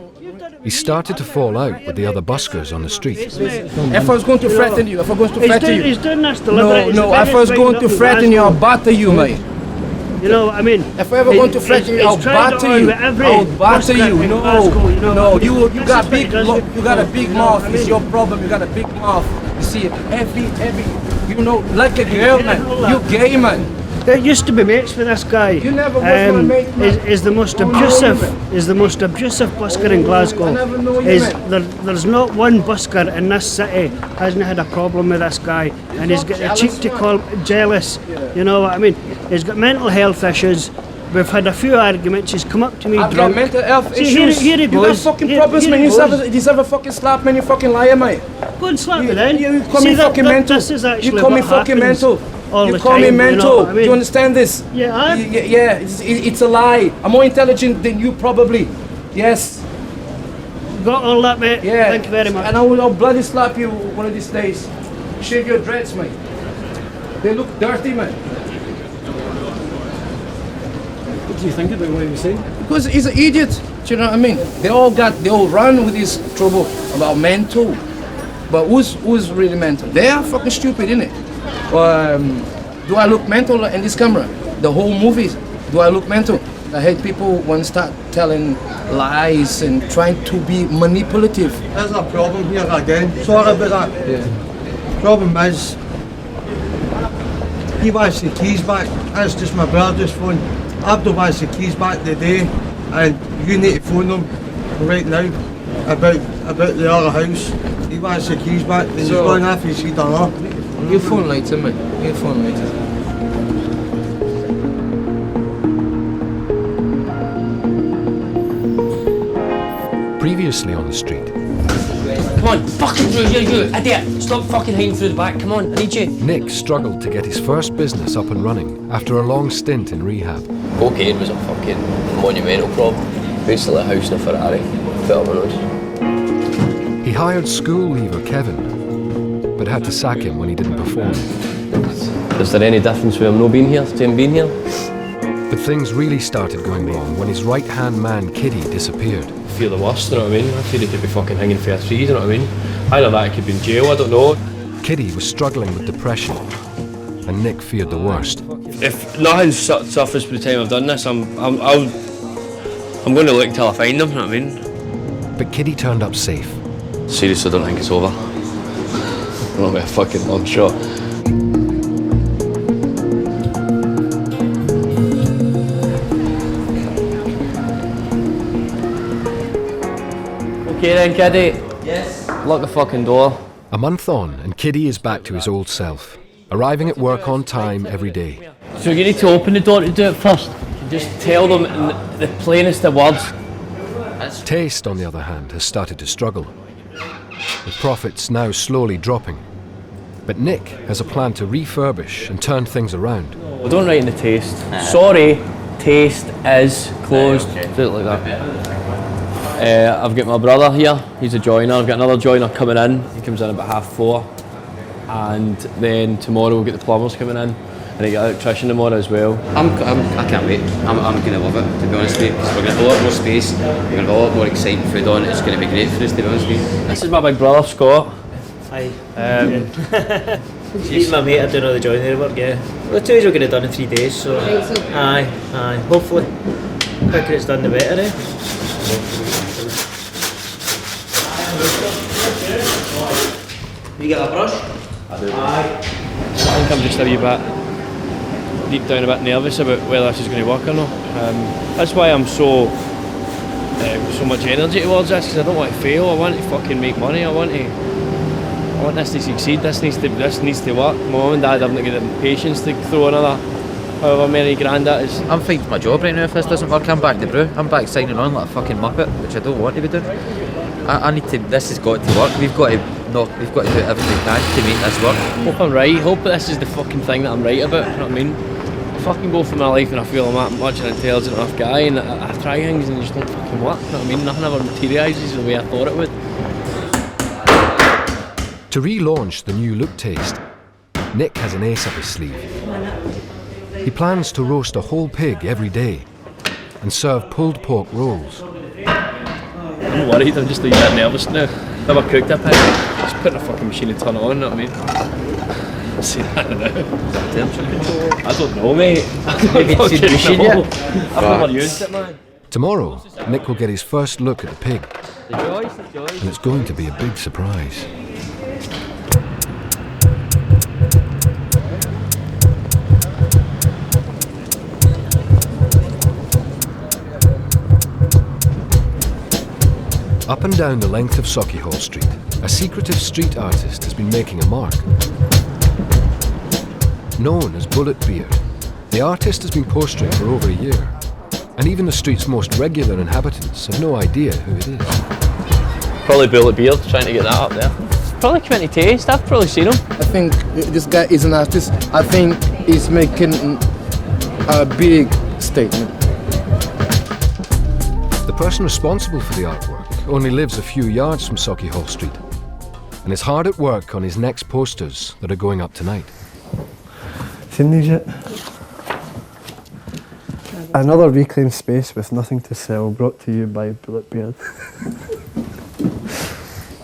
He started to fall out with the other buskers on the street. If I was going to threaten you, if I was going to threaten you... He's doing this deliberately. No, if I was going to threaten you, I'll batter you, mate. You know what I mean? If I ever going to threaten you, I'll batter you. I'll batter you. No, you got a big mouth. It's your problem. You got a big mouth. You see, every, you know, like a girl, man. You gay, man. There used to be mates with this guy. You never was my mate, man. Is the most abusive busker in Glasgow. There's not one busker in this city hasn't had a problem with this guy, and he's got the cheek to call jealous. You know what I mean? He's got mental health issues. We've had a few arguments. He's come up to me I've drunk. got mental health See, issues. Here he goes. You got fucking problems, man. You deserve a fucking slap, man. You fucking liar, mate. Go and slap me then. You call me fucking mental. This is actually You call me what fucking happens mental. all You the call me time, mental. You know what I mean? Do you understand this? Yeah, Yeah, it's a lie. I'm more intelligent than you, probably. Yes. Got all that, mate. Yeah. Thank you very much. And I'll bloody slap you one of these days. Shave your dreads, mate. They look dirty, man. What do you think about what he was saying? Because he's an idiot. Do you know what I mean? They all run with this trouble about mental. But who's really mental? They are fucking stupid, innit? Do I look mental in this camera? The whole movies, do I look mental? I hate people when start telling lies and trying to be manipulative. There's a problem here again. Sorry about that. Yeah. Problem is, he wants the keys back. That's just my brother's phone. Abdul wants the keys back today, and you need to phone him right now about the other house. He wants the keys back, and he's going off his $3. You phone later, mate. You phone later. Previously on the street. Come on, fucking through, you idiot! Stop fucking hiding through the back, come on, I need you. Nick struggled to get his first business up and running after a long stint in rehab. Cocaine was a fucking monumental problem. Basically a house in a Ferrari, fell on my nose. He hired school leaver Kevin, but had to sack him when he didn't perform. Is there any difference with him not being here to him being here? But things really started going wrong when his right-hand man Kiddie disappeared. I feel the worst, you know what I mean? I feel he could be fucking hanging for trees, you know what I mean? Either that, he could be in jail, I don't know. Kiddie was struggling with depression, and Nick feared the worst. If nothing suffers by the time I've done this, I'm going to look until I find him, you know what I mean? But Kiddie turned up safe. Seriously, I don't think it's over. Not by a fucking long shot. Okay then, Kiddie. Yes? Lock the fucking door. A month on, and Kiddie is back to his old self, arriving at work on time every day. So you need to open the door to do it first. Just tell them in the plainest of words. Taste, on the other hand, has started to struggle, with profits now slowly dropping. But Nick has a plan to refurbish and turn things around. Well, don't write in the taste. Sorry, taste is closed. Do it like that. I've got my brother here, he's a joiner. I've got another joiner coming in, he comes in about 4:30. And then tomorrow we'll get the plumbers coming in. And I get an electrician tomorrow as well. I can't wait. I'm going to love it, to be honest with you, because we're going to have a lot more space, we're going to have a lot more exciting food on. It's going to be great for us, to be honest with you. This is my big brother, Scott. Aye. He's my mate, I doing all the joinery work, yeah. Well, the two will get it done in 3 days, so aye, hopefully. The quicker it's done, the better, eh? You got a brush? I do. I think I'm just a wee bit deep down a bit nervous about whether this is going to work or not. That's why I'm so much energy towards this, because I don't want to fail. I want to fucking make money. I want this to succeed. This needs to work. My mum and dad haven't got the patience to throw another however many grand that is. I'm finding my job right now. If this doesn't work, I'm back to brew. I'm back signing on like a fucking muppet, which I don't want to be doing. I need to. This has got to work. We've got to do everything we can to make this work. Hope I'm right. Hope that this is the fucking thing that I'm right about. You know what I mean? I fucking go through my life and I feel I'm that much an intelligent enough guy, and I try things and they just don't fucking work. You know what I mean? Nothing ever materialises the way I thought it would. To relaunch the new look taste, Nick has an ace up his sleeve. He plans to roast a whole pig every day and serve pulled pork rolls. I'm not worried, I'm just a wee bit nervous now. Never cooked a pig, just put in a fucking machine and turn it on, you know what I mean? I'll see that now. I don't know, mate. Maybe it's in the machine yet? I've never used it, man. Tomorrow, Nick will get his first look at the pig, and it's going to be a big surprise. Up and down the length of Sauchiehall Street, a secretive street artist has been making a mark. Known as Bullet Beard, the artist has been posturing for over a year, and even the street's most regular inhabitants have no idea who it is. Probably Bullet Beard, trying to get that up there. Probably Community Taste, I've probably seen him. I think this guy is an artist. I think he's making a big statement. The person responsible for the artwork only lives a few yards from Sauchiehall Street and is hard at work on his next posters that are going up tonight. Seen these yet? Another reclaimed space with nothing to sell, brought to you by Bullet Beard.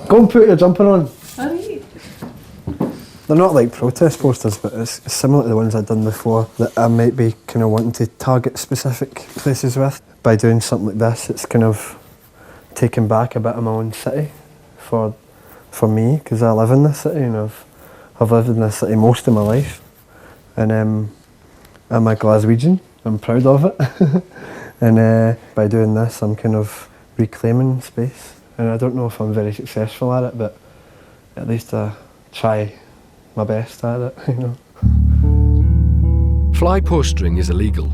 Go and put your jumper on. They're not like protest posters, but it's similar to the ones I've done before that I might be kind of wanting to target specific places with. By doing something like this, it's kind of taking back a bit of my own city for me, because I live in this city and I've I've lived in this city most of my life, and I'm a Glaswegian. I'm proud of it. And by doing this, I'm kind of reclaiming space. And I don't know if I'm very successful at it, but at least I try my best at it, you know. Fly postering is illegal,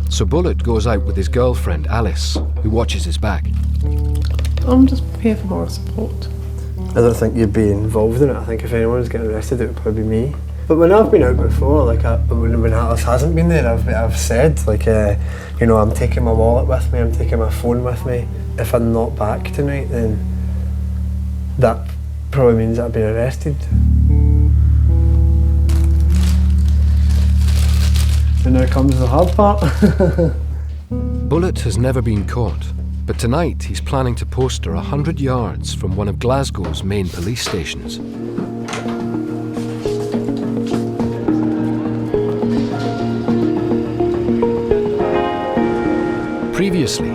so Bullet goes out with his girlfriend Alice, who watches his back. I'm just here for more support. I don't think you'd be involved in it. I think if anyone was getting arrested, it would probably be me. But when I've been out before, like when Alice hasn't been there, I've said, like, you know, I'm taking my wallet with me, I'm taking my phone with me. If I'm not back tonight, then that probably means I've been arrested. And now comes the hard part. Bullet has never been caught, but tonight he's planning to poster 100 yards from one of Glasgow's main police stations. Previously,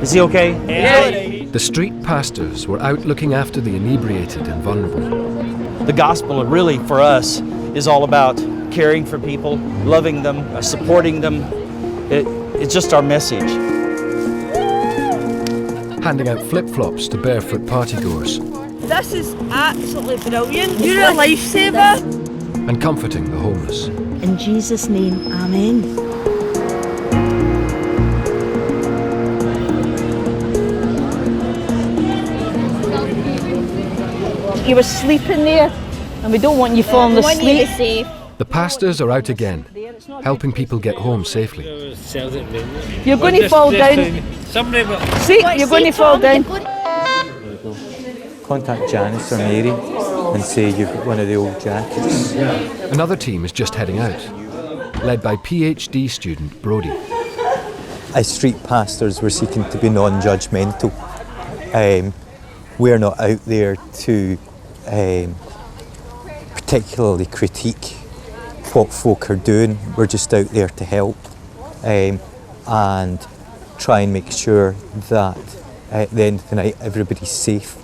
is he okay? Yeah. The street pastors were out looking after the inebriated and vulnerable. The gospel really, for us, is all about caring for people, loving them, supporting them. It's just our message. Handing out flip-flops to barefoot partygoers. This is absolutely brilliant. You're a lifesaver. And comforting the homeless. In Jesus' name, amen. You were sleeping there, and we don't want you falling asleep. The pastors are out again, helping people get home safely. You're going to fall down. See, you're going to fall down. Contact Janice or Mary and say you've got one of the old jackets. Another team is just heading out, led by PhD student Brodie. As street pastors, we're seeking to be non-judgmental. We're not out there to particularly critique what folk are doing. We're just out there to help and try and make sure that at the end of the night everybody's safe.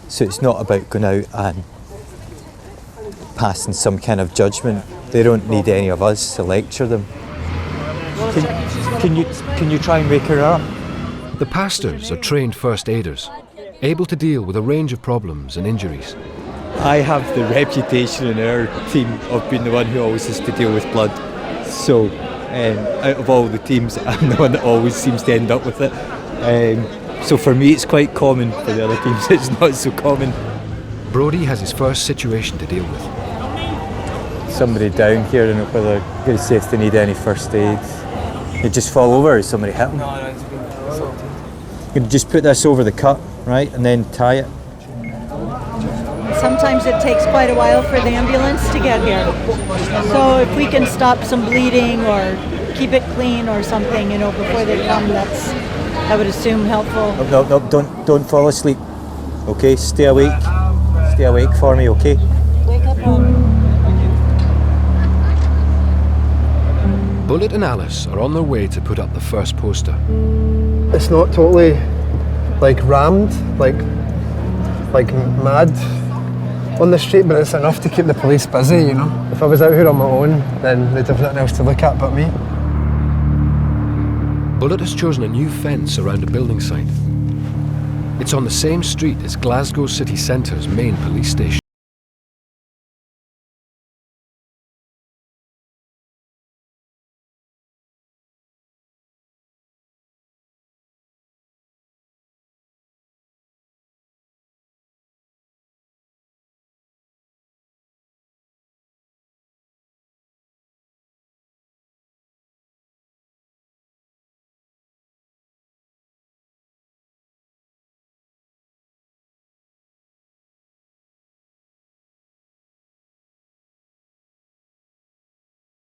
So it's not about going out and passing some kind of judgment. They don't need any of us to lecture them. Can you try and wake her up? The pastors are trained first aiders, able to deal with a range of problems and injuries. I have the reputation in our team of being the one who always has to deal with blood. So out of all the teams, I'm the one that always seems to end up with it. So for me it's quite common, for the other teams it's not so common. Brodie has his first situation to deal with. Somebody down here, I don't know whether they say if they need any first aid. They just fall over, or somebody hit them? No, it's been assaulted. You can just put this over the cut, right, and then tie it. Sometimes it takes quite a while for the ambulance to get here. So if we can stop some bleeding or keep it clean or something, you know, before they come, that's, I would assume, helpful. No, don't fall asleep. Okay, stay awake. Stay awake for me, okay? Wake up on. Bullet and Alice are on their way to put up the first poster. It's not totally like rammed, like mad on the street, but it's enough to keep the police busy, you know. If I was out here on my own, then they'd have nothing else to look at but me. Bullet has chosen a new fence around a building site. It's on the same street as Glasgow city centre's main police station.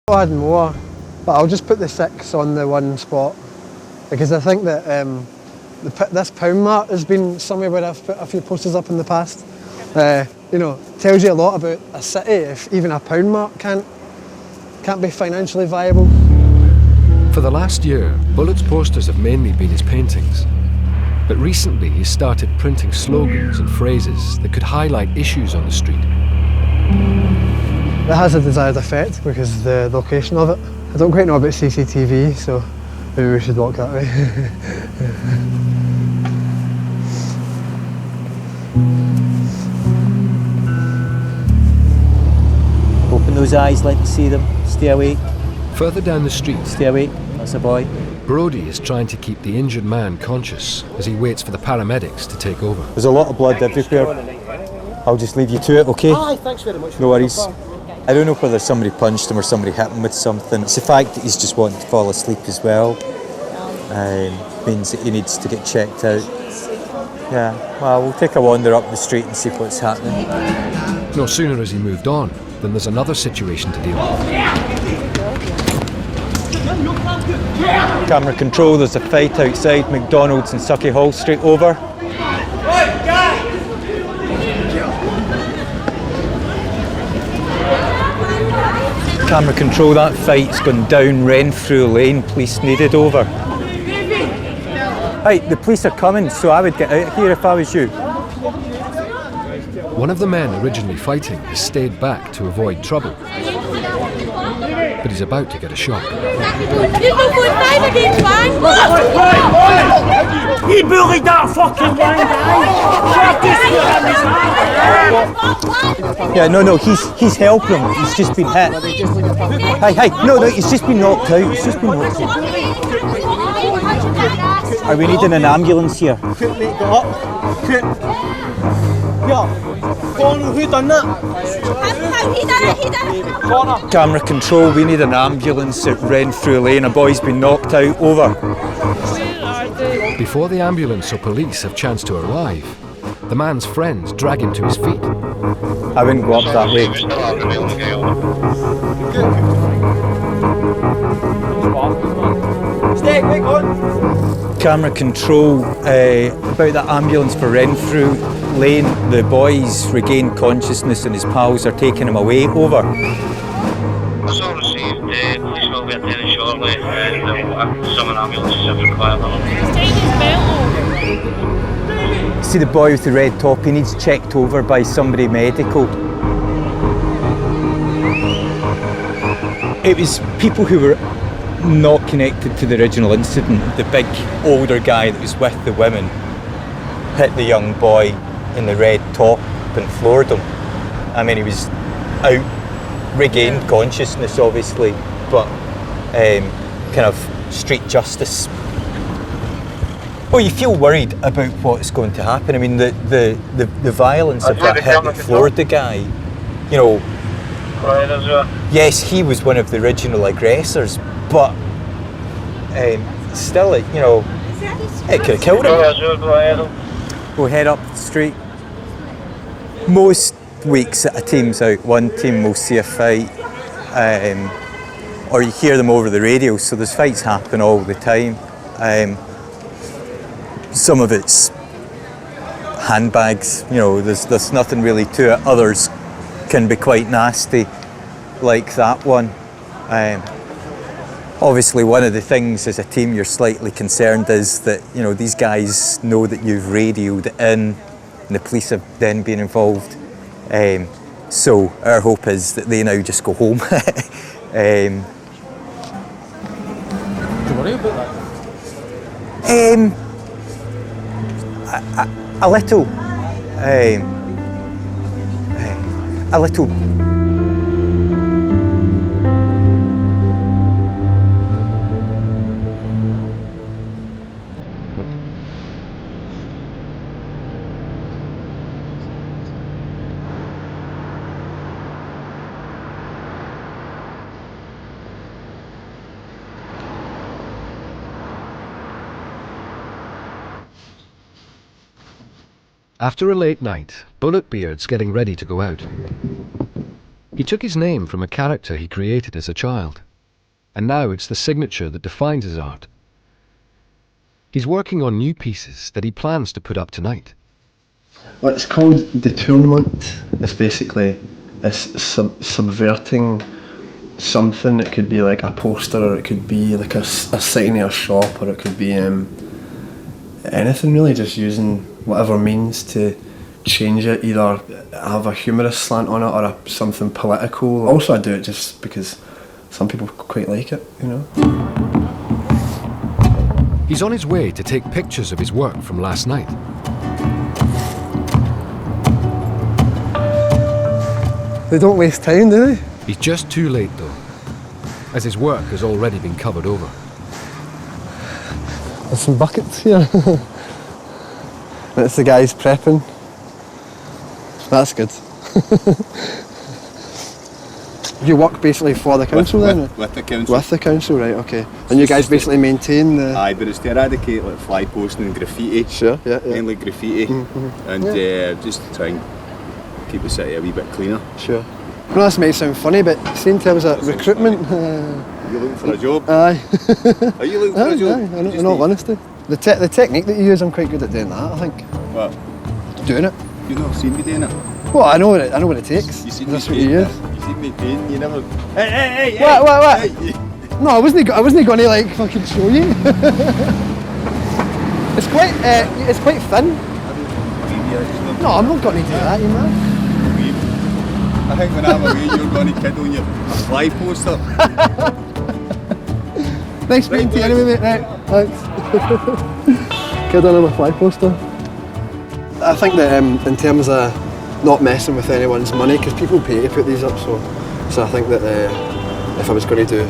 I'll add more, but I'll just put the 6 on the one spot because I think that this pound mark has been somewhere where I've put a few posters up in the past. You know, tells you a lot about a city if even a pound mark can't be financially viable. For the last year, Bullet's posters have mainly been his paintings. But recently he's started printing slogans and phrases that could highlight issues on the street. It has a desired effect because of the location of it. I don't quite know about CCTV, so maybe we should walk that way. Open those eyes, let me see them. Stay awake. Further down the street, stay awake. That's a boy. Brody is trying to keep the injured man conscious as he waits for the paramedics to take over. There's a lot of blood everywhere. I'll just leave you to it, okay? Aye, thanks very much. No worries. I don't know whether somebody punched him or somebody hit him with something. It's the fact that he's just wanting to fall asleep as well. Means that he needs to get checked out. Yeah, well, we'll take a wander up the street and see what's happening. No sooner has he moved on than there's another situation to deal with. Camera control, there's a fight outside McDonald's in Sauchiehall Street, over. Camera control, that fight's gone down Renfrew Lane, police needed, over. Right, the police are coming, so I would get out of here if I was you. One of the men originally fighting has stayed back to avoid trouble. But he's about to get a shock. He bullied that fucking guy! Yeah, no, he's helping him. He's just been hit. Hey, no, he's just been knocked out. He's just been knocked out. Are we needing an ambulance here? Who done that? Camera control, we need an ambulance at Renfrew Lane. A boy's been knocked out, over. Before the ambulance or police have chance to arrive, the man's friends drag him to his feet. I wouldn't go up that way. Camera control, about that ambulance for Renfrew Lane. The boys regained consciousness and his pals are taking him away, over. That's all received. Police will be attending shortly and they'll summon ambulances if required. See the boy with the red top, he needs checked over by somebody medical. It was people who were not connected to the original incident. The big older guy that was with the women hit the young boy in the red top and floored him. I mean, he was out, regained consciousness obviously, but kind of street justice. Well, you feel worried about what's going to happen. I mean, the violence of that hit that floored the guy, you know, yes, he was one of the original aggressors, but still, it could have killed him. We'll head up the street. Most weeks a team's out, one team will see a fight, or you hear them over the radio, so there's fights happen all the time. Some of it's handbags, there's nothing really to it. Others can be quite nasty, like that one. Obviously, one of the things as a team you're slightly concerned is that these guys know that you've radioed in, and the police have then been involved. So our hope is that they now just go home. Do you worry about that? A little. A little. After a late night, Bulletbeard's getting ready to go out. He took his name from a character he created as a child, and now it's the signature that defines his art. He's working on new pieces that he plans to put up tonight. Well, it's called The Tournament. It's basically subverting something. It could be like a poster, or it could be like a sign in a shop, or it could be anything really, just using whatever means to change it, either have a humorous slant on it or something political. Also I do it just because some people quite like it, you know. He's on his way to take pictures of his work from last night. They don't waste time, do they? He's just too late though, as his work has already been covered over. There's some buckets here. And it's the guys prepping. That's good. You work basically for the council then? With the council. With the council, right, okay. And you guys basically maintain the... Aye, but it's to eradicate like fly posting and graffiti. Sure, yeah. Mainly graffiti. And just to try and keep the city a wee bit cleaner. Sure. No, this might sound funny, but see in terms of recruitment... Are you looking for a job? Aye. Are you looking for a job? Aye, in all honesty. The technique that you use, I'm quite good at doing that, I think. What? Doing it. You've not seen me doing it? Well, I know what it takes. You seen That's me what you use. You seen me paint, you never... Hey! What? Hey. No, I wasn't going to like fucking show you. It's quite thin. No, I'm not going to do that, you know. I think when I'm away, you're going to kid on your fly poster. Nice meeting you anyway, mate. Right, thanks. Kid on my fly poster. I think that in terms of not messing with anyone's money, because people pay to put these up, so I think that if I was going to do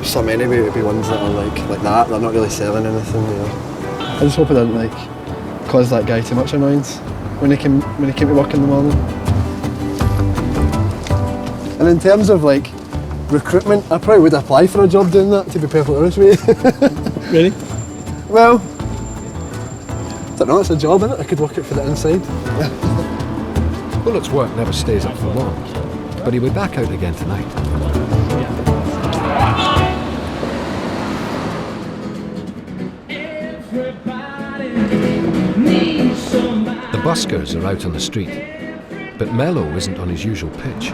some anyway, it would be ones that are like that. They're not really selling anything, you know. I just hope I didn't like cause that guy too much annoyance when he came to work in the morning. And in terms of like recruitment, I probably would apply for a job doing that, to be perfectly honest with you. Really? Well, I don't know, it's a job, innit? I could work it for the inside. Bullett's work never stays up for long, but he'll be back out again tonight. The buskers are out on the street, but Mello isn't on his usual pitch.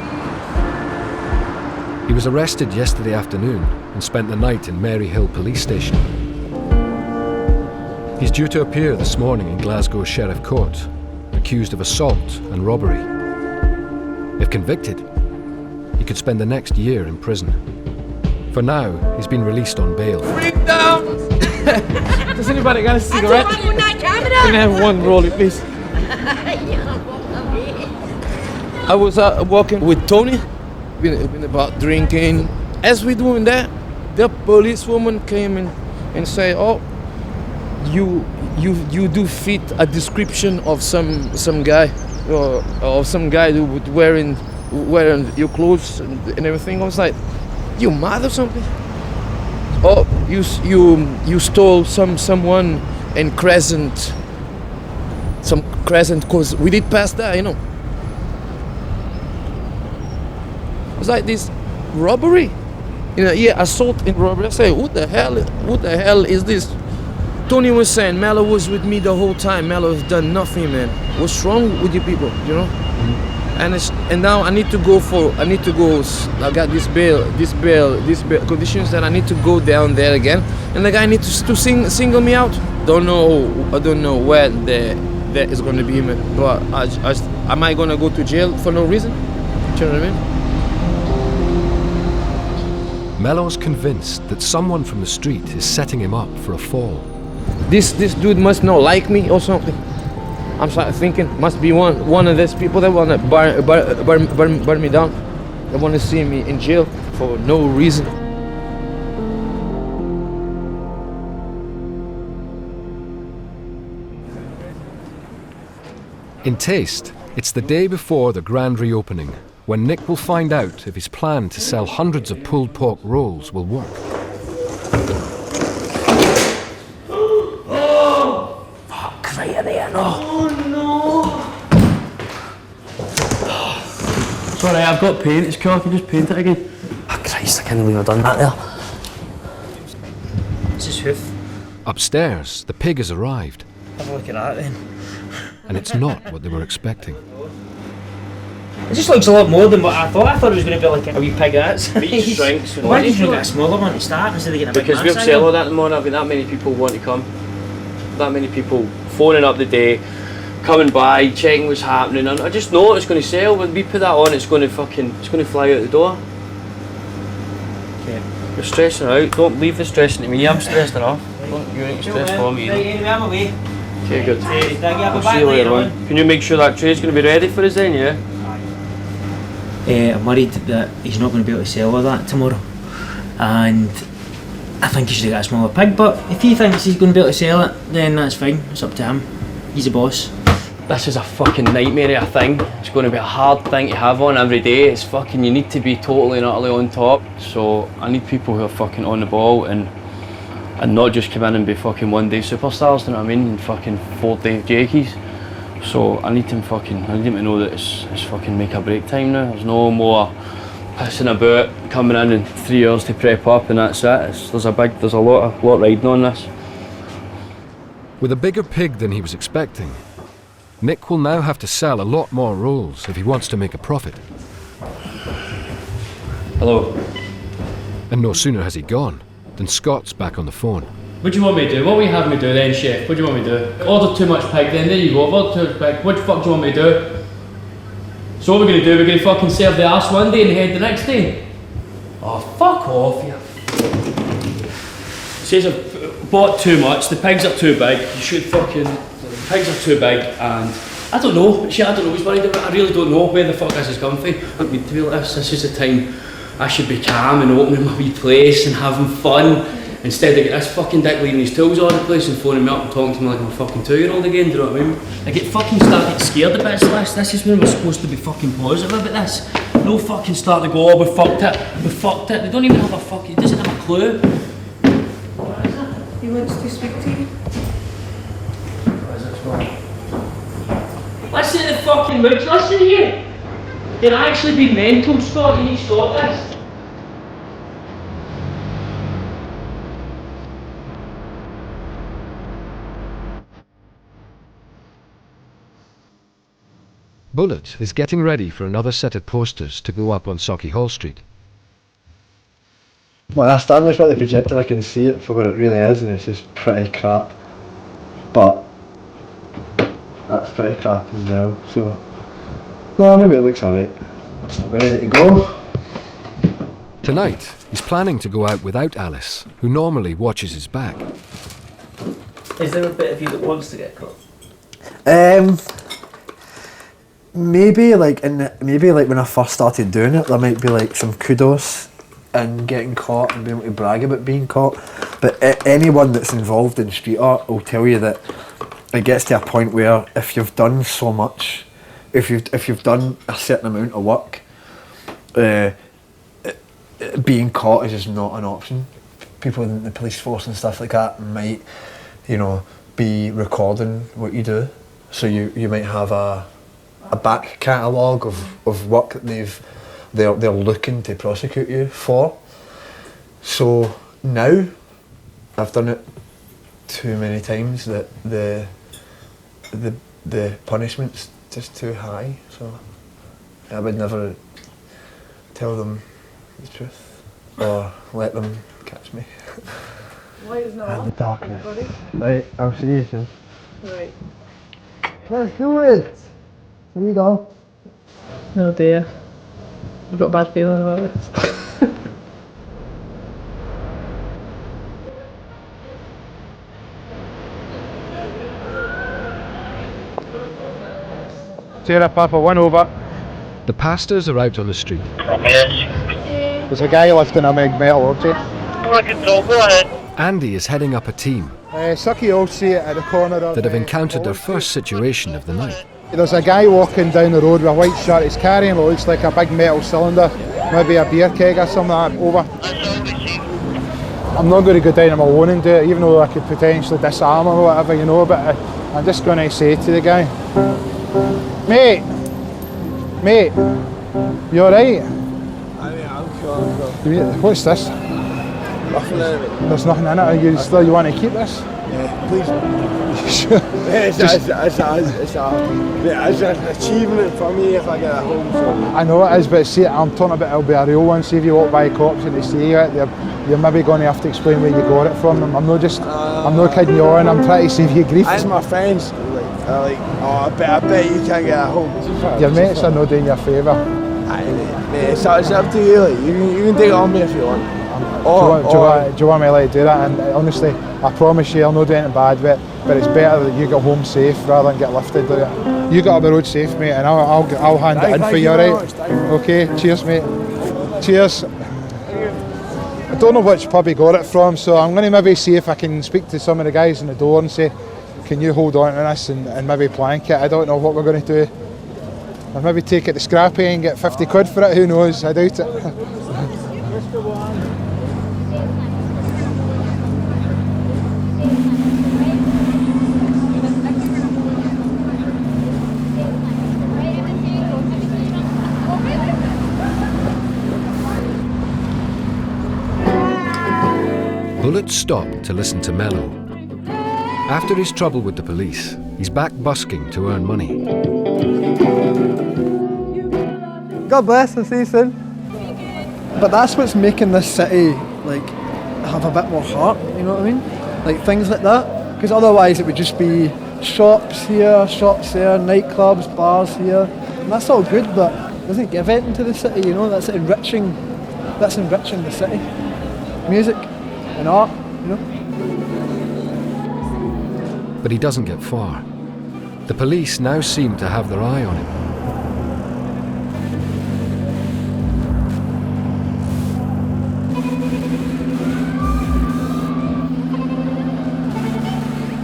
He was arrested yesterday afternoon and spent the night in Maryhill Police Station. He's due to appear this morning in Glasgow Sheriff Court, accused of assault and robbery. If convicted, he could spend the next year in prison. For now, he's been released on bail. Bring down! Does anybody got a cigarette? Can I have one rollie, please? I was walking with Tony, been about drinking. As we doing that, the policewoman came in and say, "Oh, you do fit a description of some guy, or some guy who would wearing your clothes and everything." I was like, "You mad or something? Oh, you stole someone in Crescent, cause we did pass that, you know." It was like this robbery, you know, yeah, assault and robbery. I say, what the hell is this? Tony was saying, Mello was with me the whole time. Mello has done nothing, man. What's wrong with you people, you know? And now I need to go. I got this bail conditions that I need to go down there again. And the guy needs to single me out. I don't know where that is going to be, man. But am I going to go to jail for no reason? Do you know what I mean? Mello's convinced that someone from the street is setting him up for a fall. This dude must not like me or something. I'm starting thinking, must be one of these people that want to burn me down. They want to see me in jail for no reason. In Taste, it's the day before the grand reopening, when Nick will find out if his plan to sell hundreds of pulled pork rolls will work. Right in there, no. Oh no! Sorry, I've got paint, it's cool, I can just paint it again. Oh Christ, I can't believe I've done that there. It's his hoof. Upstairs, the pig has arrived. Have a look at that then. And it's not what they were expecting. It just looks a lot more than what I thought. I thought it was going to be like a wee pig that's. Meat shrinks. Why did you not get a smaller one to start instead of getting a big Because man we've size selling one? that at the moment, I've got that many people want to come. that many people phoning up the day, coming by, checking what's happening, and I just know it's going to sell. When we put that on, it's going to fly out the door. Okay. You're stressing out. Don't leave the stressing to me. I'm stressed enough. Don't you make stress for me. Anyway, I'm away. Okay, good. I'll See you later on. Can you make sure that tray's going to be ready for us then, yeah? I'm worried that he's not going to be able to sell all that tomorrow, and I think he should have got a smaller pig, but if he thinks he's going to be able to sell it, then that's fine, it's up to him. He's the boss. This is a fucking nightmare of a thing. It's going to be a hard thing to have on every day. It's fucking, you need to be totally and utterly on top. So I need people who are fucking on the ball and not just come in and be fucking one day superstars, you know what I mean? And fucking 4-day jakies. So I need them to know that it's fucking make or break time now. There's no more pissing about, coming in 3 hours to prep up and that's it. There's a lot riding on this. With a bigger pig than he was expecting, Mick will now have to sell a lot more rolls if he wants to make a profit. Hello. And no sooner has he gone than Scott's back on the phone. What do you want me to do? What will you have me do then, chef? What do you want me to do? Order too much pig then, there you go. Order too much pig. What the fuck do you want me to do? So what we're going to do, we're going to fucking serve the arse one day and the head the next day? Oh, fuck off, you. Says I've bought too much, the pigs are too big, you should fucking... The pigs are too big and... I don't know, shit, I don't know who's worried about it. I really don't know where the fuck this is coming from. I mean, to be like this is the time I should be calm and opening my wee place and having fun. Instead I get this fucking dick leaving his tools all over the place and phoning me up and talking to me like I'm a fucking 2-year-old again, do you know what I mean? I get fucking started scared about this. This is when we're supposed to be fucking positive about this. No fucking start to go, oh, we fucked it. They don't even have a fucking, he doesn't have a clue. What is it? He wants to speak to you. What is this for? Listen to the fucking moods, listen to you. You're actually being mental, Scott, you need to stop this. Bullet is getting ready for another set of posters to go up on Sauchiehall Street. When I stand in front of the projector I can see it for what it really is and it's just pretty crap. But that's pretty crap as well, so no, maybe it looks alright. We're ready to go. Tonight, he's planning to go out without Alice, who normally watches his back. Is there a bit of you that wants to get caught? Maybe like when I first started doing it, there might be like some kudos in getting caught and being able to brag about being caught. But anyone that's involved in street art will tell you that it gets to a point where if you've done so much, if you've done a certain amount of work, being caught is just not an option. People in the police force and stuff like that might, be recording what you do. So you might have a back catalogue of work that they're looking to prosecute you for. So now I've done it too many times that the punishment's just too high, so I would never tell them the truth or let them catch me. Light is not And the on, darkness. everybody. Right, I'll see you soon. Right. Let's do it! Here we go. Oh dear. I've got a bad feeling about this. Sarah Papa, 1 over. The pastors are out on the street. There's a guy lifting a big metal object. Andy is heading up a team Sauchiehall Street at the corner of... that have encountered their first situation of the night. There's a guy walking down the road with a white shirt. He's carrying what looks like a big metal cylinder, maybe a beer keg or something like that, over. I'm not going to go down him alone and do it, even though I could potentially disarm him or whatever, but I'm just going to say to the guy, Mate, you alright? I'm sure. What's this? Nothing in it. There's nothing in it. You want to keep this? Please. It's an achievement for me if I get it home. So. I know it is, but see, I'm talking about it'll be a real one. See if you walk by cops and they see it, you're maybe going to have to explain where you got it from them. I'm not kidding you on. I'm trying to save you grief. As my friends, I bet you can't get it home. Your mates are not doing you a favour. Mate, it's up to you. Like, you can take it on me if you want. Do you want me to let you do that? And honestly, I promise you, I'll not do anything bad with it. But it's better that you get home safe rather than get lifted. You got up the road safe, mate, and I'll hand it in for you, alright? Okay, cheers, mate. Cheers. I don't know which pub he got it from, so I'm going to maybe see if I can speak to some of the guys in the door and say, can you hold on to this and maybe plank it? I don't know what we're going to do. I'll maybe take it to Scrappy and get 50 quid for it, who knows? I doubt it. Bullet stopped to listen to Mello. After his trouble with the police, he's back busking to earn money. God bless, I'll see you soon. But that's what's making this city like have a bit more heart, you know what I mean? Like things like that. Because otherwise it would just be shops here, shops there, nightclubs, bars here. And that's all good, but it doesn't give anything to the city, you know, that's enriching the city. Music and art, you know. But he doesn't get far. The police now seem to have their eye on him.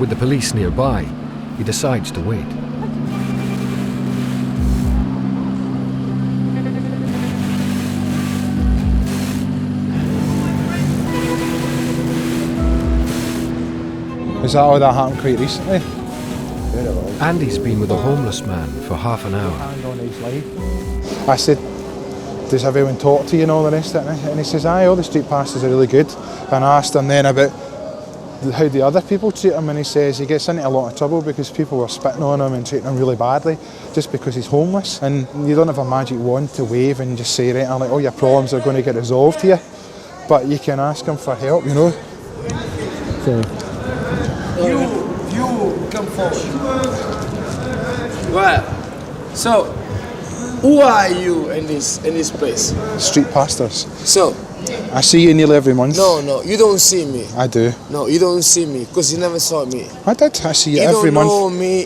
With the police nearby, he decides to wait. Is that all that happened quite recently? Andy's been with a homeless man for half an hour. I said, does everyone talk to you and all the rest of it? And he says, aye, all the street passes are really good. And I asked him then about how the other people treat him, and he says he gets into a lot of trouble because people are spitting on him and treating him really badly just because he's homeless. And you don't have a magic wand to wave and just say, right, like, all your problems are going to get resolved here. But you can ask him for help, you know. So. You come forward. Right. So, who are you in this place? Street pastors. So, I see you nearly every month. No, you don't see me. I do. No, you don't see me because you never saw me. I did. I see you every month.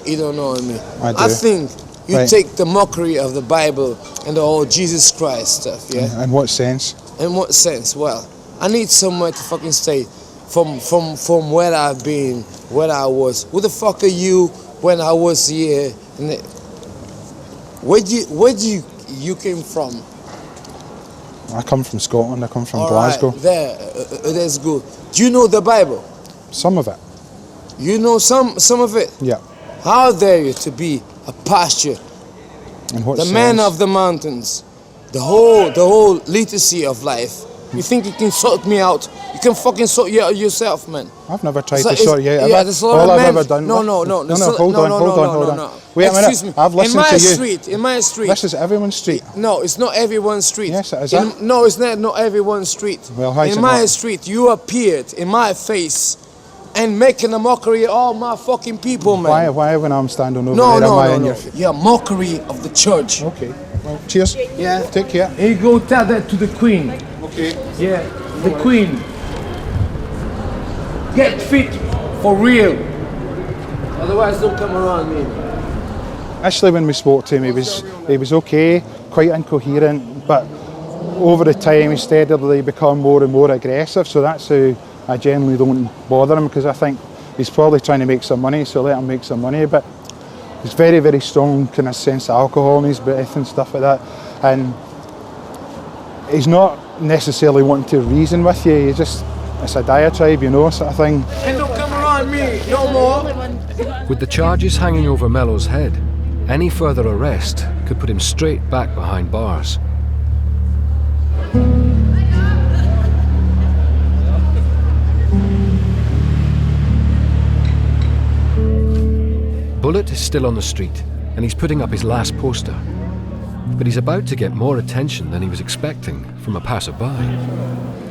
You don't know me. I do. I think you take the mockery of the Bible and the whole Jesus Christ stuff, yeah? In what sense? In what sense? Well, I need somewhere to fucking stay from where I've been, where I was. Who the fuck are you when I was here? Where you came from? I come from Scotland. I come from All Glasgow. Right, that's good. Do you know the Bible? Some of it. You know some of it? Yeah. How dare you to be a pasture? In what the sense? man of the mountains, the whole literacy of life. You think you can sort me out? You can fucking sort you out yourself, man. I've never tried to sort you out. Yeah, there's a lot all of I've men. ever done. No. Hold on. Wait a minute. Me. I've listened to you. In my street. This is everyone's street. No, it's not everyone's street. Yes, it is. No, it's not everyone's street. Well, how is in it my not? street, you appeared in my face and making a mockery of all my fucking people, man. Why when I'm standing over No, there, no, am I no, in no. your face? Yeah, mockery of the church. Okay. Well, cheers. Yeah. Take care. Here you go, tell that to the queen. Okay. Yeah, the queen. Get fit for real. Otherwise, don't come around me. Actually, when we spoke to him, he was okay, quite incoherent, but over the time he steadily become more and more aggressive. So that's how I generally don't bother him, because I think he's probably trying to make some money, so let him make some money. But he's very, very strong kind of sense of alcohol in his breath and stuff like that, and he's not necessarily wanting to reason with you. He's just, it's a diatribe, you know, sort of thing. And don't come around me no more. With the charges hanging over Mello's head, any further arrest could put him straight back behind bars. Bullet is still on the street, and he's putting up his last poster. But he's about to get more attention than he was expecting from a passerby.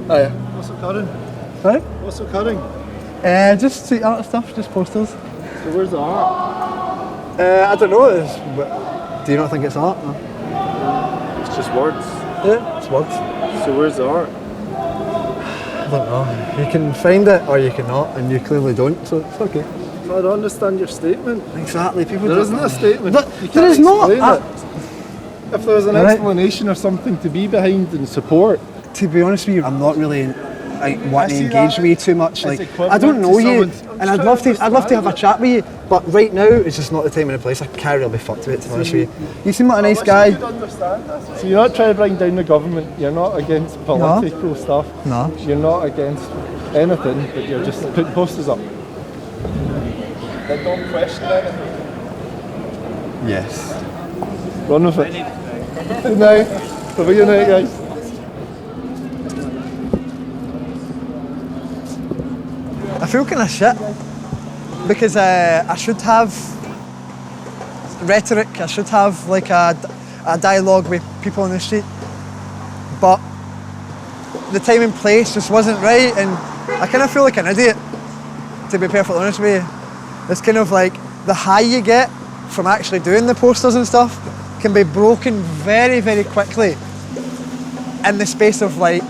Hiya. What's occurring? Sorry? What's occurring? Just street art stuff, just posters. So where's the art? I don't know. Do you not think it's art? No? It's just words. Yeah, it's words. So where's the art? I don't know. You can find it or you cannot, and you clearly don't, so it's okay. I don't understand your statement. Exactly. People there isn't a statement. There is not. If there was an explanation or something to be behind and support. To be honest with you, I'm not really wanting to engage with you too much. Like, I don't know you, and I'd love to have a chat with you, but right now it's just not the time and the place. I can't really be fucked with it, to be honest with you. You seem like a nice guy. So you're not trying to bring down the government. You're not against political stuff. No. You're not against anything, but you're just putting posters up. They don't question anything. Yes. Run with it. Good night. Have a good night, guys. I feel kind of shit because I should have rhetoric. I should have like a dialogue with people on the street, but the time and place just wasn't right, and I kind of feel like an idiot, to be perfectly honest with you. It's kind of like the high you get from actually doing the posters and stuff can be broken very, very quickly in the space of like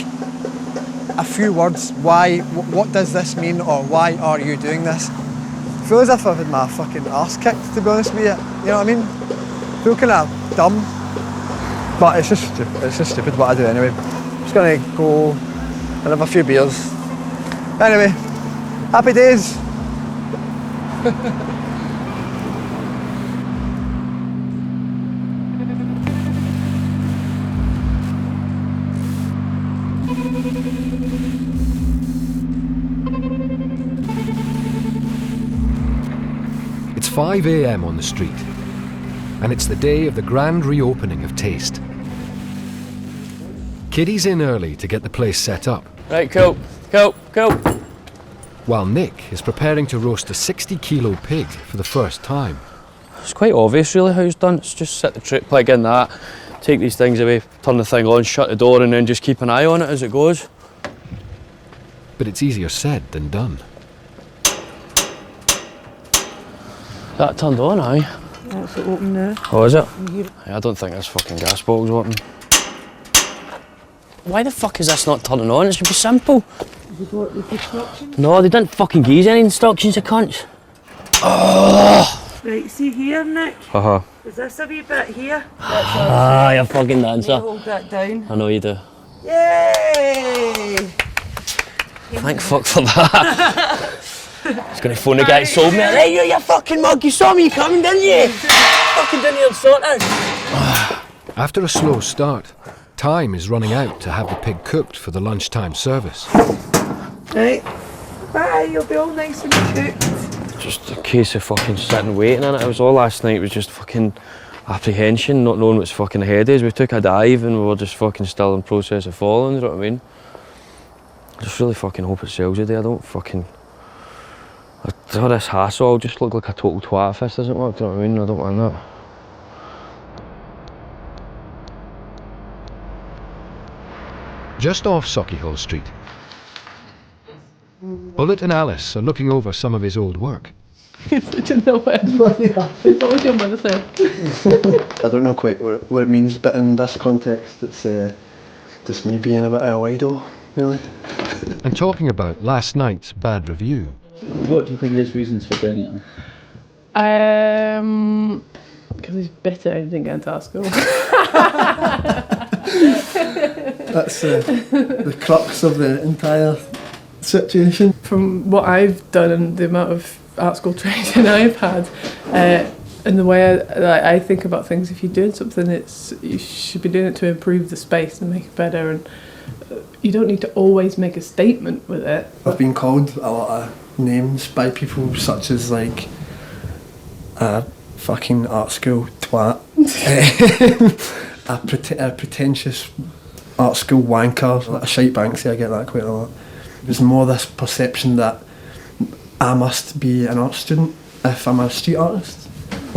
a few words. Why, what does this mean, or why are you doing this? I feel as if I've had my fucking arse kicked, to be honest with you. You know what I mean? I feel kind of dumb, but it's just stupid what I do anyway. I'm just gonna go and have a few beers. Anyway, happy days. It's 5 a.m. on the street, and it's the day of the grand reopening of Taste. Kiddie's in early to get the place set up. Right, cool. While Nick is preparing to roast a 60-kilo pig for the first time. It's quite obvious really how it's done. It's just set the trip plug in that, take these things away, turn the thing on, shut the door, and then just keep an eye on it as it goes. But it's easier said than done. That turned on, aye? That's open now. Oh, is it? I don't think this fucking gas bottle's open. Why the fuck is this not turning on? It should be simple. Have you got the instructions? No, they didn't fucking give us any instructions, you cunts. Oh. Right, see here, Nick? Uh-huh. Is this a wee bit here? Ah, you're fucking dancer. You hold that down. I know you do. Yay! Thank fuck for that. I was going to phone the guy that sold me. Hey, you fucking mug, you saw me coming, didn't you? Fucking didn't you sort it? After a slow start, time is running out to have the pig cooked for the lunchtime service. Right. Bye, you'll be all nice and cooked. Just a case of fucking sitting waiting in it. It was all last night, it was just fucking apprehension, not knowing what's fucking ahead is. We took a dive and we were just fucking still in process of falling, you know what I mean? I just really fucking hope it sells today. I don't fucking... all this hassle, I'll just look like a total twat if this doesn't work, do you know what I mean? I don't want that. Just off Sauchiehall Street, Bullet and Alice are looking over some of his old work. It's such a no word. It's always your mother said. I don't know quite what it means, but in this context it's just me being a bit of a wido, really. And talking about last night's bad review. What do you think his reasons for doing it? Because he's bitter and didn't get into our school. That's the crux of the entire situation. From what I've done and the amount of art school training I've had, and the way I think about things, if you're doing something, you should be doing it to improve the space and make it better, and you don't need to always make a statement with it. I've been called a lot of names by people such as like a fucking art school twat, a pretentious art school wanker, like a shite Banksy. I get that quite a lot. There's more this perception that I must be an art student if I'm a street artist.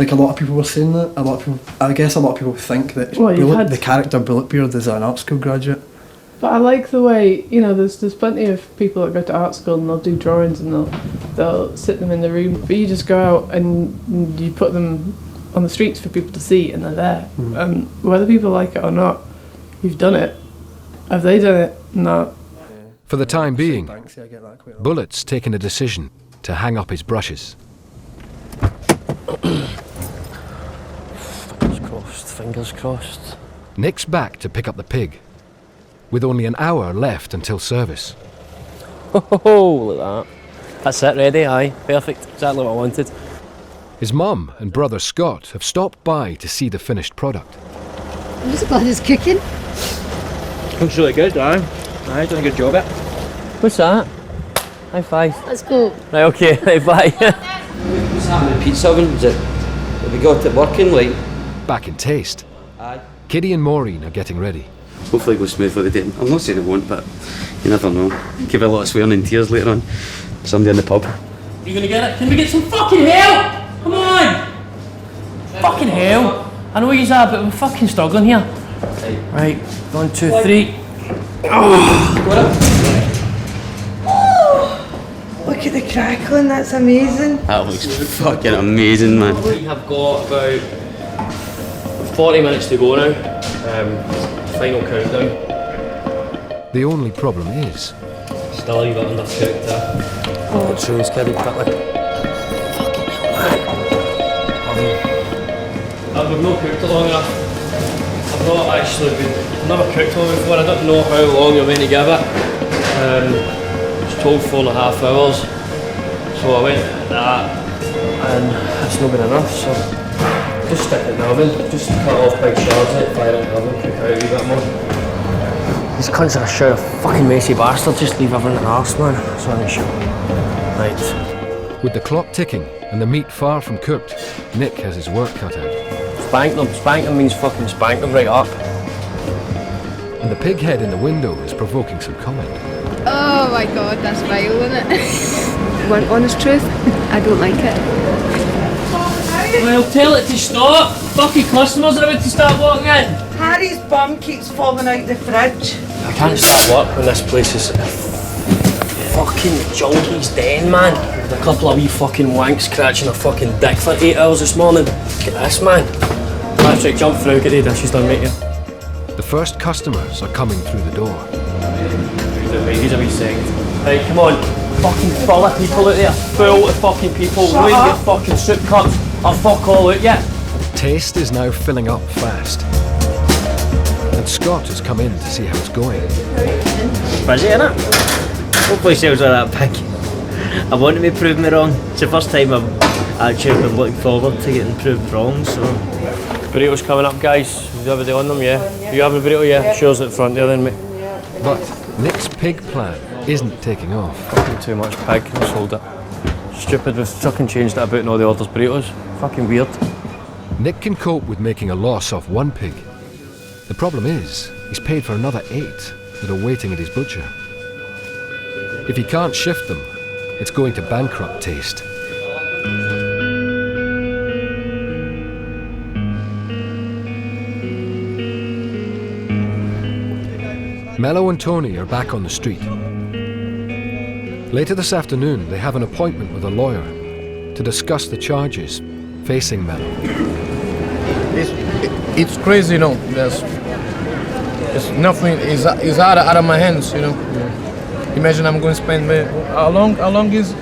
Like a lot of people were saying that. I guess a lot of people think that the character Bulletbeard is an art school graduate. But I like the way, you know, there's plenty of people that go to art school and they'll do drawings and they'll sit them in the room, but you just go out and you put them on the streets for people to see and they're there. And whether people like it or not, you've done it. Have they done it? No. For the time being, Bullet's taken a decision to hang up his brushes. Fingers crossed. Nick's back to pick up the pig, with only an hour left until service. Oh, look at that. That's it, ready, aye. Perfect, exactly what I wanted. His mum and brother Scott have stopped by to see the finished product. I'm just glad it's cooking. Looks really good, aye. Aye, done a good job at it. What's that? High five. Let's go. Right, okay, high five. What's happening with pizza oven? Have we got it working, like? Back in taste. Aye. Kiddie and Maureen are getting ready. Hopefully it goes smoothly today. I'm not saying it won't, but you never know. Give a lot of swearing and tears later on. Somebody in the pub. You gonna get it? Can we get some fucking help? Come on! Fucking hell! I know you are, but we're fucking struggling here. Right, 1, 2, 3. Look at the crackling, that's amazing. That looks fucking amazing, man. We have got about 40 minutes to go now. Final countdown. The only problem is... Still a wee bit undercooked there. Oh, it shows Kiddie quickly. Fucking hell, man. We've not cooked it long enough. I've not actually been... never cooked one before. I don't know how long you're meant to give it. It's told 4.5 hours. So I went at that and that's not been enough, so just stick it in the oven. Just cut off big shards of it, fire it in the oven, cook out a wee bit more. These cunts are a show of fucking messy bastards, just leave everything in the arse, man. That's what I'm sure. Right. With the clock ticking and the meat far from cooked, Nick has his work cut out. Spank them. Spank them means fucking spank them right up. And the pig head in the window is provoking some comment. Oh my god, that's vile, isn't it? Want honest truth? I don't like it. Well, tell it to stop. Fucking customers are about to start walking in. Harry's bum keeps falling out the fridge. I can't start work when this place is a fucking junkie's den, man. With a couple of wee fucking wanks scratching a fucking dick for 8 hours this morning. Look at this, man. That's right, jump through, get the dishes done, mate. The first customers are coming through the door. Here's a wee second. Right, come on. Fucking full of people out there. Full of fucking people. Shut Wait up. your fucking soup cups. I'll fuck all out yet. Taste is now filling up fast. And Scott has come in to see how it's going. Busy, innit? Hopefully sells all that pig. I want to be proved me wrong. It's the first time I've actually been looking forward to getting proved wrong, so... Burritos coming up, guys. Is everybody on them? Yeah. You having a burrito? Yeah. Shows at the front there then, mate. But Nick's pig plan isn't taking off. Fucking too much pig. Just hold it. Stupid. We've fucking changed it about in all the orders burritos. Fucking weird. Nick can cope with making a loss off one pig. The problem is, he's paid for another 8 that are waiting at his butcher. If he can't shift them, it's going to bankrupt Taste. Mello and Tony are back on the street. Later this afternoon, they have an appointment with a lawyer to discuss the charges facing Mello. It's crazy, you know. It's nothing. It's out of my hands, you know. Yeah. Imagine I'm going to spend how long is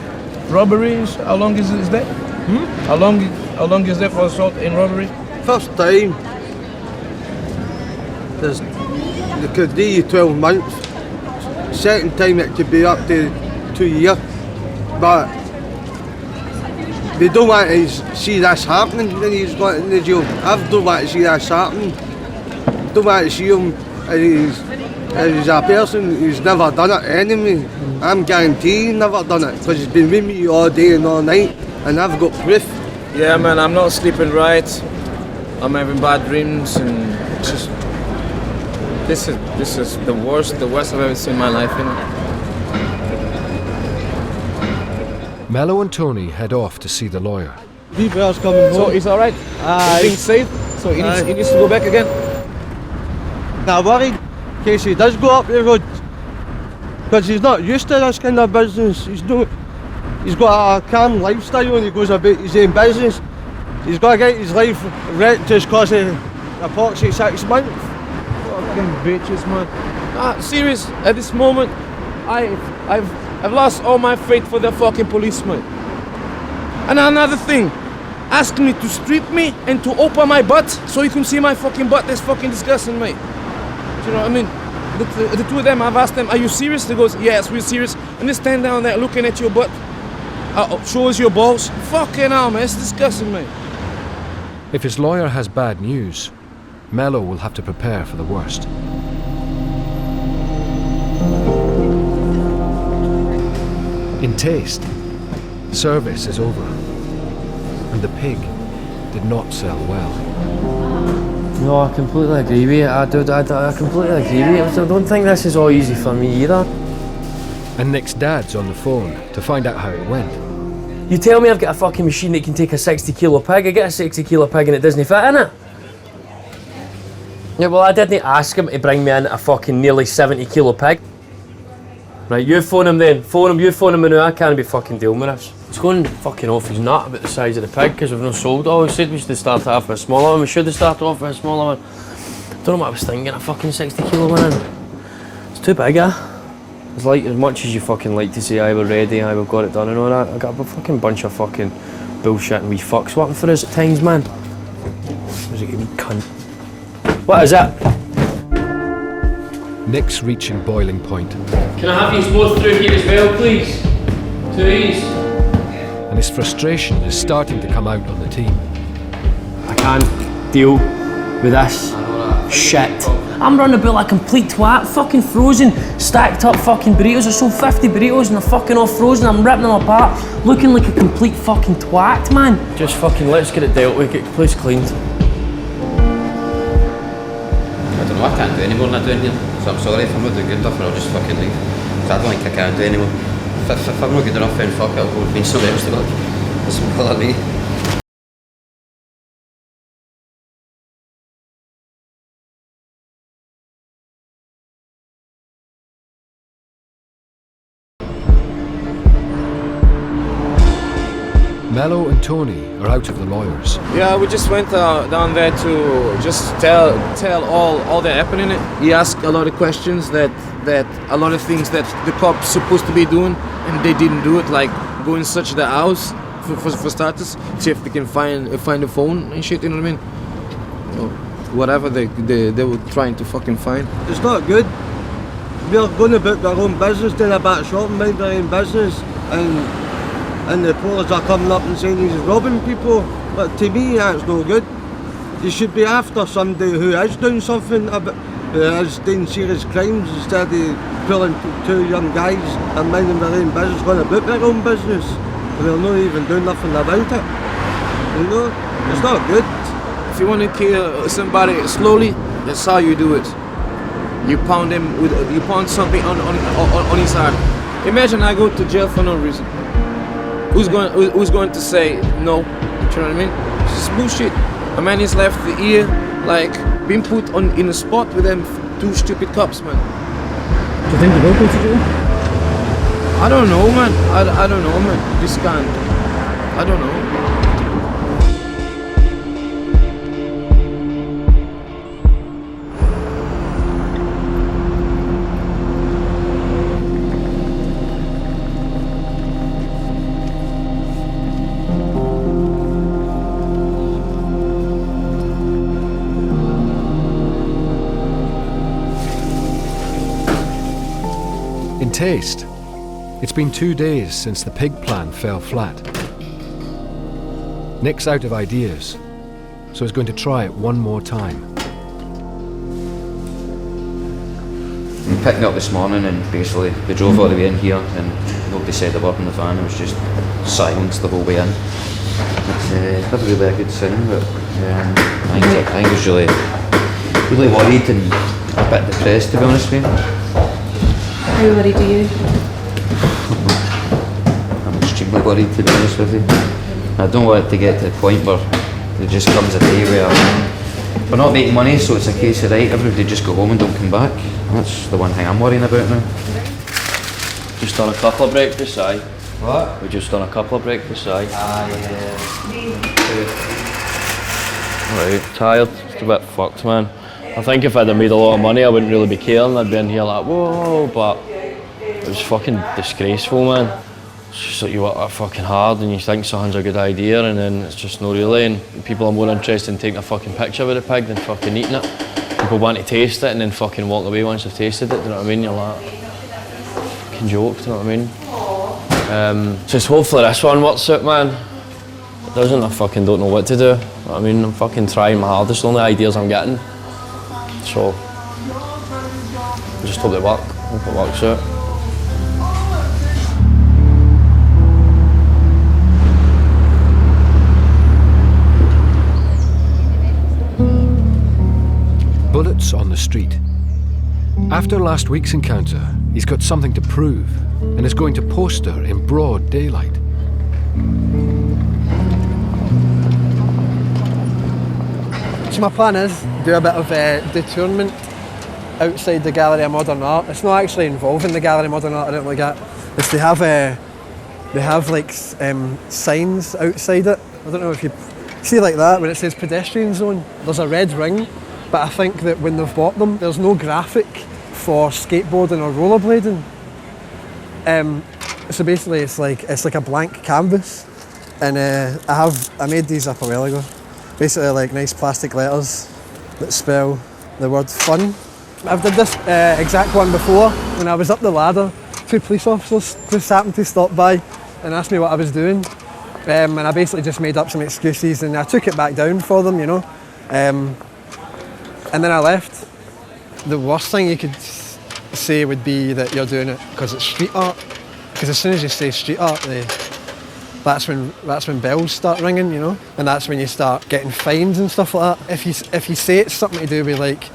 robberies? How long is that? How long is that for assault and robbery? First time. They could do you 12 months. Second time it could be up to 2 years. But they don't want to see this happening when he's got in the jail. I don't want to see this happening. Don't want to see him as a person who's never done it anyway. I'm guaranteed he's never done it because he's been with me all day and all night and I've got proof. Yeah, man, I'm not sleeping right. I'm having bad dreams and just... This is the worst I've ever seen in my life, you know. Mello and Tony head off to see the lawyer. Bear's coming home. So he's alright? Everything's safe? So he needs to go back again? Not worried, in case he does go up the road. Because he's not used to this kind of business. He's got a calm lifestyle when he goes about his own business. He's got to get his life wrecked just because of a poxy 6 months. Fucking bitches, man. Serious, at this moment, I've lost all my faith for the fucking policeman. And another thing, asking me to strip me and to open my butt so you can see my fucking butt. That's fucking disgusting, mate. Do you know what I mean? The two of them, I've asked them, are you serious? They goes, yes, we're serious. And they stand down there looking at your butt. Show us your balls. Fucking hell, man, it's disgusting, mate. If his lawyer has bad news, Mello will have to prepare for the worst. In taste, service is over, and the pig did not sell well. No, I completely agree with you. I completely agree with you. I don't think this is all easy for me either. And Nick's dad's on the phone to find out how it went. You tell me I've got a fucking machine that can take a 60 kilo pig. I get a 60 kilo pig and it doesn't fit in it. Yeah, well, I didn't ask him to bring me in a fucking nearly 70 kilo pig. Right, you phone him then. You phone him now. I can't be fucking dealing with this. It's going fucking off his nut about the size of the pig because we've not sold it all. We said we should have started off with a smaller one. We should have started off with a smaller one. Don't know what I was thinking, a fucking 60 kilo one in. It's too big, It's like, as much as you fucking like to say, we're ready, we've got it done and all that, I got a fucking bunch of fucking bullshit and wee fucks working for us at times, man. Where's it, you wee cunt? What is it? Nick's reaching boiling point. Can I have you both through here as well, please? 2 E's. And his frustration is starting to come out on the team. I can't deal with this shit. I'm running about like a complete twat, fucking frozen, stacked up fucking burritos. I sold 50 burritos and they're fucking all frozen. I'm ripping them apart, looking like a complete fucking twat, man. Just fucking let's get it dealt with, get the place cleaned. I don't know, I can't do any more than I do in here. So I'm sorry if I'm not doing good enough, I'll just fucking leave. Because I don't think I can do any more. If I'm not good enough, then fuck it, I'll go find somebody else to work. That's what colour me. Mello and Tony are out of the lawyers. Yeah, we just went down there to just tell all that happening. He asked a lot of questions that a lot of things that the cops supposed to be doing and they didn't do it, like go and search the house for starters, see if they can find the phone and shit. You know what I mean? Or whatever they were trying to fucking find. It's not good. We're going about our own business, doing a bit of shopping, mind our own business, and the police are coming up and saying he's robbing people. But to me, that's no good. You should be after somebody who is doing something, who is doing serious crimes, instead of pulling two young guys and minding their own business, going about their own business. They're not even doing nothing about it. You know, it's not good. If you want to kill somebody slowly, that's how you do it. You pound something on his heart. Imagine I go to jail for no reason. Who's going to say no? Do you know what I mean? It's just bullshit. A man is left here, like being put in a spot with them two stupid cops, man. Do you think they will go to jail? I don't know, man. I don't know, man. This can't. I don't know. In taste, it's been 2 days since the pig plan fell flat. Nick's out of ideas, so he's going to try it one more time. We picked me up this morning and basically we drove all the way in here and nobody said a word in the van. It was just silence the whole way in. It's never really a good sign, but I think I was really worried and a bit depressed, to be honest with you. How worried are you? I'm extremely worried, to be honest with you. I don't want it to get to the point where there just comes a day where we're not making money, so it's a case of right, everybody just go home and don't come back. That's the one thing I'm worrying about now. Just done a couple of breakfasts, aye. What? We just done a couple of breakfasts, aye. Right, tired, just a bit fucked, man. I think if I'd have made a lot of money, I wouldn't really be caring. I'd be in here like, whoa, but it was fucking disgraceful, man. It's just like you work fucking hard and you think something's a good idea and then it's just not really, and people are more interested in taking a fucking picture with the pig than fucking eating it. People want to taste it and then fucking walk away once they've tasted it, do you know what I mean? You're like, fucking joke, do you know what I mean? Just hopefully this one works out, man. If it doesn't, I fucking don't know what to do. You know what I mean? I'm fucking trying my hardest, the only ideas I'm getting. So, I just hope they work, hope it works out. Bullets on the street. After last week's encounter, he's got something to prove and is going to poster in broad daylight. So my plan is do a bit of detournement outside the Gallery of Modern Art. It's not actually involving the Gallery of Modern Art, I don't like that. It's they have like signs outside it. I don't know if you see like that when it says pedestrian zone. There's a red ring, but I think that when they've bought them, there's no graphic for skateboarding or rollerblading. So basically, it's like a blank canvas, and I made these up a while ago. Basically, like nice plastic letters that spell the word fun. I've did this exact one before when I was up the ladder. 2 police officers just happened to stop by and asked me what I was doing, and I basically just made up some excuses and I took it back down for them, you know. And then I left. The worst thing you could say would be that you're doing it because it's street art. Because as soon as you say street art, that's when bells start ringing, you know, and that's when you start getting fines and stuff like that. If you say it's something to do with like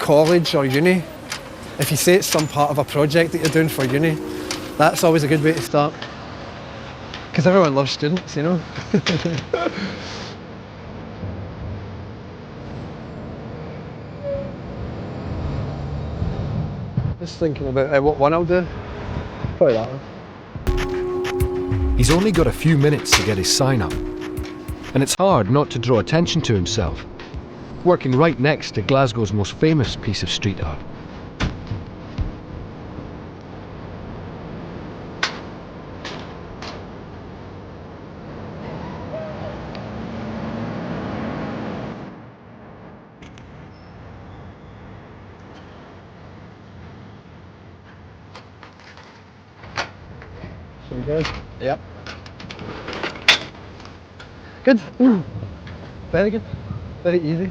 college or uni, if you say it's some part of a project that you're doing for uni, that's always a good way to start. Because everyone loves students, you know. Just thinking about what one I'll do. Probably that one. He's only got a few minutes to get his sign up, and it's hard not to draw attention to himself, working right next to Glasgow's most famous piece of street art. So good? Yep. Good. Very good. Very easy.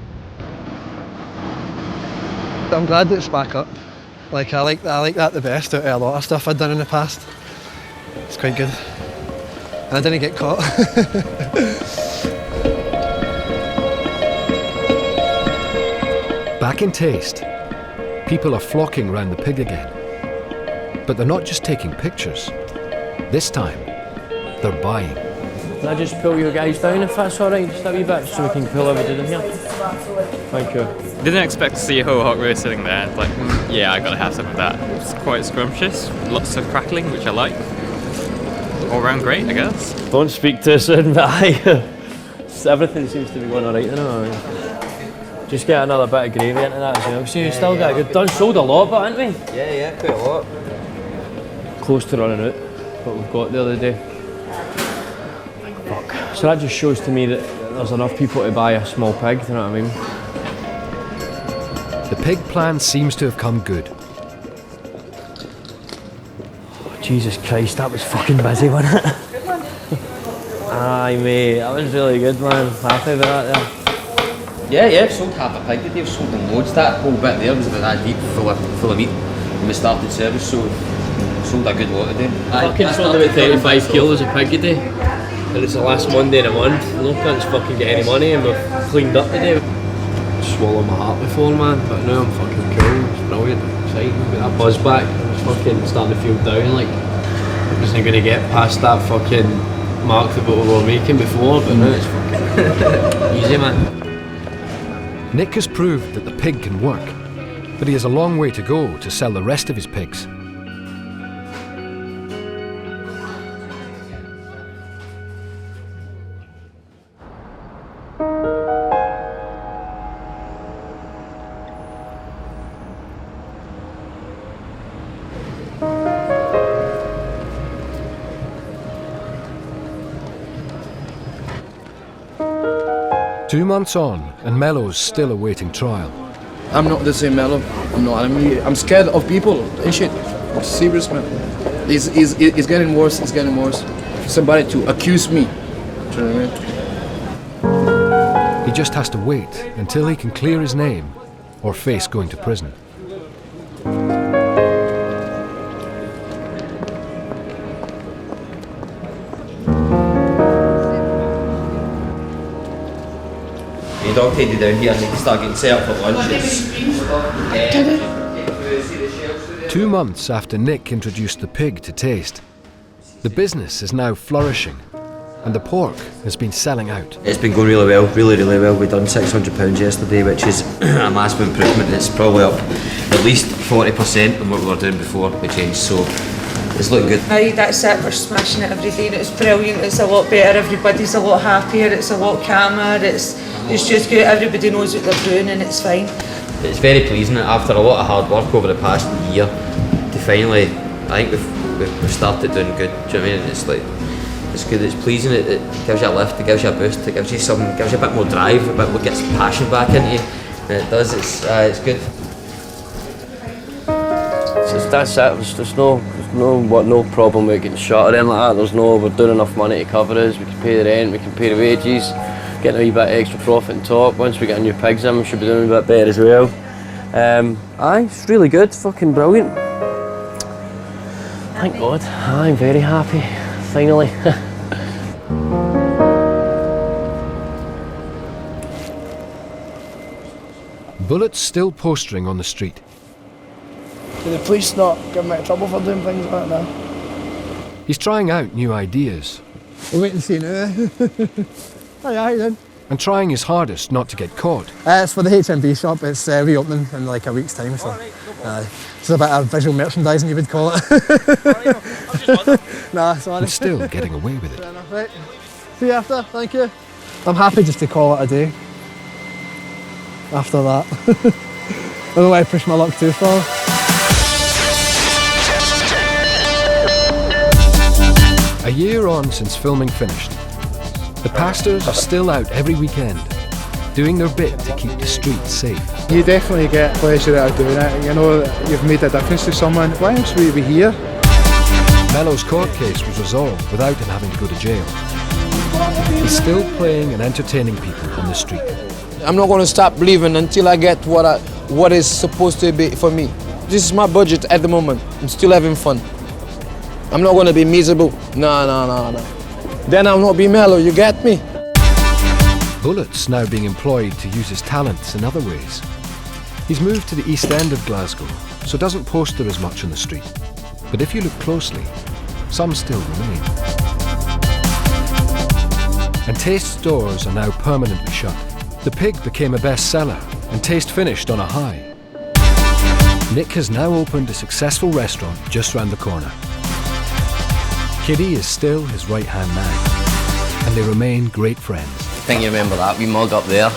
I'm glad that it's back up. Like I like that the best out of a lot of stuff I'd done in the past. It's quite good. And I didn't get caught. Back in Taste, people are flocking round the pig again. But they're not just taking pictures. This time, they're buying. Can I just pull you guys down if that's alright, just a wee bit, so we can pull everything in here? Thank you. Didn't expect to see a whole hot roast sitting there. Like, yeah, I gotta have some of that. It's quite scrumptious, lots of crackling, which I like. All round great, I guess. Don't speak too soon, but everything seems to be going alright, you know. Just get another bit of gravy into that as well. So you still got a good done. Sold a lot, but haven't we? Yeah, quite a lot. Close to running out, what we've got the other day. Fuck. So that just shows to me that there's enough people to buy a small pig, you know what I mean? The pig plan seems to have come good. Oh, Jesus Christ, that was fucking busy, wasn't it? Aye, mate, that was really good, man. Happy with that there. Yeah, I've sold half a pig today, I've sold them loads. That whole bit there was about that deep, full of meat when we started service, so sold a good lot today. I fucking sold about 35 kilos of pig today. And it's the last Monday in a month. No cunts fucking get any money and we've cleaned up today. Swallowed my heart before, man, but now I'm fucking cool. It's brilliant, exciting, got that buzz back. I was fucking starting to feel down, like I wasn't going to get past that fucking marked of what we were making before, but now it's fucking easy, man. Nick has proved that the pig can work, but he has a long way to go to sell the rest of his pigs. Two months on, and Mello's still awaiting trial. I'm not the same Mello. I'm scared of people and shit. Serious, man. It's getting worse. It's getting worse. Somebody to accuse me. Do you know what I mean? He just has to wait until he can clear his name or face going to prison. Dog tidy down here and they can start getting set up for lunch. 2 months after Nick introduced the pig to taste, the business is now flourishing and the pork has been selling out. It's been going really well, really well. We've done £600 yesterday, which is a massive improvement. It's probably up at least 40% on what we were doing before we changed, so it's looking good. Aye, that's it, we're smashing it every day and it's brilliant, it's a lot better, everybody's a lot happier, it's a lot calmer, it's just good, everybody knows what they're doing and it's fine. It's very pleasing after a lot of hard work over the past year to finally, I think we've started doing good, do you know what I mean? It's like, it's good, it's pleasing, it gives you a lift, it gives you a boost, it gives you a bit more drive, a bit more gets passion back into you, and it does, it's good. That's it, there's no problem with getting shot or anything like that. We're doing enough money to cover us, we can pay the rent, we can pay the wages, getting a wee bit extra profit on top. Once we get a new pigs in, we should be doing a bit better as well. Aye, it's really good, fucking brilliant. Thank God, I'm very happy, finally. Bullets still postering on the street. Do the police not give me trouble for doing things like that? He's trying out new ideas. We'll wait and see now. Aye then. And trying his hardest not to get caught. It's for the HMV shop, it's reopening in like a week's time, so it's a bit of visual merchandising you would call it. Nah, sorry. And still getting away with it. Right. See you after, thank you. I'm happy just to call it a day after that. I don't want to push my luck too far. A year on since filming finished, the pastors are still out every weekend, doing their bit to keep the streets safe. You definitely get pleasure out of doing it. You know that you've made a difference to someone. Why else would we be here? Mello's court case was resolved without him having to go to jail. He's still playing and entertaining people on the street. I'm not going to stop believing until I get what is supposed to be for me. This is my budget at the moment. I'm still having fun. I'm not going to be miserable. No. Then I'll not be mellow, you get me? Bullet's now being employed to use his talents in other ways. He's moved to the east end of Glasgow, so doesn't poster as much on the street. But if you look closely, some still remain. And Taste stores are now permanently shut. The pig became a bestseller, and Taste finished on a high. Nick has now opened a successful restaurant just round the corner. Kiddie is still his right-hand man, and they remain great friends. I think you remember that wee mug up there.